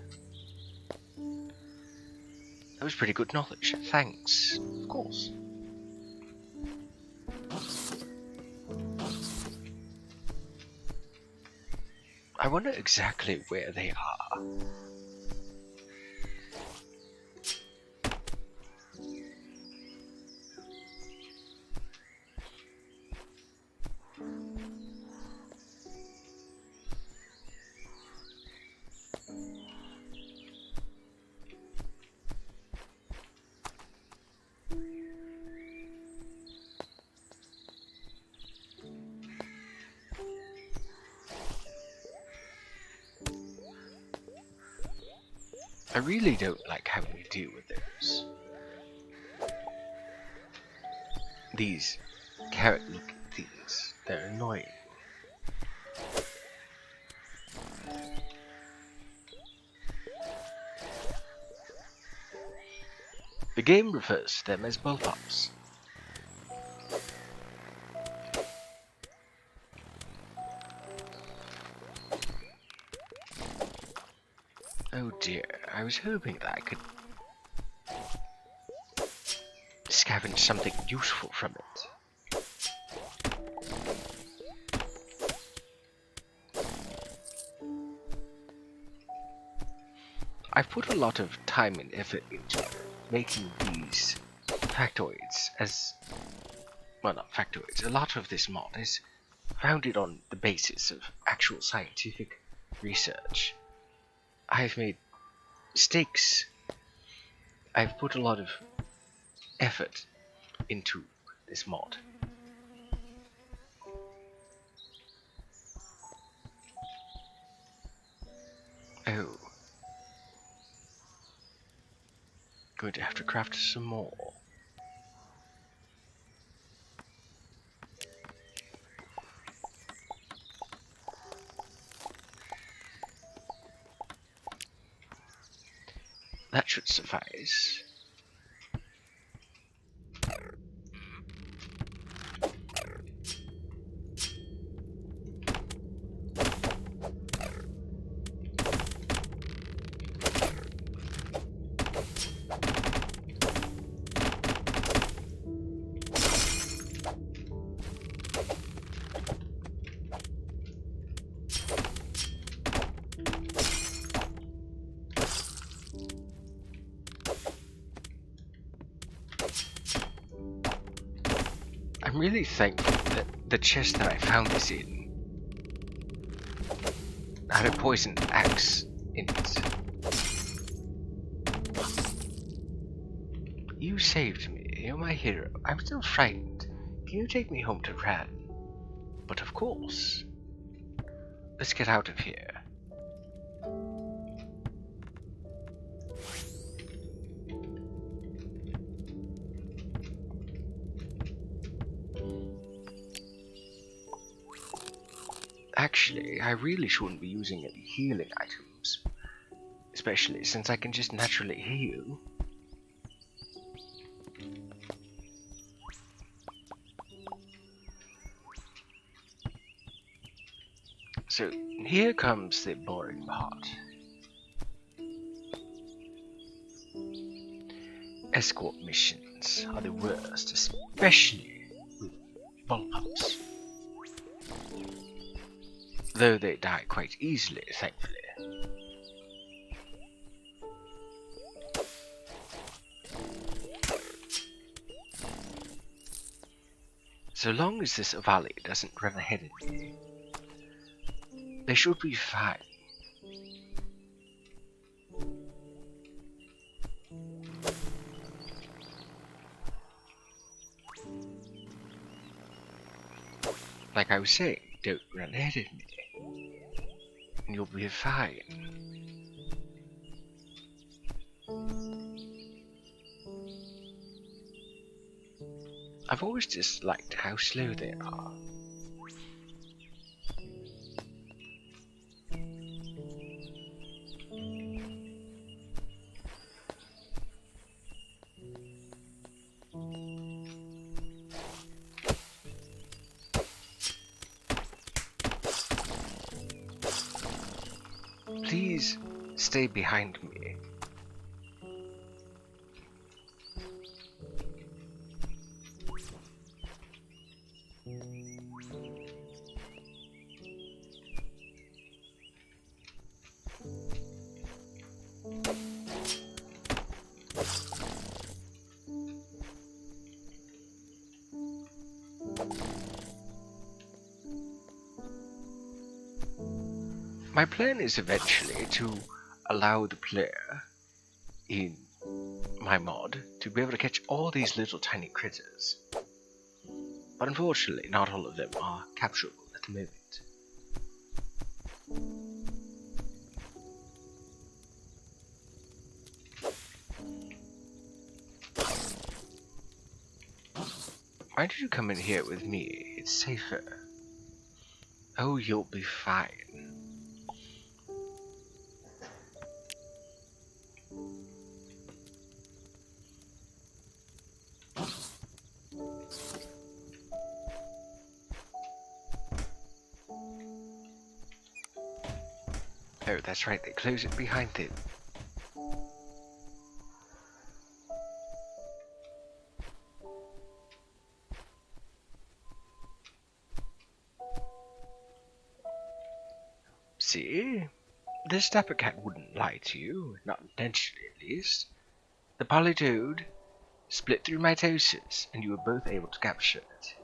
That was pretty good knowledge. Thanks. Of course. I wonder exactly where they are. I really don't like having to deal with those. These carrot-looking things. They're annoying. The game refers to them as bullpups. Oh dear, I was hoping that I could scavenge something useful from it. I've put a lot of time and effort into making these factoids as... well, not factoids. A lot of this mod is founded on the basis of actual scientific research. I've made mistakes. I've put a lot of effort into this mod. Oh. Going to have to craft some more. That should suffice. I'm really thankful that the chest that I found this in had a poison axe in it. You saved me. You're my hero. I'm still frightened. Can you take me home to Ran? But of course. Let's get out of here. Actually, I really shouldn't be using any healing items. Especially since I can just naturally heal. So, here comes the boring part. Escort missions are the worst, especially with bullpups. Though they die quite easily, thankfully. So long as this valley doesn't run ahead of me, they should be fine. Like I was saying, don't run ahead of me, and you'll be fine. I've always disliked how slow they are. stay behind me. My plan is eventually to allow the player in my mod to be able to catch all these little tiny critters. But unfortunately, not all of them are capturable at the moment. Why don't you come in here with me? It's safer. Oh, you'll be fine. Oh, that's right, they close it behind it. See? This dapper cat wouldn't lie to you, not intentionally at least. The polytoad split through mitosis, and you were both able to capture it.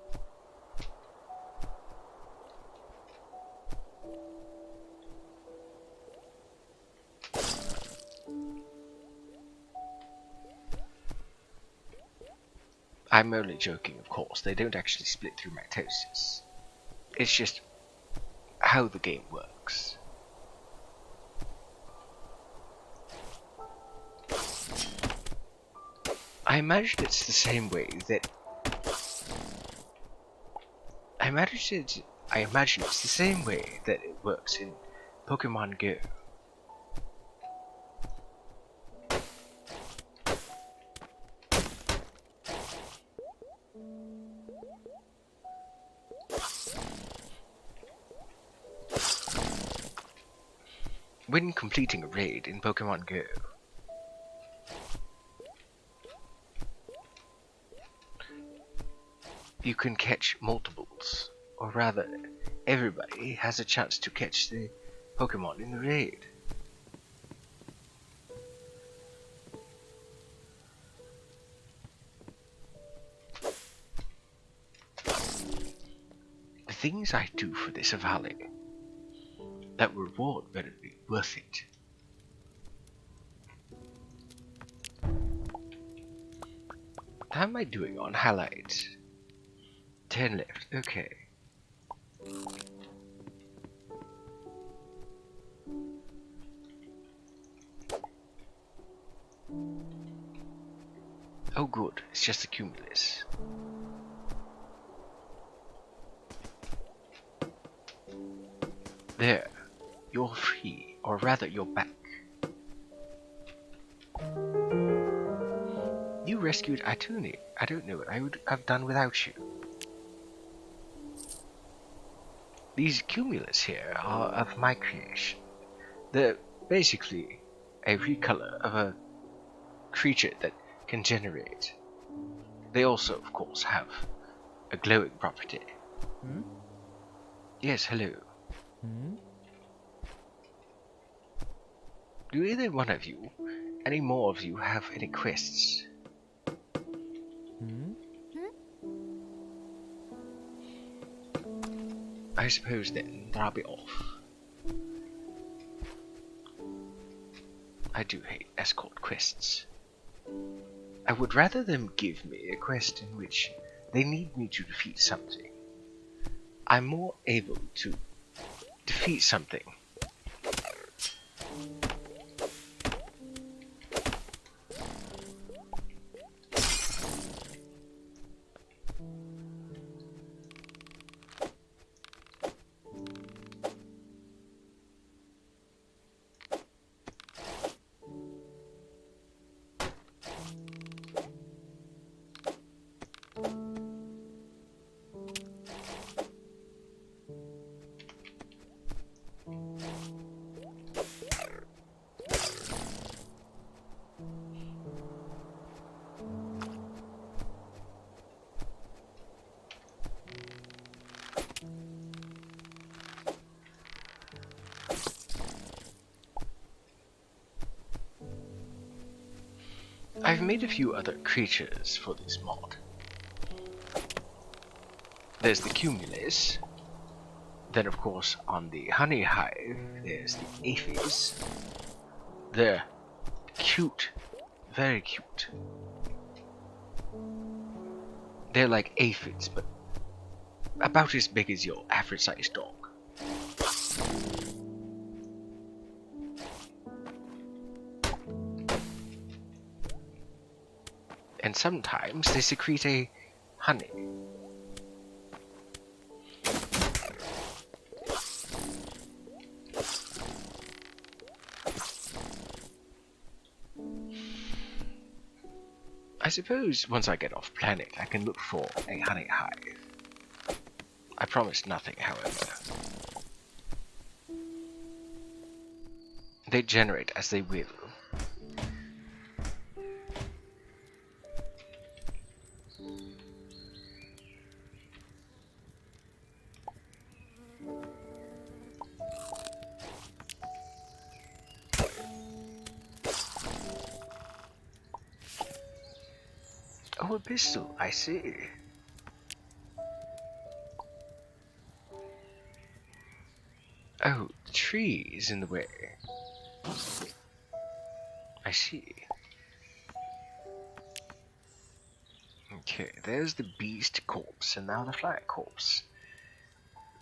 I'm only joking, of course. They don't actually split through mitosis. It's just how the game works. I imagine it's the same way that I imagine it's the same way that it works in Pokemon Go. When completing a raid in Pokemon Go, you can catch multiples, or rather, everybody has a chance to catch the Pokemon in the raid. The things I do for this valley, that reward better be worth it. How am I doing on highlights? 10 left, okay. Oh good, it's just a cumulus. There, you're free, or rather you're back. You rescued Aetherium. I don't know what I would have done without you. These cumulus here are of my creation. They're basically a recolor of a creature that can generate. They also, of course, have a glowing property.
Hmm?
Yes, hello.
Hmm?
Do either one of you, any more of you, have any quests?
Hmm?
I suppose then that I'll be off. I do hate escort quests. I would rather them give me a quest in which they need me to defeat something. I'm more able to defeat something. I've made a few other creatures for this mod. There's the cumulus. Then, of course, on the honey hive, there's the aphids. They're cute. Very cute. They're like aphids, but about as big as your average-sized dog. And sometimes they secrete a honey. I suppose once I get off planet, I can look for a honey hive. I promise nothing, however. They generate as they will. Oh, a pistol, I see. Oh, the tree is in the way. I see. Okay, there's the beast corpse, and now the fly corpse.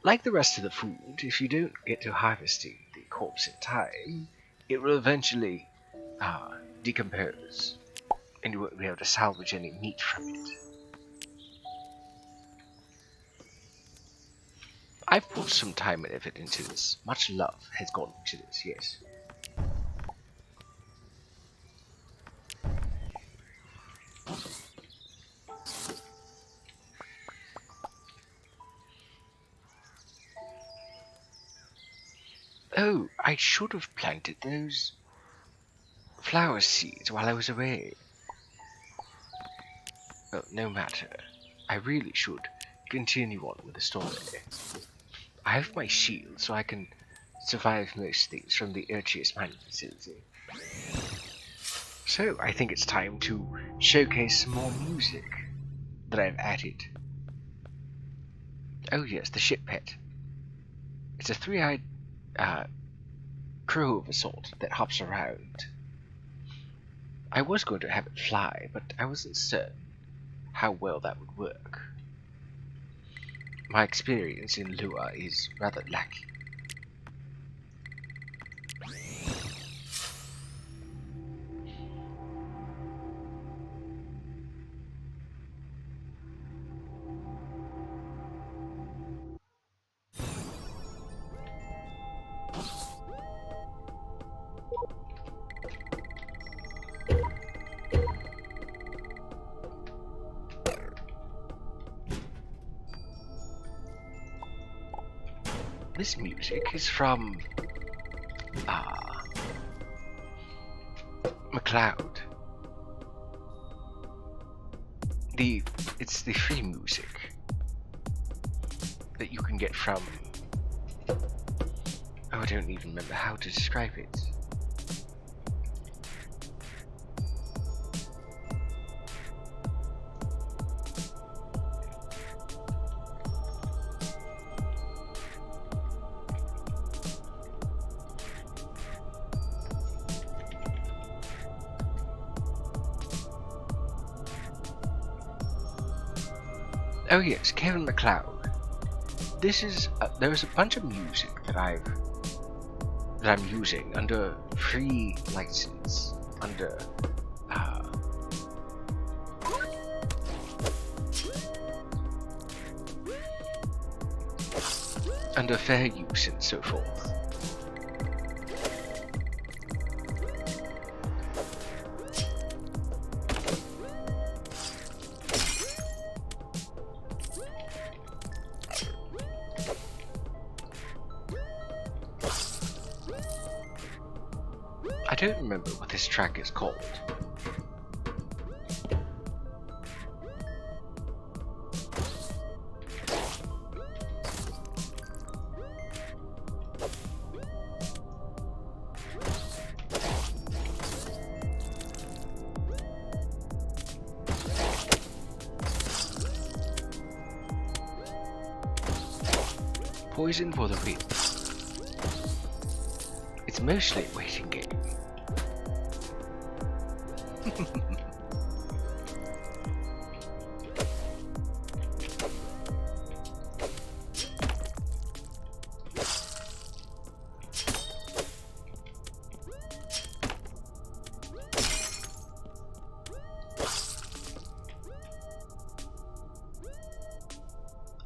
Like the rest of the food, if you don't get to harvesting the corpse in time, it will eventually decompose, and you won't be able to salvage any meat from it. I've put some time and effort into this. Much love has gone into this, yes. Oh, I should have planted those flower seeds while I was away. Well, no matter. I really should continue on with the story. I have my shield, so I can survive most things from the earchiest mining facility. So, I think it's time to showcase some more music that I've added. Oh yes, the ship pet. It's a three-eyed crow of a sort that hops around. I was going to have it fly, but I wasn't certain how well that would work. My experience in Lua is rather lacking. This music is from MacLeod. It's the free music that you can get from. Oh, I don't even remember how to describe it. Oh yes, Kevin MacLeod. This is there's a bunch of music that I'm using under free license, under fair use and so forth. I don't remember what this track is called. Poison for the win. It's mostly a waiting game.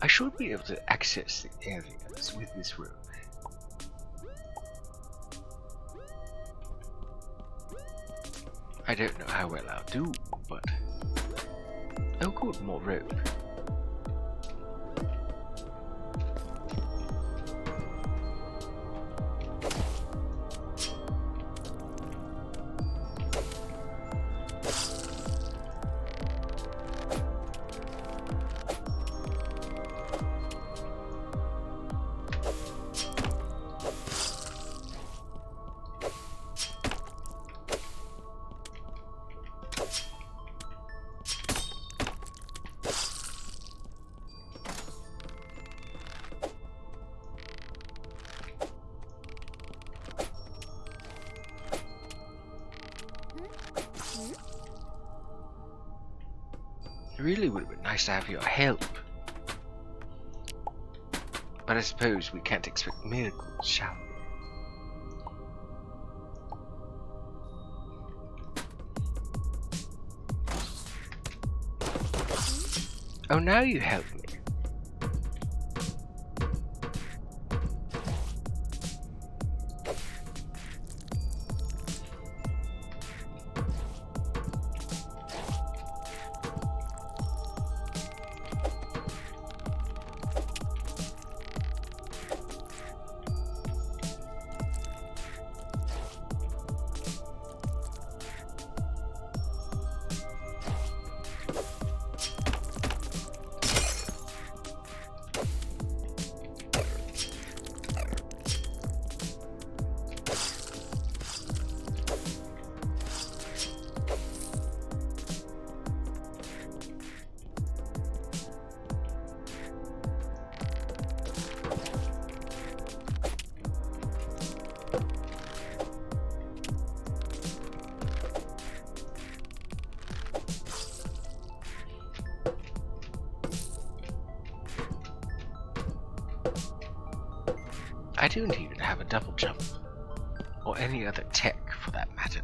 I should be able to access the areas with this rope. I don't know how well I'll do, but... Oh good, more rope. It really would have been nice to have your help. But I suppose we can't expect miracles, shall we? Oh, now you help me. I don't even have a double jump, or any other tech for that matter.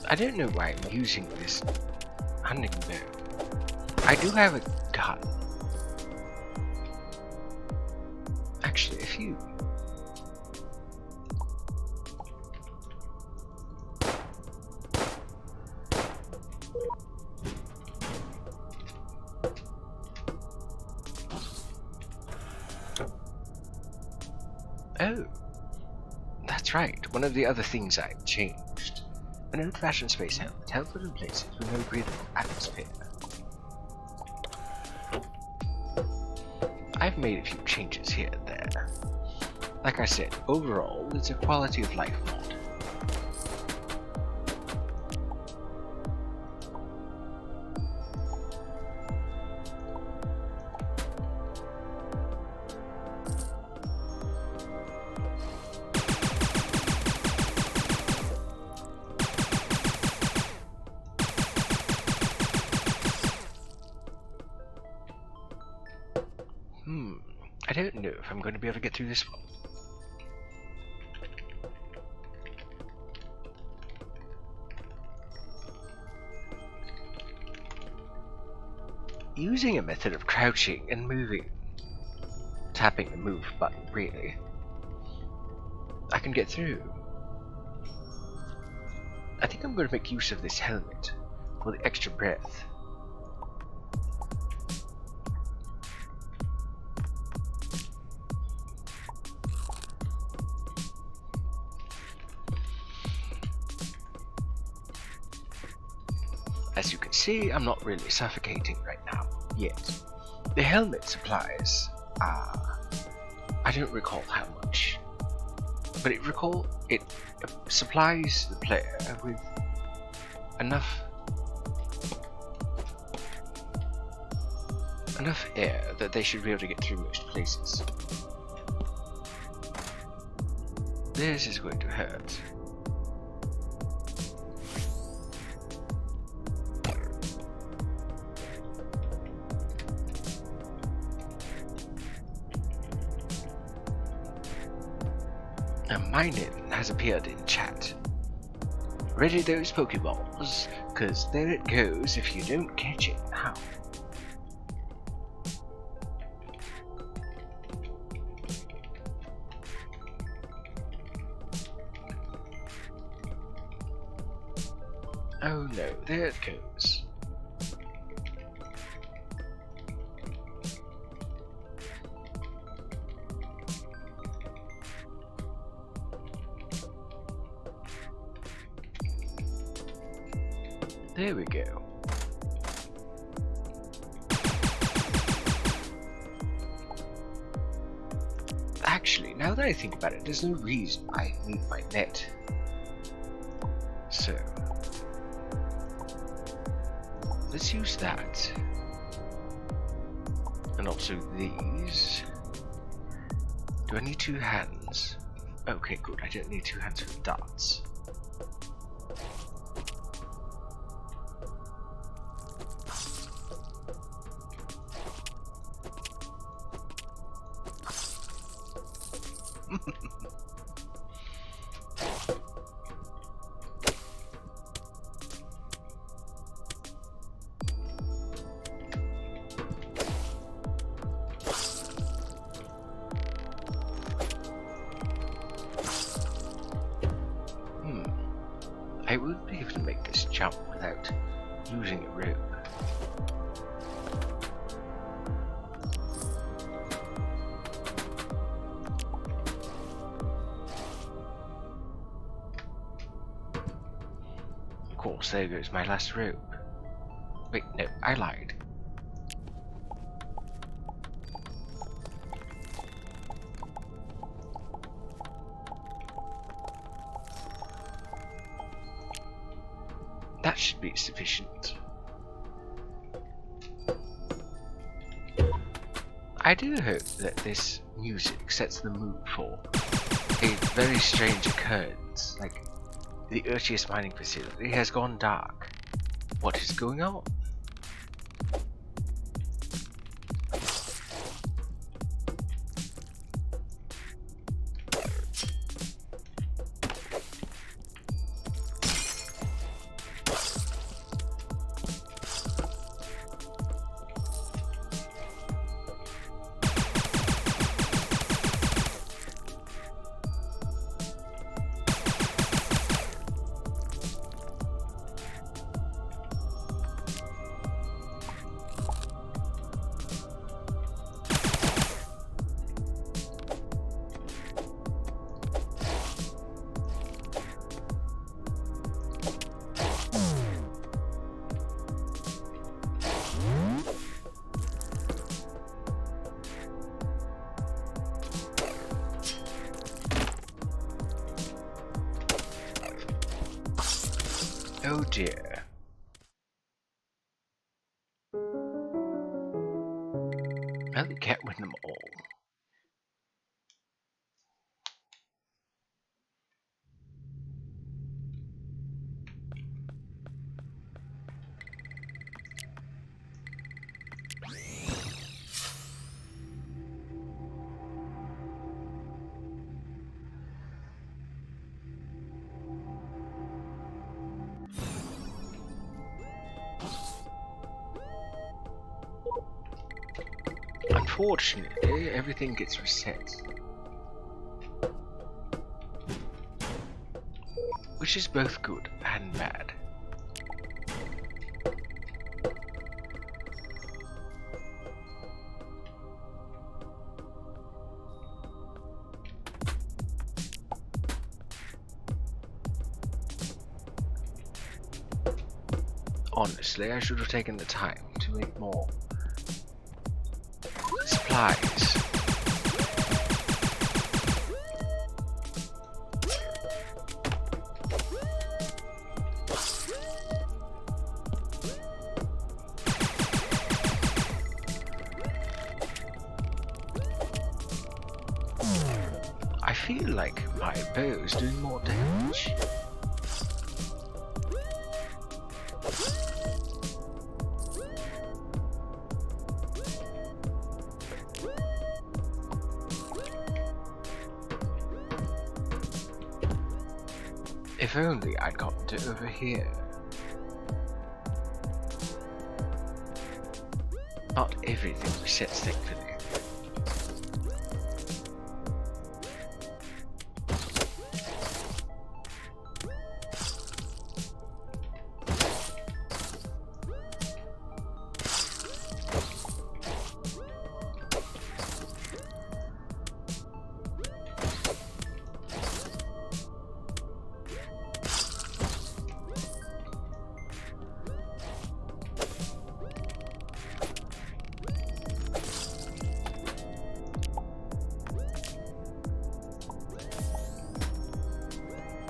I don't know why I'm using this hunting bow. I do have a gun. Actually, a few. Oh, that's right. One of the other things I've changed. An old-fashioned space helmet, helpful in places with no breathable atmosphere. I've made a few changes here and there. Like I said, overall, it's a quality of life mod. I don't know if I'm going to be able to get through this one. Using a method of crouching and moving, tapping the move button really, I can get through. I think I'm going to make use of this helmet for the extra breath. As you can see, I'm not really suffocating right now, yet. The helmet supplies I don't recall how much, but it supplies the player with enough air that they should be able to get through most places. This is going to hurt. My name has appeared in chat. Ready those Pokeballs, cause there it goes if you don't catch it now. Oh no, there it goes. There we go. Actually, now that I think about it, there's no reason I need my net. So, let's use that. And also these. Do I need two hands? Okay, good. I don't need two hands for darts. I would be able to make this jump without using a rope. Of course, there goes my last rope. Wait, no, I lied. That should be sufficient. I do hope that this music sets the mood for a very strange occurrence, like the Urchius mining facility has gone dark. What is going on? Oh dear. Well, you can't win them all. Unfortunately, everything gets reset. Which is both good and bad. Honestly, I should have taken the time to make more supplies. I feel like my bow is doing more damage. If only I'd gotten to over here. Not everything resets, thankfully.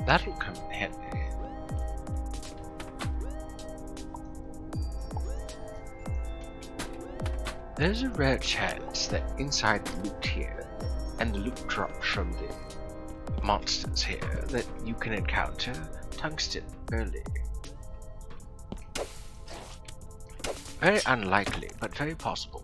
That'll come in handy. There's a rare chance that inside the loot here, and the loot drops from the monsters here, that you can encounter tungsten early. Very unlikely, but very possible.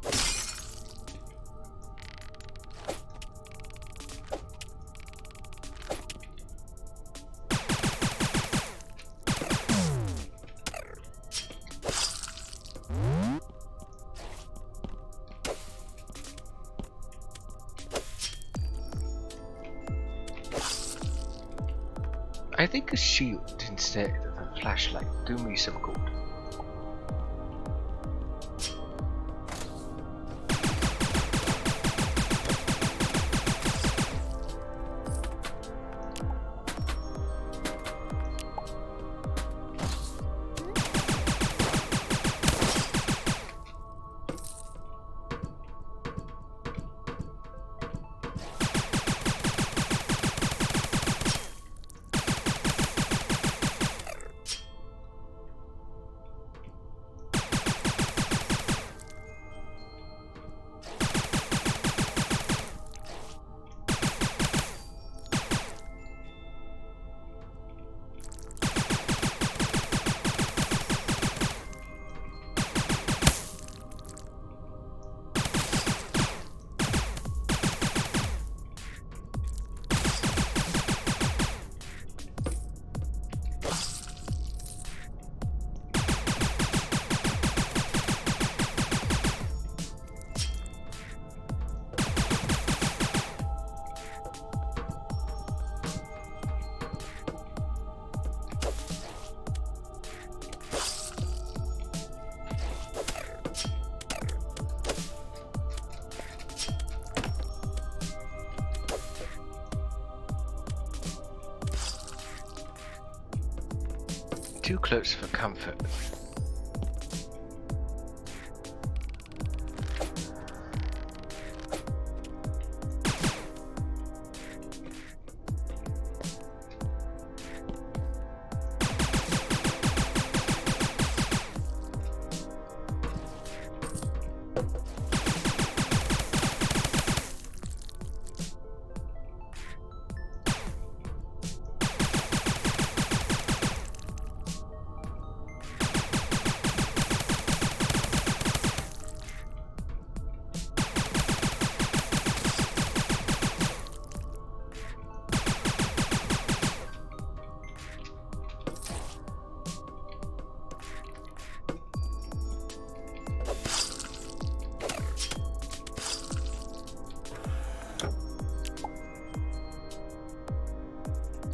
I think a shield instead of a flashlight do me some good. Too close for comfort.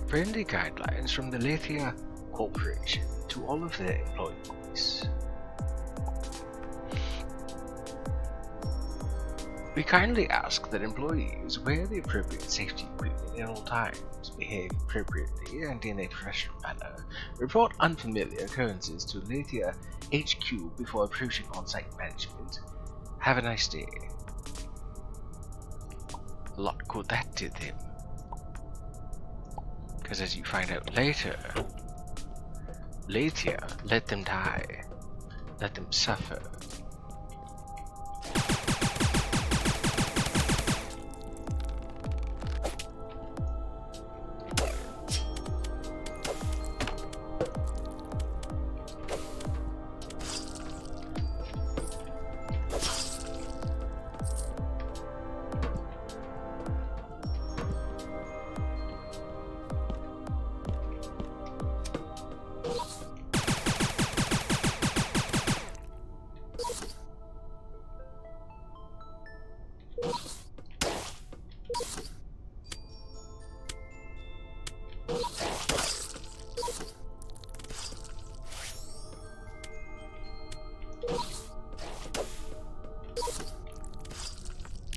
Friendly guidelines from the Aetherium Corporation to all of their employees. We kindly ask that employees wear the appropriate safety equipment at all times, behave appropriately and in a professional manner, report unfamiliar occurrences to Aetherium HQ before approaching on-site management. Have a nice day. A lot could that to them. Because as you find out later, let them die. Let them suffer.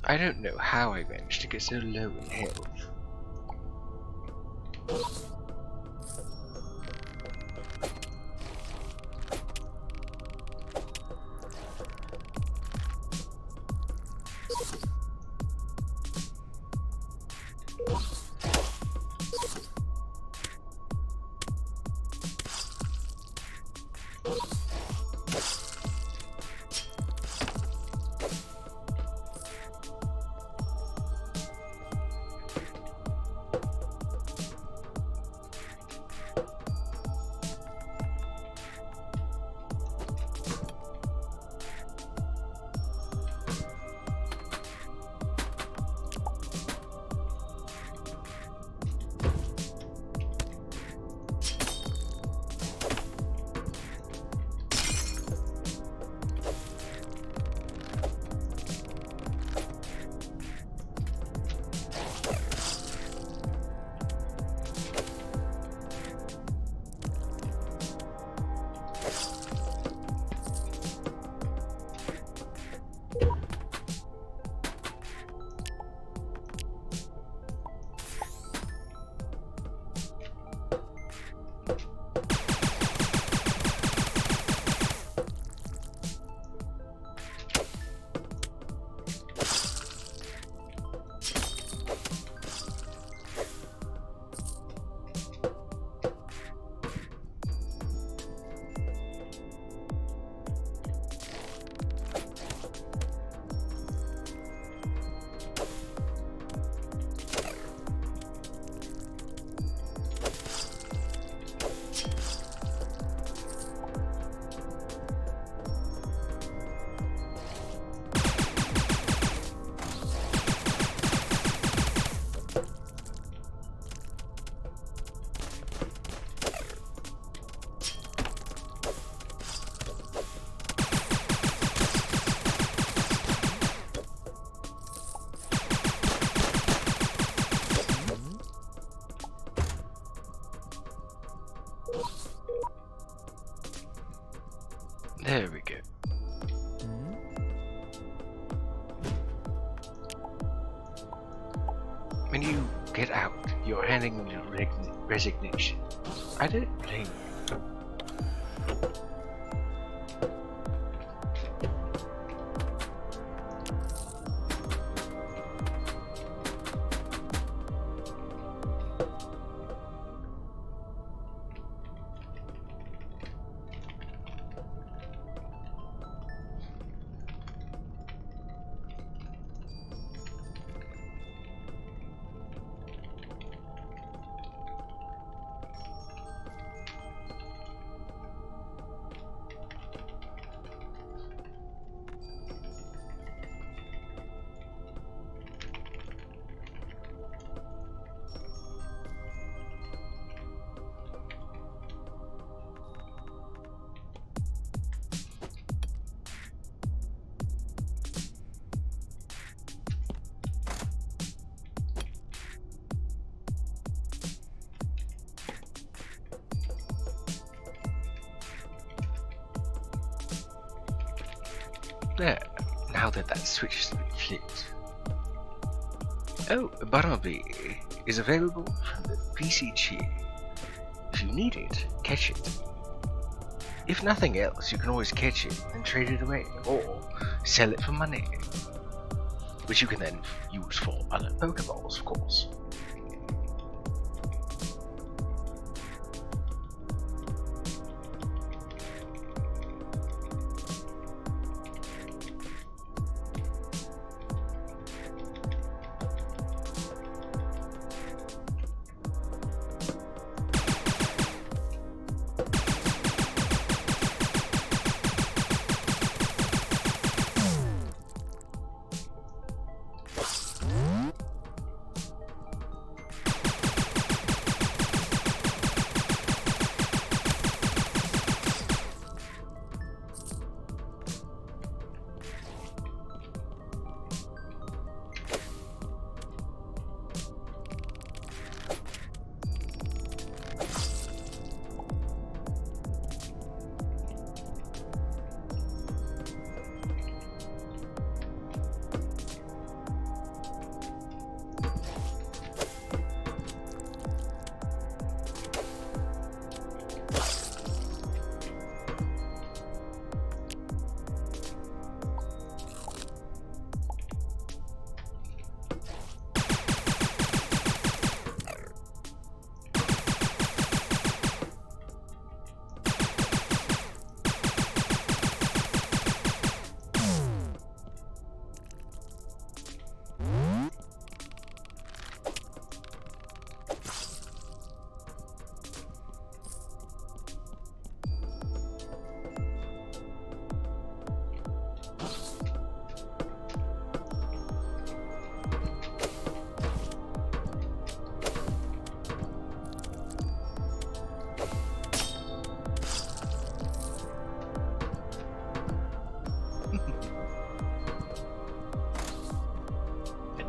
I don't know how I managed to get so low in health. There we go. When you get out, you're handing in your resignation. I don't blame you. There. now that switch has been flipped. Oh, a Bumblebee is available from the PCG. If you need it, catch it. If nothing else, you can always catch it and trade it away, or sell it for money, which you can then use for other Pokeballs, of course.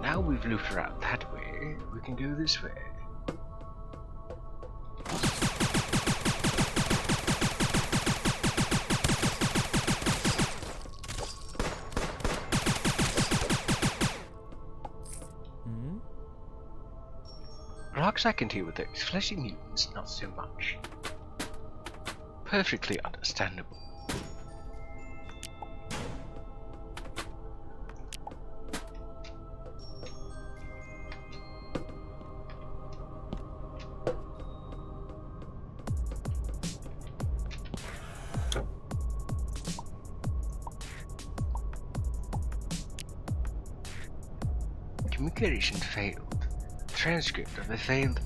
Now we've looped around that way, we can go this way. Rocks I can deal with those fleshy mutants, not so much. Perfectly understandable. Communication failed. Transcript of a failed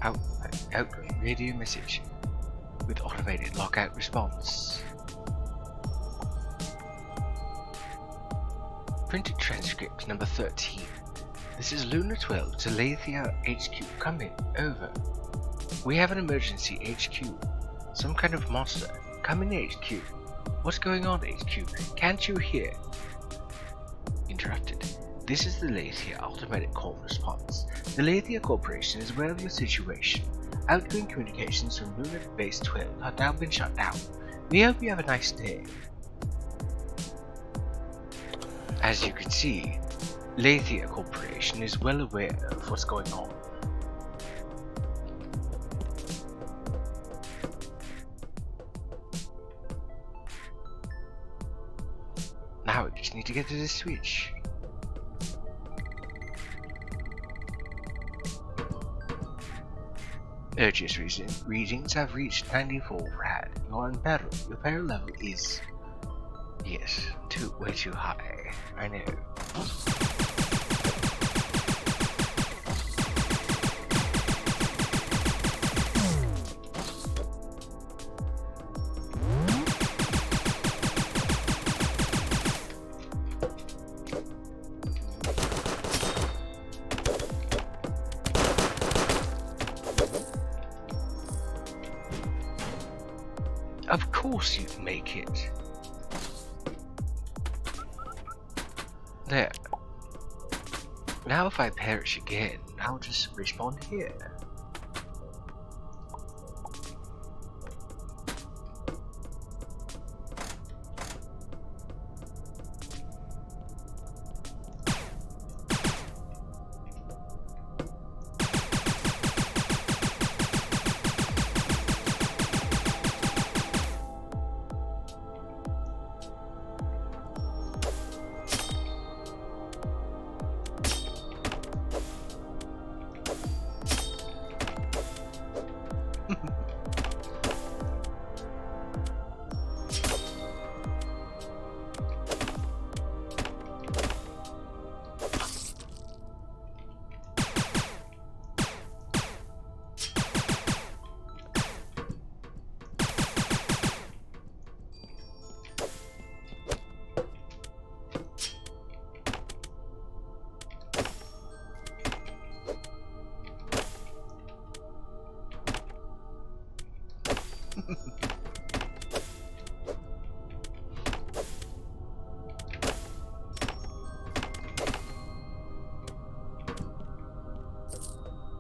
outgoing radio message with automated lockout response. Printed transcript number 13. This is Lunar 12 to Lathia HQ. Come in. Over. We have an emergency HQ. Some kind of monster. Come in HQ. What's going on HQ? Can't you hear? Interrupted. This is the Lathia automatic call response. The Lathia Corporation is aware of your situation. Outgoing communications from Lunar Base 12 have now been shut down. We hope you have a nice day. As you can see, Lathia Corporation is well aware of what's going on. Now we just need to get to the switch. Urges readings have reached 94 rad. Your peril level is... yes, way too high. I know. Of course you'd make it. There. Now if I perish again, I'll just respawn here.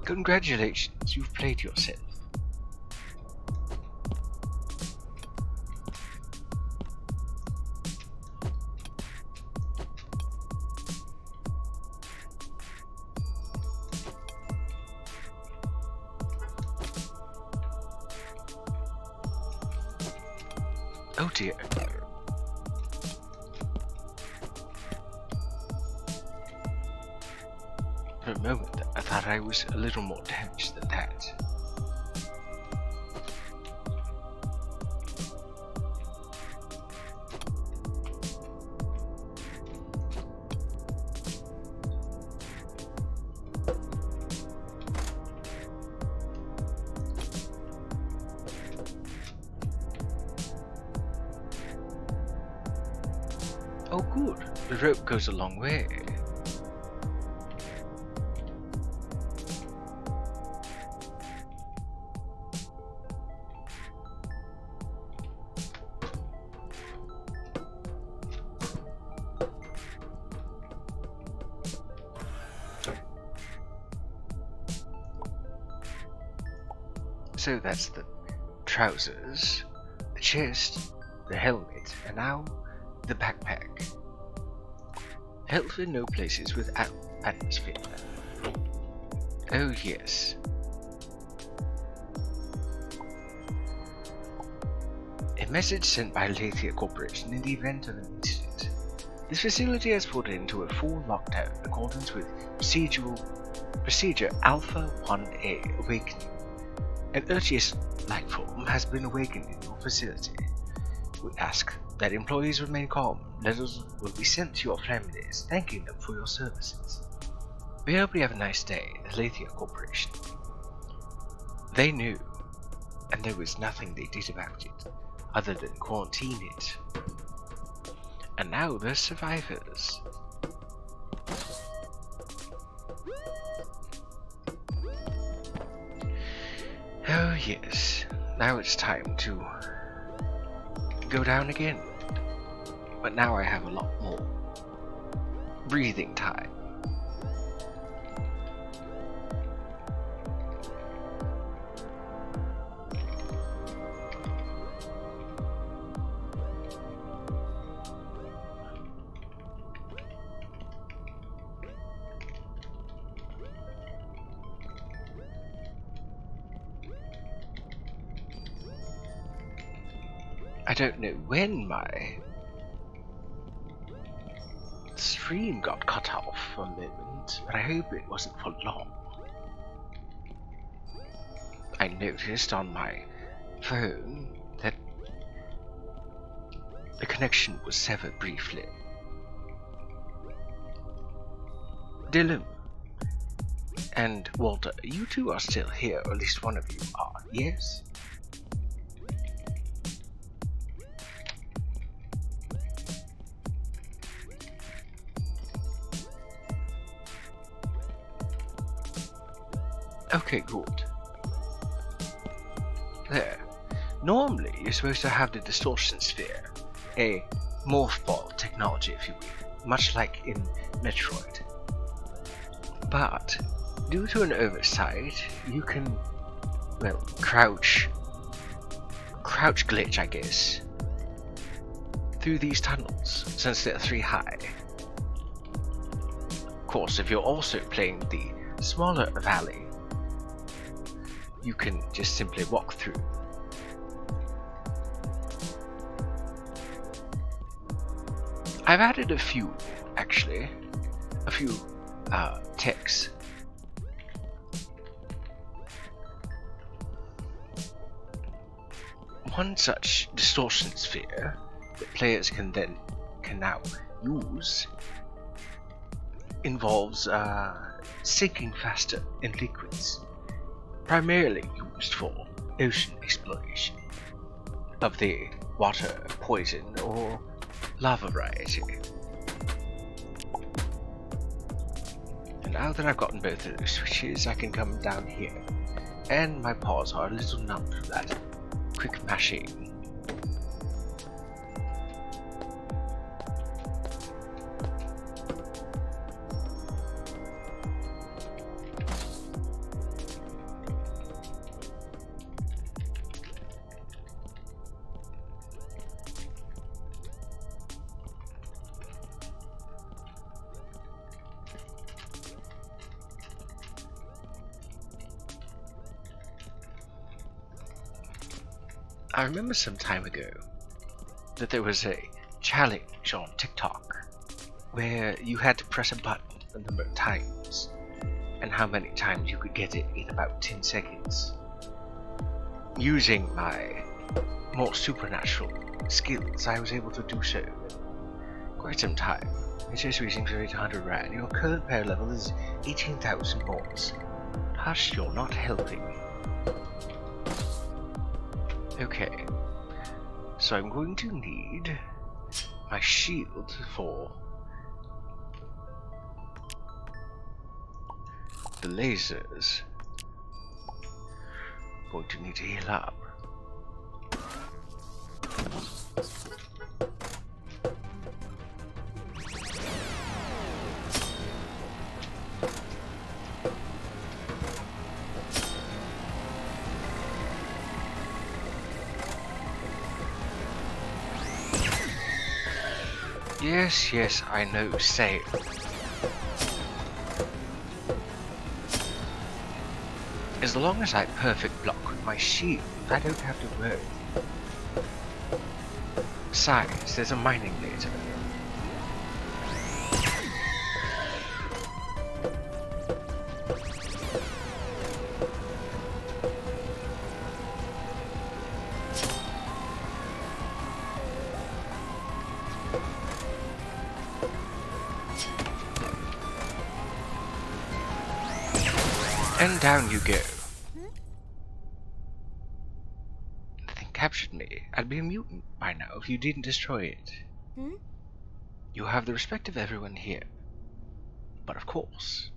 Congratulations, you've played yourself. Oh dear. For a moment, I thought I was a little more damaged than that. Oh good, the rope goes a long way. So that's the trousers, the chest, the helmet, and now the backpack. Helpful in no places without atmosphere. Oh yes. A message sent by Aetherium Corporation in the event of an incident. This facility has put into a full lockdown in accordance with Procedure Alpha 1A Awakening. An earliest life form has been awakened in your facility. We ask that employees remain calm. Letters will be sent to your families thanking them for your services. We hope you have a nice day, the Aetherium Corporation. They knew, and there was nothing they did about it, other than quarantine it. And now they're survivors. Oh yes, now it's time to go down again. But now I have a lot more breathing time. I don't know when my stream got cut off for a moment, but I hope it wasn't for long. I noticed on my phone that the connection was severed briefly. Dylan and Walter, you two are still here, or at least one of you are, yes? Okay, good. There. Normally, you're supposed to have the distortion sphere, a morph ball technology, if you will, much like in Metroid. But, due to an oversight, you can, well, crouch glitch, I guess, through these tunnels, since they're 3 high. Of course, if you're also playing the smaller valley, you can just simply walk through. I've added a few, actually. A few techs. One such distortion sphere that players can now use involves sinking faster in liquids, primarily used for ocean exploration of the water, poison, or lava variety. And now that I've gotten both of those switches, I can come down here, and my paws are a little numb from that quick mashing. I remember some time ago that there was a challenge on TikTok where you had to press a button a number of times, and how many times you could get it in about 10 seconds. Using my more supernatural skills, I was able to do so in quite some time. It just reaching to 800 rand. Your current pair level is 18,000 mods. Hush, you're not helping. Okay, so I'm going to need my shield for the lasers. Going to need to heal up. Yes, yes, I know, sail. As long as I perfect block with my shield, I don't have to worry. Besides, there's a mining laser. And down you go. The thing captured me. I'd be a mutant by now if you didn't destroy it. You have the respect of everyone here. But of course.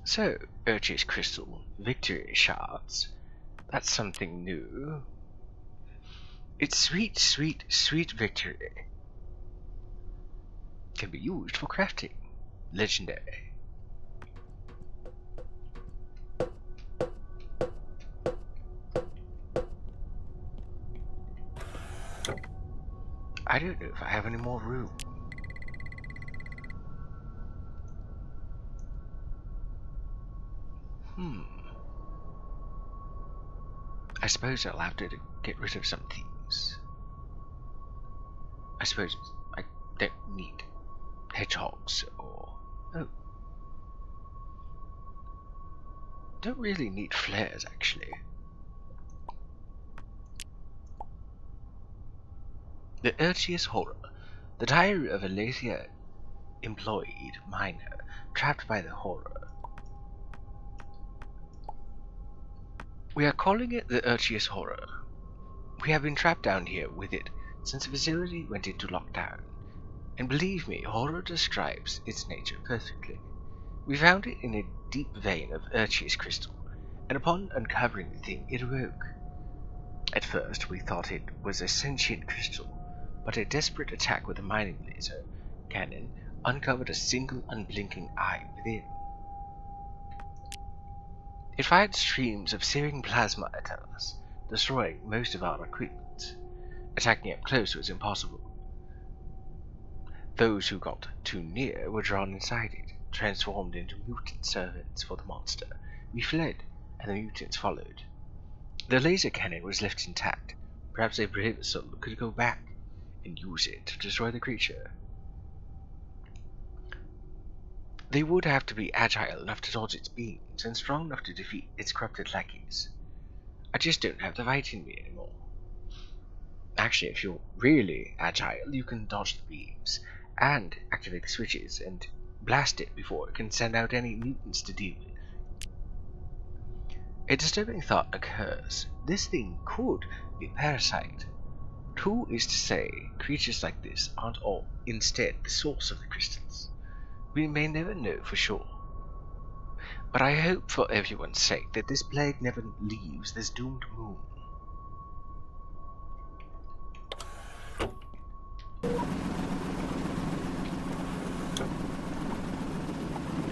So, Urch's Crystal, Victory Shards. That's something new. It's sweet, sweet, sweet victory. Can be used for crafting. Legendary. I don't know if I have any more room. I suppose I'll have to get rid of some things. I suppose I don't need hedgehogs or... Oh. Don't really need flares, actually. The Urchius Horror. The diary of a lazier employed miner trapped by the horror. We are calling it the Urchius Horror. We have been trapped down here with it since the facility went into lockdown. And believe me, horror describes its nature perfectly. We found it in a deep vein of Urchius crystal, and upon uncovering the thing, it awoke. At first, we thought it was a sentient crystal, but a desperate attack with a mining laser cannon uncovered a single unblinking eye within. It fired streams of searing plasma at us, destroying most of our equipment. Attacking up close was impossible. Those who got too near were drawn inside it, transformed into mutant servants for the monster. We fled, and the mutants followed. The laser cannon was left intact. Perhaps a brave soul could go back and use it to destroy the creature. They would have to be agile enough to dodge its beams, and strong enough to defeat its corrupted lackeys. I just don't have the fight in me anymore. Actually, if you're really agile, you can dodge the beams, and activate the switches, and blast it before it can send out any mutants to deal with. A disturbing thought occurs. This thing could be a parasite. Who is to say creatures like this aren't all instead the source of the crystals? We may never know for sure. But I hope for everyone's sake that this plague never leaves this doomed moon.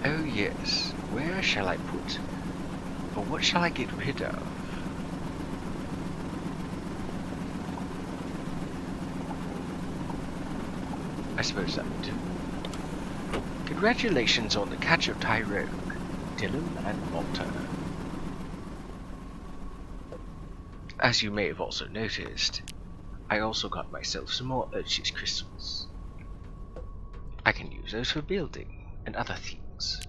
Oh yes, where shall I put, or what shall I get rid of? I suppose that would do. Congratulations on the catch of Tyrone, Dylan and Walter. As you may have also noticed, I also got myself some more Urchis crystals. I can use those for building and other things.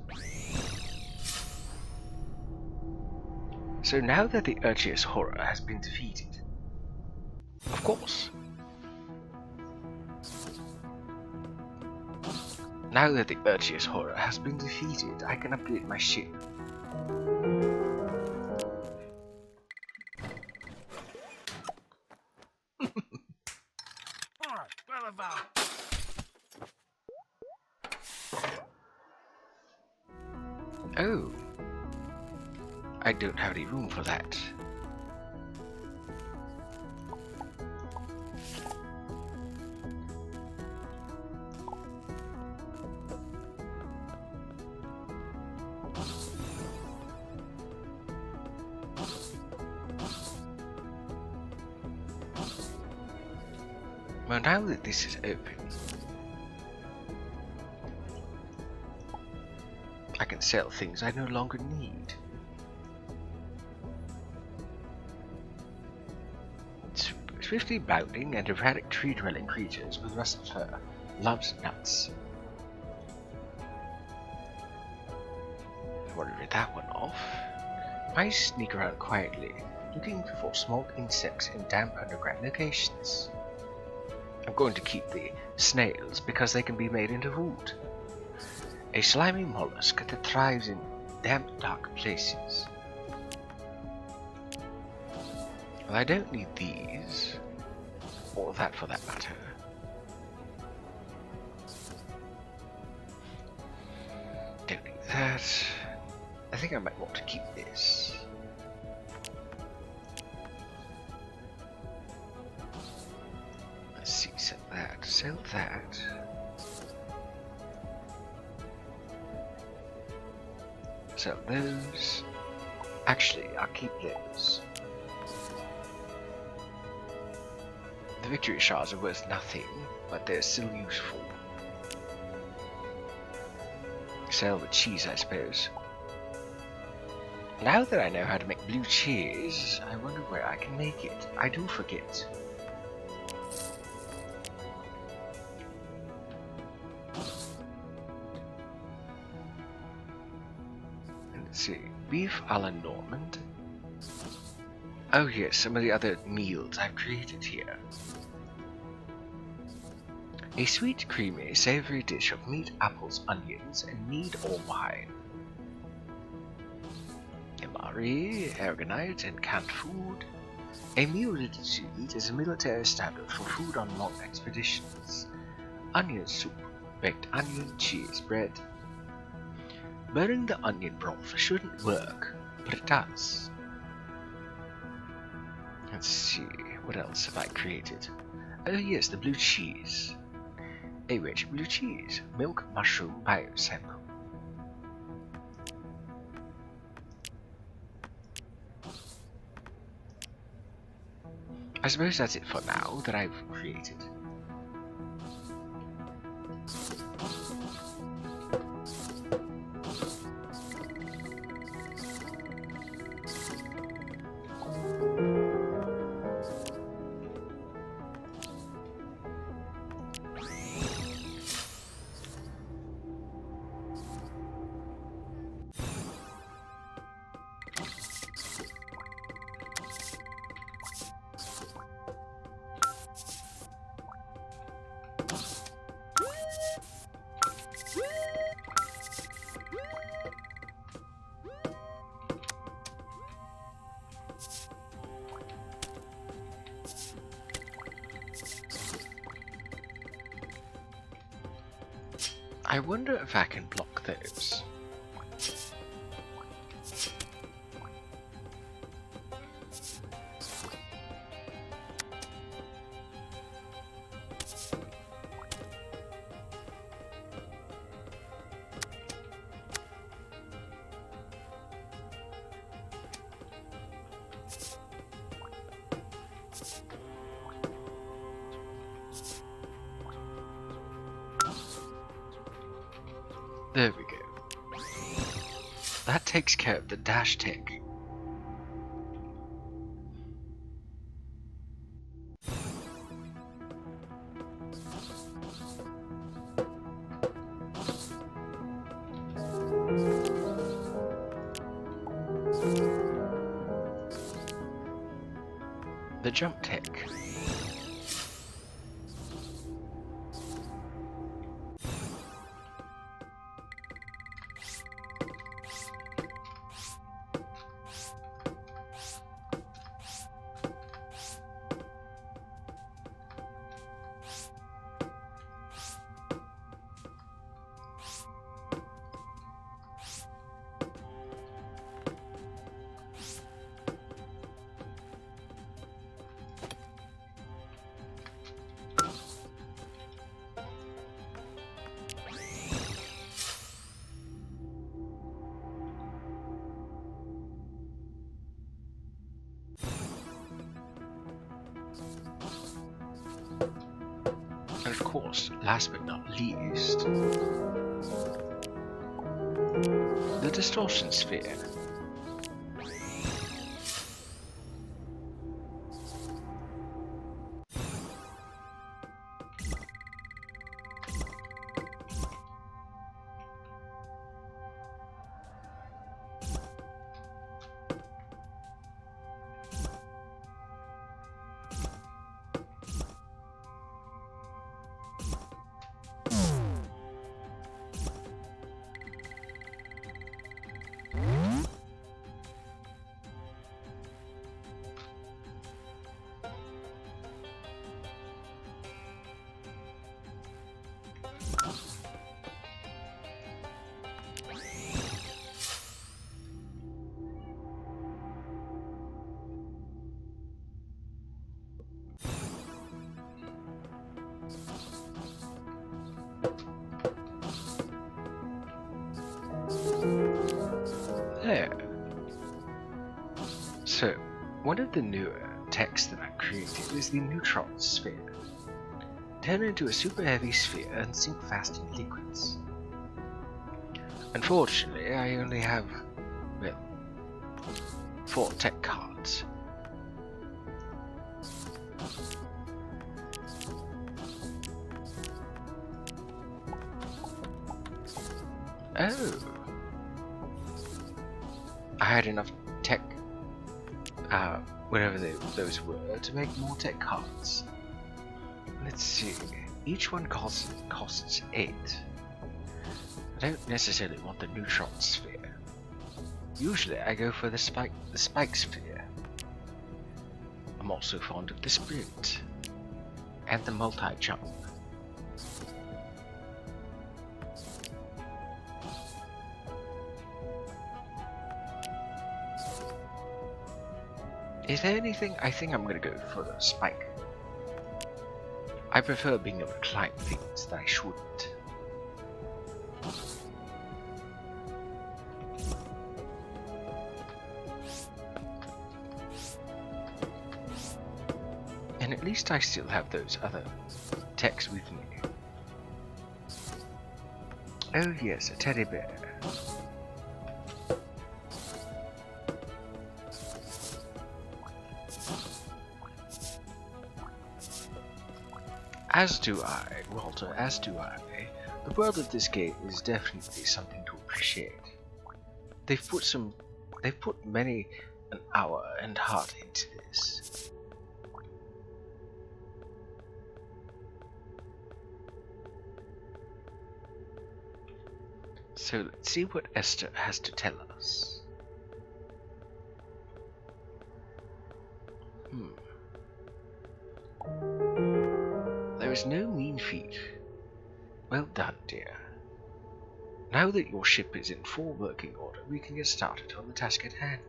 So now that the Urchius horror has been defeated, of course. Now that the Urchius horror has been defeated, I can upgrade my ship. Oh, I don't have any room for that. Well, now that this is open, I can sell things I no longer need. Swiftly bounding and erratic tree-dwelling creatures with russet fur loves nuts. I want to rid that one off. Mice sneak around quietly, looking for small insects in damp underground locations. I'm going to keep the snails because they can be made into food. A slimy mollusk that thrives in damp, dark places. Well, I don't need these, or that for that matter. Don't need that. I think I might want to keep this. Let's see, sell that. Sell those. Actually, I'll keep those. The victory shards are worth nothing, but they're still useful. Sell the cheese, I suppose. Now that I know how to make blue cheese, I wonder where I can make it. I do forget. Let's see. Beef a la Normand. Oh yes, some of the other meals I've created here. A sweet, creamy, savory dish of meat, apples, onions, and mead or wine. Emari, aragonite, and canned food. A meal ready to eat is a military standard for food on long expeditions. Onion soup, baked onion, cheese, bread. Burning the onion broth shouldn't work, but it does. Let's see, what else have I created? Oh yes, the blue cheese. A rich blue cheese, milk, mushroom, biosample. I suppose that's it for now that I've created. I wonder if I can block those. There we go. That takes care of the dash tick. jump tech. And of course, last but not least, the distortion sphere. There. So, one of the newer techs that I've created is the neutron sphere. Turn into a super heavy sphere and sink fast in liquids. Unfortunately, I only have, well, 4 tech cards. Oh. I had enough tech, whatever those were, to make more tech cards. Let's see. Each one costs 8. I don't necessarily want the neutron sphere. Usually I go for the spike sphere. I'm also fond of the sprint and the multi-jump. Is there anything? I think I'm gonna go for the spike. I prefer being able to climb things that I shouldn't. And at least I still have those other techs with me. Oh yes, a teddy bear. As do I, Walter, as do I. The world of this game is definitely something to appreciate. They've put many an hour and heart into this. So let's see what Esther has to tell us. There is no mean feat. Well done, dear. Now that your ship is in full working order, we can get started on the task at hand.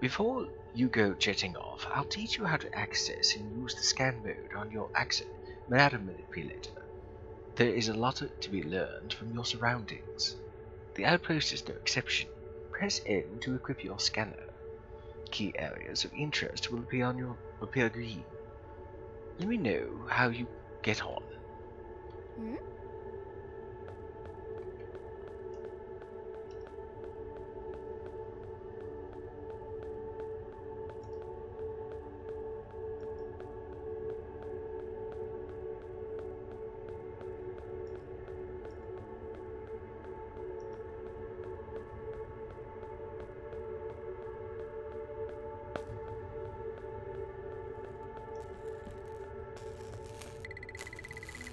Before you go jetting off, I'll teach you how to access and use the scan mode on your matter manipulator. There is a lot to be learned from your surroundings. The outpost is no exception. Press N to equip your scanner. Key areas of interest will appear green. Let me know how you get on.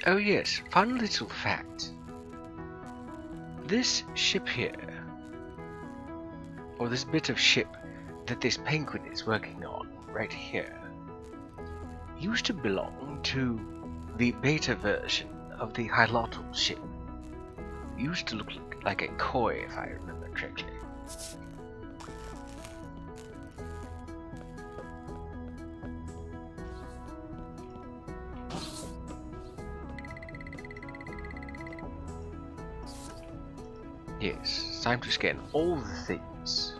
Oh yes, fun little fact. This ship here, or this bit of ship that this penguin is working on right here, used to belong to the beta version of the Untitled ship. It used to look like a koi, if I remember correctly. Yes, it's time to scan all the things.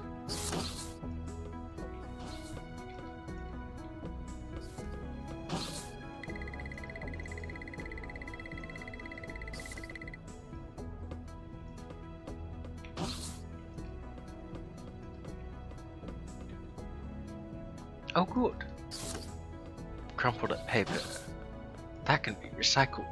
Oh good. Crumpled up paper. That can be recycled.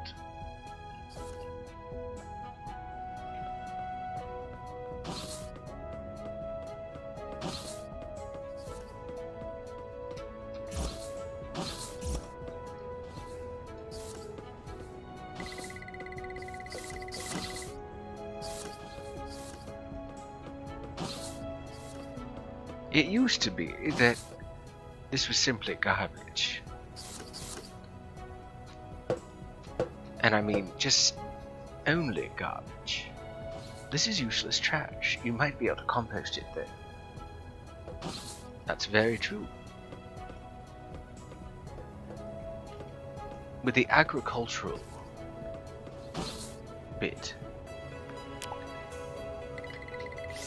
It used to be that this was simply garbage. And I mean, just only garbage. This is useless trash. You might be able to compost it though. That's very true. With the agricultural bit.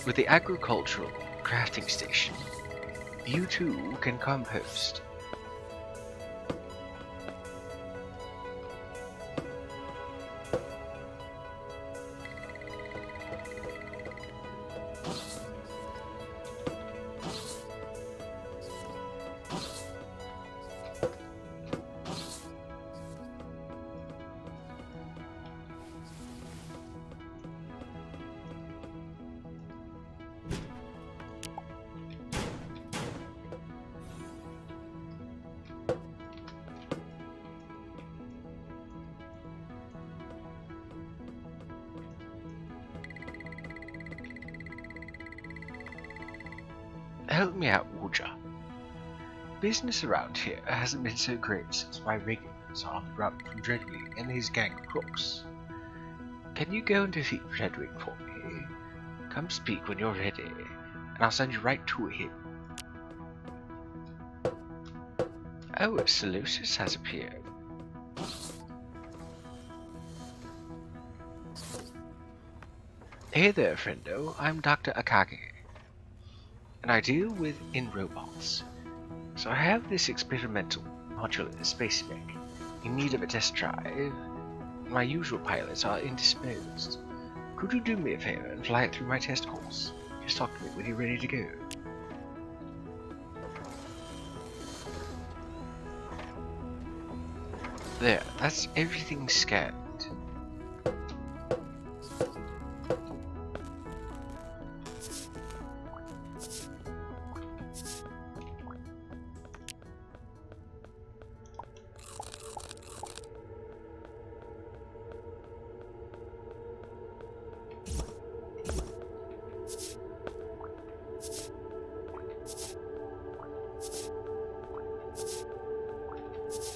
With the agricultural crafting station, you too can compost. Help me out, would ya? Business around here hasn't been so great since my regulars are on the run from Dreadwing and his gang of crooks. Can you go and defeat Dreadwing for me? Come speak when you're ready, and I'll send you right to him. Oh, a Solosis has appeared. Hey there, friendo. I'm Dr. Akage, and I deal in robots. So I have this experimental modular space mech in need of a test drive. My usual pilots are indisposed. Could you do me a favor and fly it through my test course? Just talk to me when you're ready to go. There, that's everything scanned.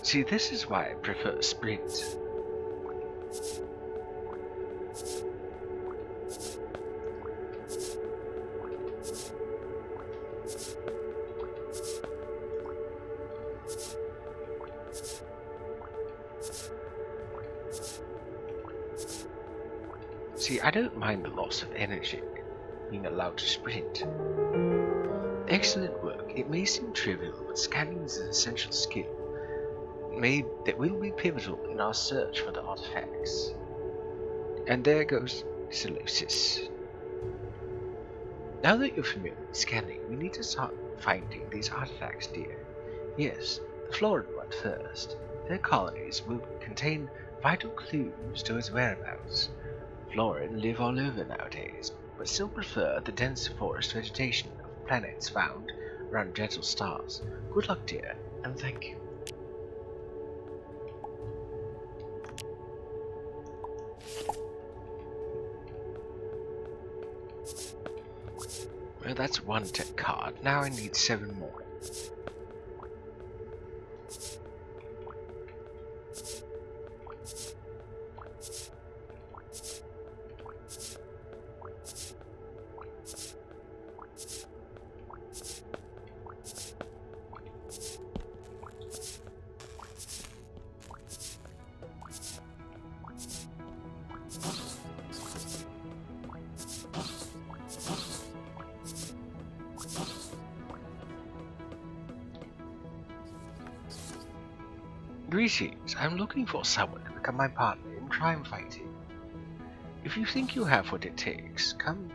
See, this is why I prefer sprint. See, I don't mind the loss of energy, being allowed to sprint. Excellent work. It may seem trivial, but scanning is an essential skill that will be pivotal in our search for the artifacts. And there goes Solosis. Now that you're familiar with scanning, we need to start finding these artifacts, dear. Yes, the Florid one first. Their colonies will contain vital clues to its whereabouts. Florid live all over nowadays, but still prefer the dense forest vegetation of planets found around gentle stars. Good luck, dear, and thank you. Well, that's one tech card. Now I need 7 more. Greetings, I'm looking for someone to become my partner in crime fighting. If you think you have what it takes, come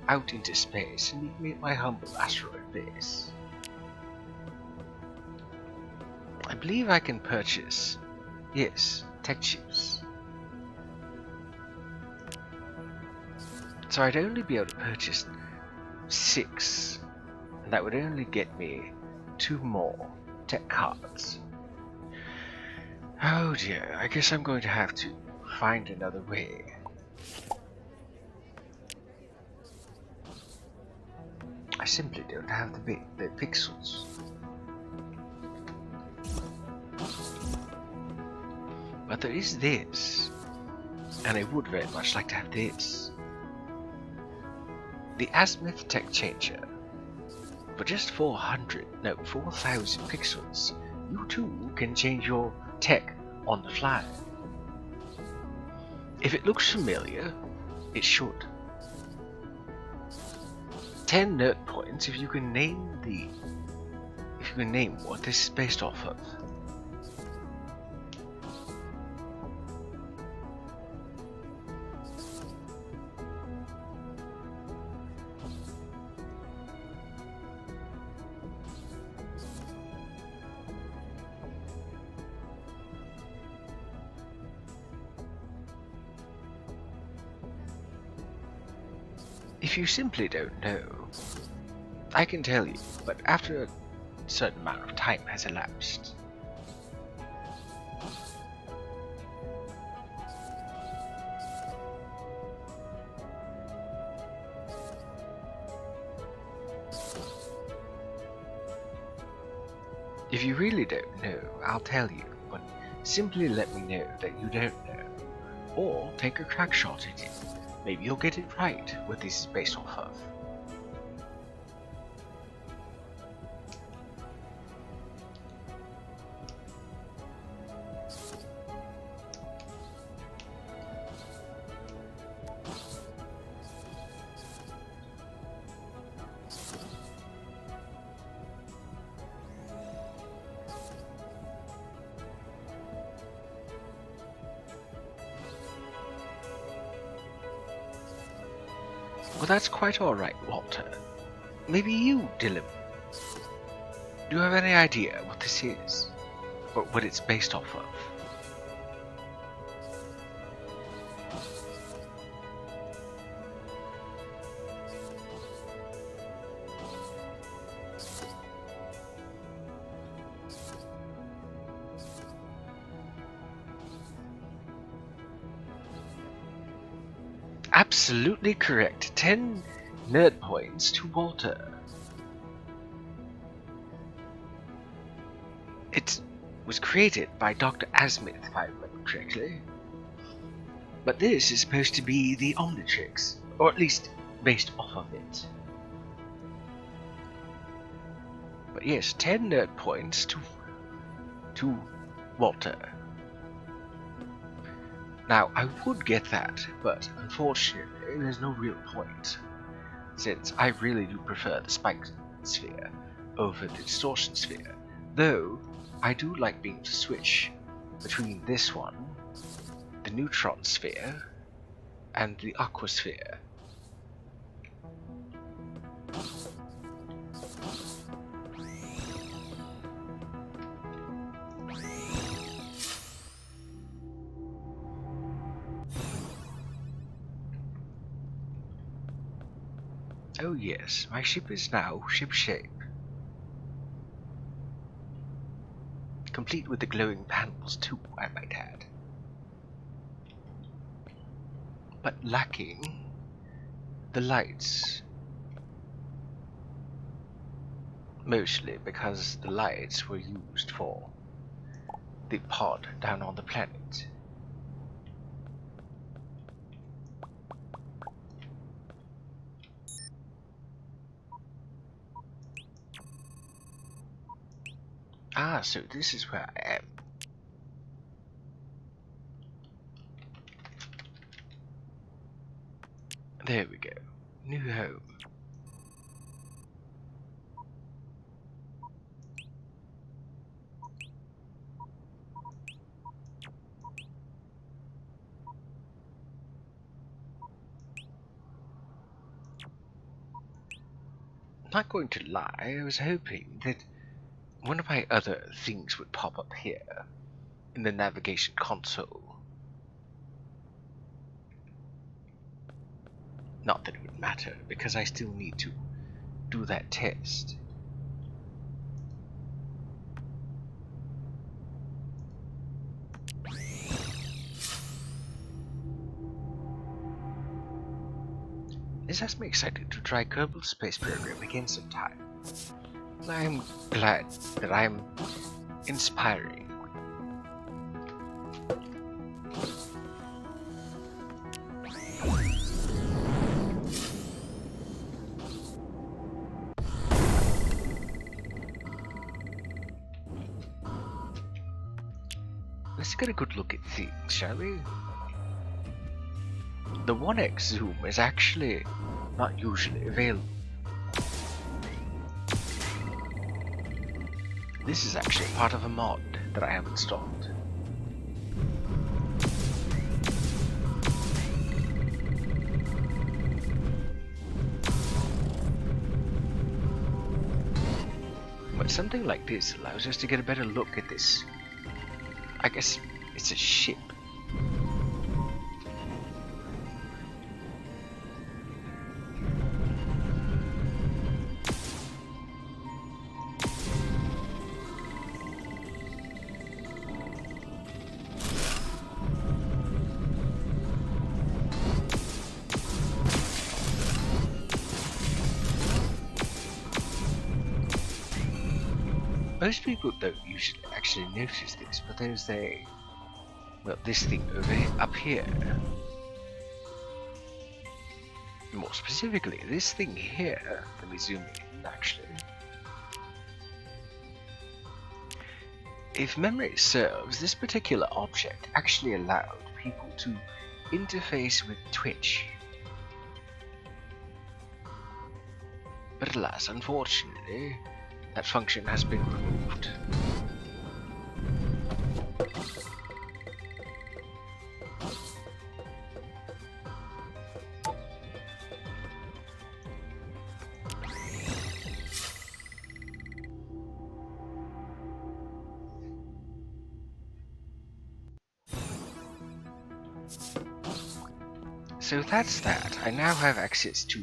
out into space and meet me at my humble asteroid base. I believe I can purchase, yes, tech chips. So I'd only be able to purchase 6, and that would only get me 2 more tech cards. Oh dear, I guess I'm going to have to find another way. I simply don't have the pixels. But there is this, and I would very much like to have this. The Azimuth Tech Changer. For just 4,000 pixels, you too can change your tech on the fly. If it looks familiar, it should. 10 nerd points if you can name what this is based off of. If you simply don't know, I can tell you, but after a certain amount of time has elapsed. If you really don't know, I'll tell you, but simply let me know that you don't know, or take a crack shot at it. Maybe you'll get it right what this is based off of. Well, that's quite alright, Walter. Maybe you, Dylan. Do you have any idea what this is? Or what it's based off of? Absolutely correct. 10 nerd points to Walter. It was created by Dr. Azimuth, if I remember correctly. But this is supposed to be the Omnitrix, or at least based off of it. But yes, 10 nerd points to Walter. Now, I would get that, but unfortunately, there's no real point, since I really do prefer the spike sphere over the distortion sphere, though I do like being able to switch between this one, the neutron sphere, and the aqua sphere. Oh yes, my ship is now ship-shape, complete with the glowing panels too, I might add, but lacking the lights. Mostly because the lights were used for the pod down on the planet. Ah, so this is where I am. There we go. New home. Not going to lie, I was hoping that one of my other things would pop up here in the navigation console. Not that it would matter, because I still need to do that test. This has me excited to try Kerbal Space Program again sometime. I'm glad that I'm inspiring. Let's get a good look at things, shall we? The 1x zoom is actually not usually available. This is actually part of a mod that I have installed. But something like this allows us to get a better look at this. I guess it's a ship. Most people don't usually actually notice this, but there's this thing up here. More specifically, this thing here. Let me zoom in, actually. If memory serves, this particular object actually allowed people to interface with Twitch. But alas, unfortunately, that function has been removed. So that's that. I now have access to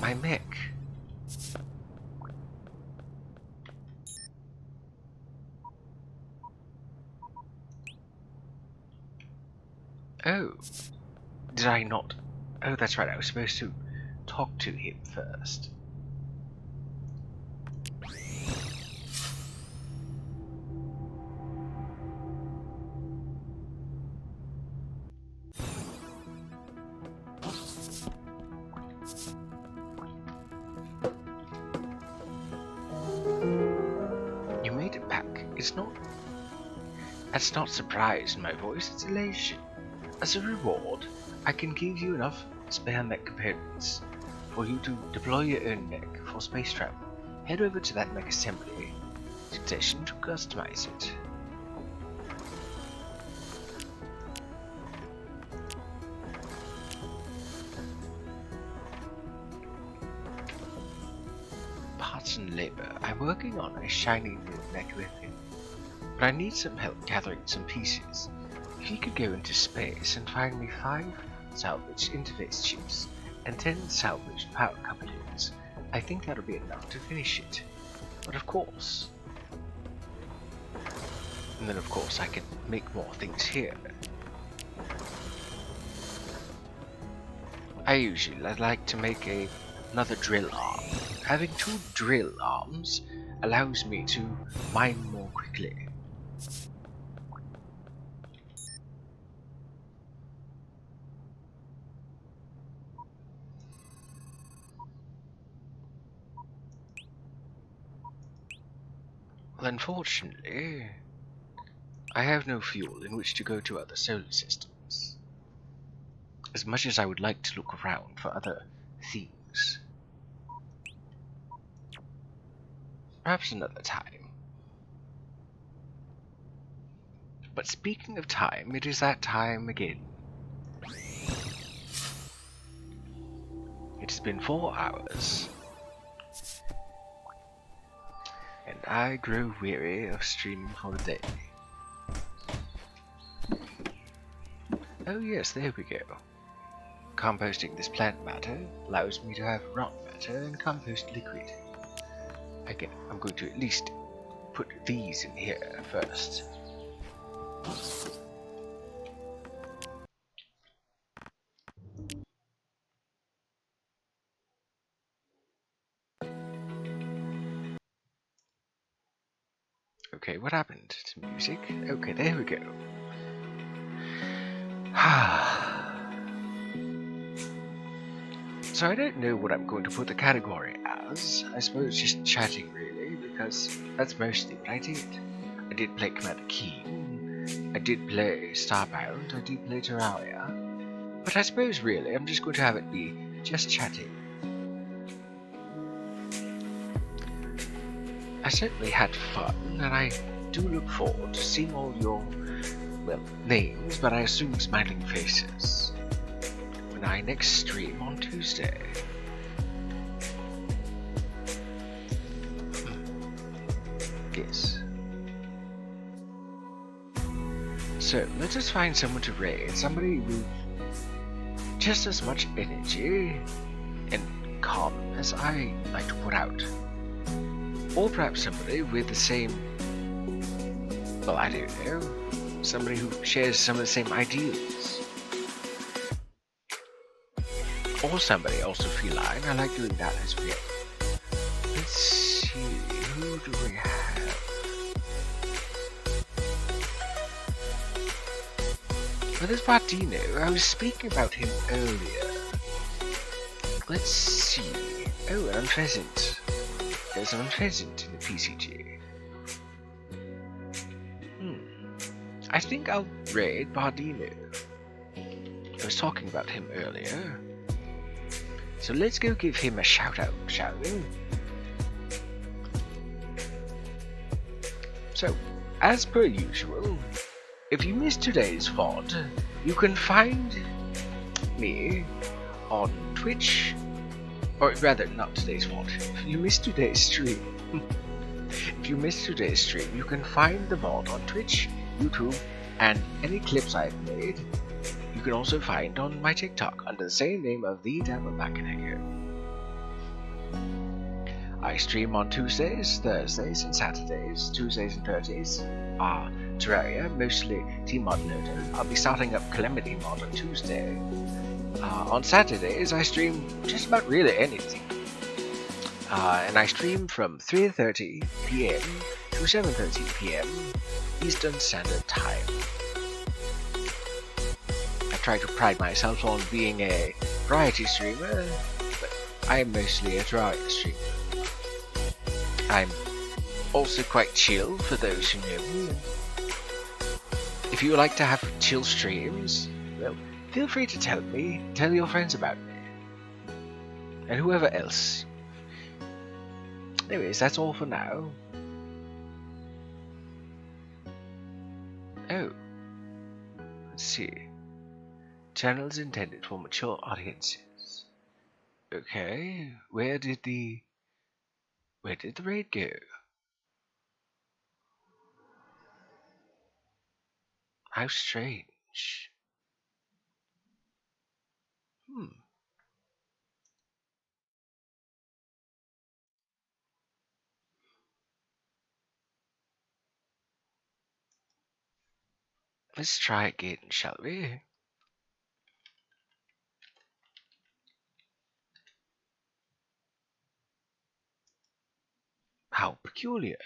my mech. Oh, did I not? Oh, that's right, I was supposed to talk to him first. You made it back. That's not surprise in my voice, it's elation. As a reward, I can give you enough spare mech components for you to deploy your own mech for space travel. Head over to that mech assembly station to customize it. Parts and labor. I'm working on a shiny new mech weapon, but I need some help gathering some pieces. If you could go into space and find me 5 salvaged interface chips and 10 salvaged power couplings, I think that'll be enough to finish it. But of course... And then of course I can make more things here. I usually like to make another drill arm having 2 drill arms allows me to mine more quickly. Well, unfortunately, I have no fuel in which to go to other solar systems. As much as I would like to look around for other things. Perhaps another time. But speaking of time, it is that time again. It has been 4 hours. And I grow weary of streaming for the day. Oh yes, there we go. Composting this plant matter allows me to have rock matter and compost liquid. I'm going to at least put these in here first. Okay, what happened to music? Okay, there we go. So I don't know what I'm going to put the category as. I suppose just chatting really, because that's mostly what I did. I did play Commander Keen, I did play Starbound, I did play Terraria. But I suppose really I'm just going to have it be just chatting. I certainly had fun, and I do look forward to seeing all your, well, names, but I assume smiling faces, when I next stream on Tuesday. Yes. So, let us find someone to raid, somebody with just as much energy and calm as I like to put out. Or perhaps somebody with the same, well, I don't know, somebody who shares some of the same ideals. Or somebody also feline. I like doing that as well. Let's see, who do we have? Well, there's Bardino. I was speaking about him earlier. Let's see. Oh, an unpheasant. There's an unpheasant in the PCG. I think I'll raid Bardino. I was talking about him earlier. So let's go give him a shout out, shall we? So, as per usual, if you missed today's VOD, you can find me on Twitch, or rather, not today's VOD. If you missed today's stream, you can find the VOD on Twitch, YouTube, and any clips I've made. You can also find on my TikTok under the same name of the dapper bakeneko. I stream on Tuesdays, Thursdays, and Saturdays. Tuesdays and Thursdays are Terraria, mostly Team Mod Loader. I'll be starting up Calamity Mod on Tuesday. On Saturdays, I stream just about really anything. And I stream from 3:30 PM to 7:30 PM Eastern Standard Time. I try to pride myself on being a variety streamer, but I am mostly a Terraria streamer. I'm also quite chill, for those who know me. If you like to have chill streams, well, feel free to tell your friends about me. And whoever else. Anyways, that's all for now. Oh. Let's see. Channels intended for mature audiences. Okay, where did the raid go? How strange. Let's try again, shall we? peculiar.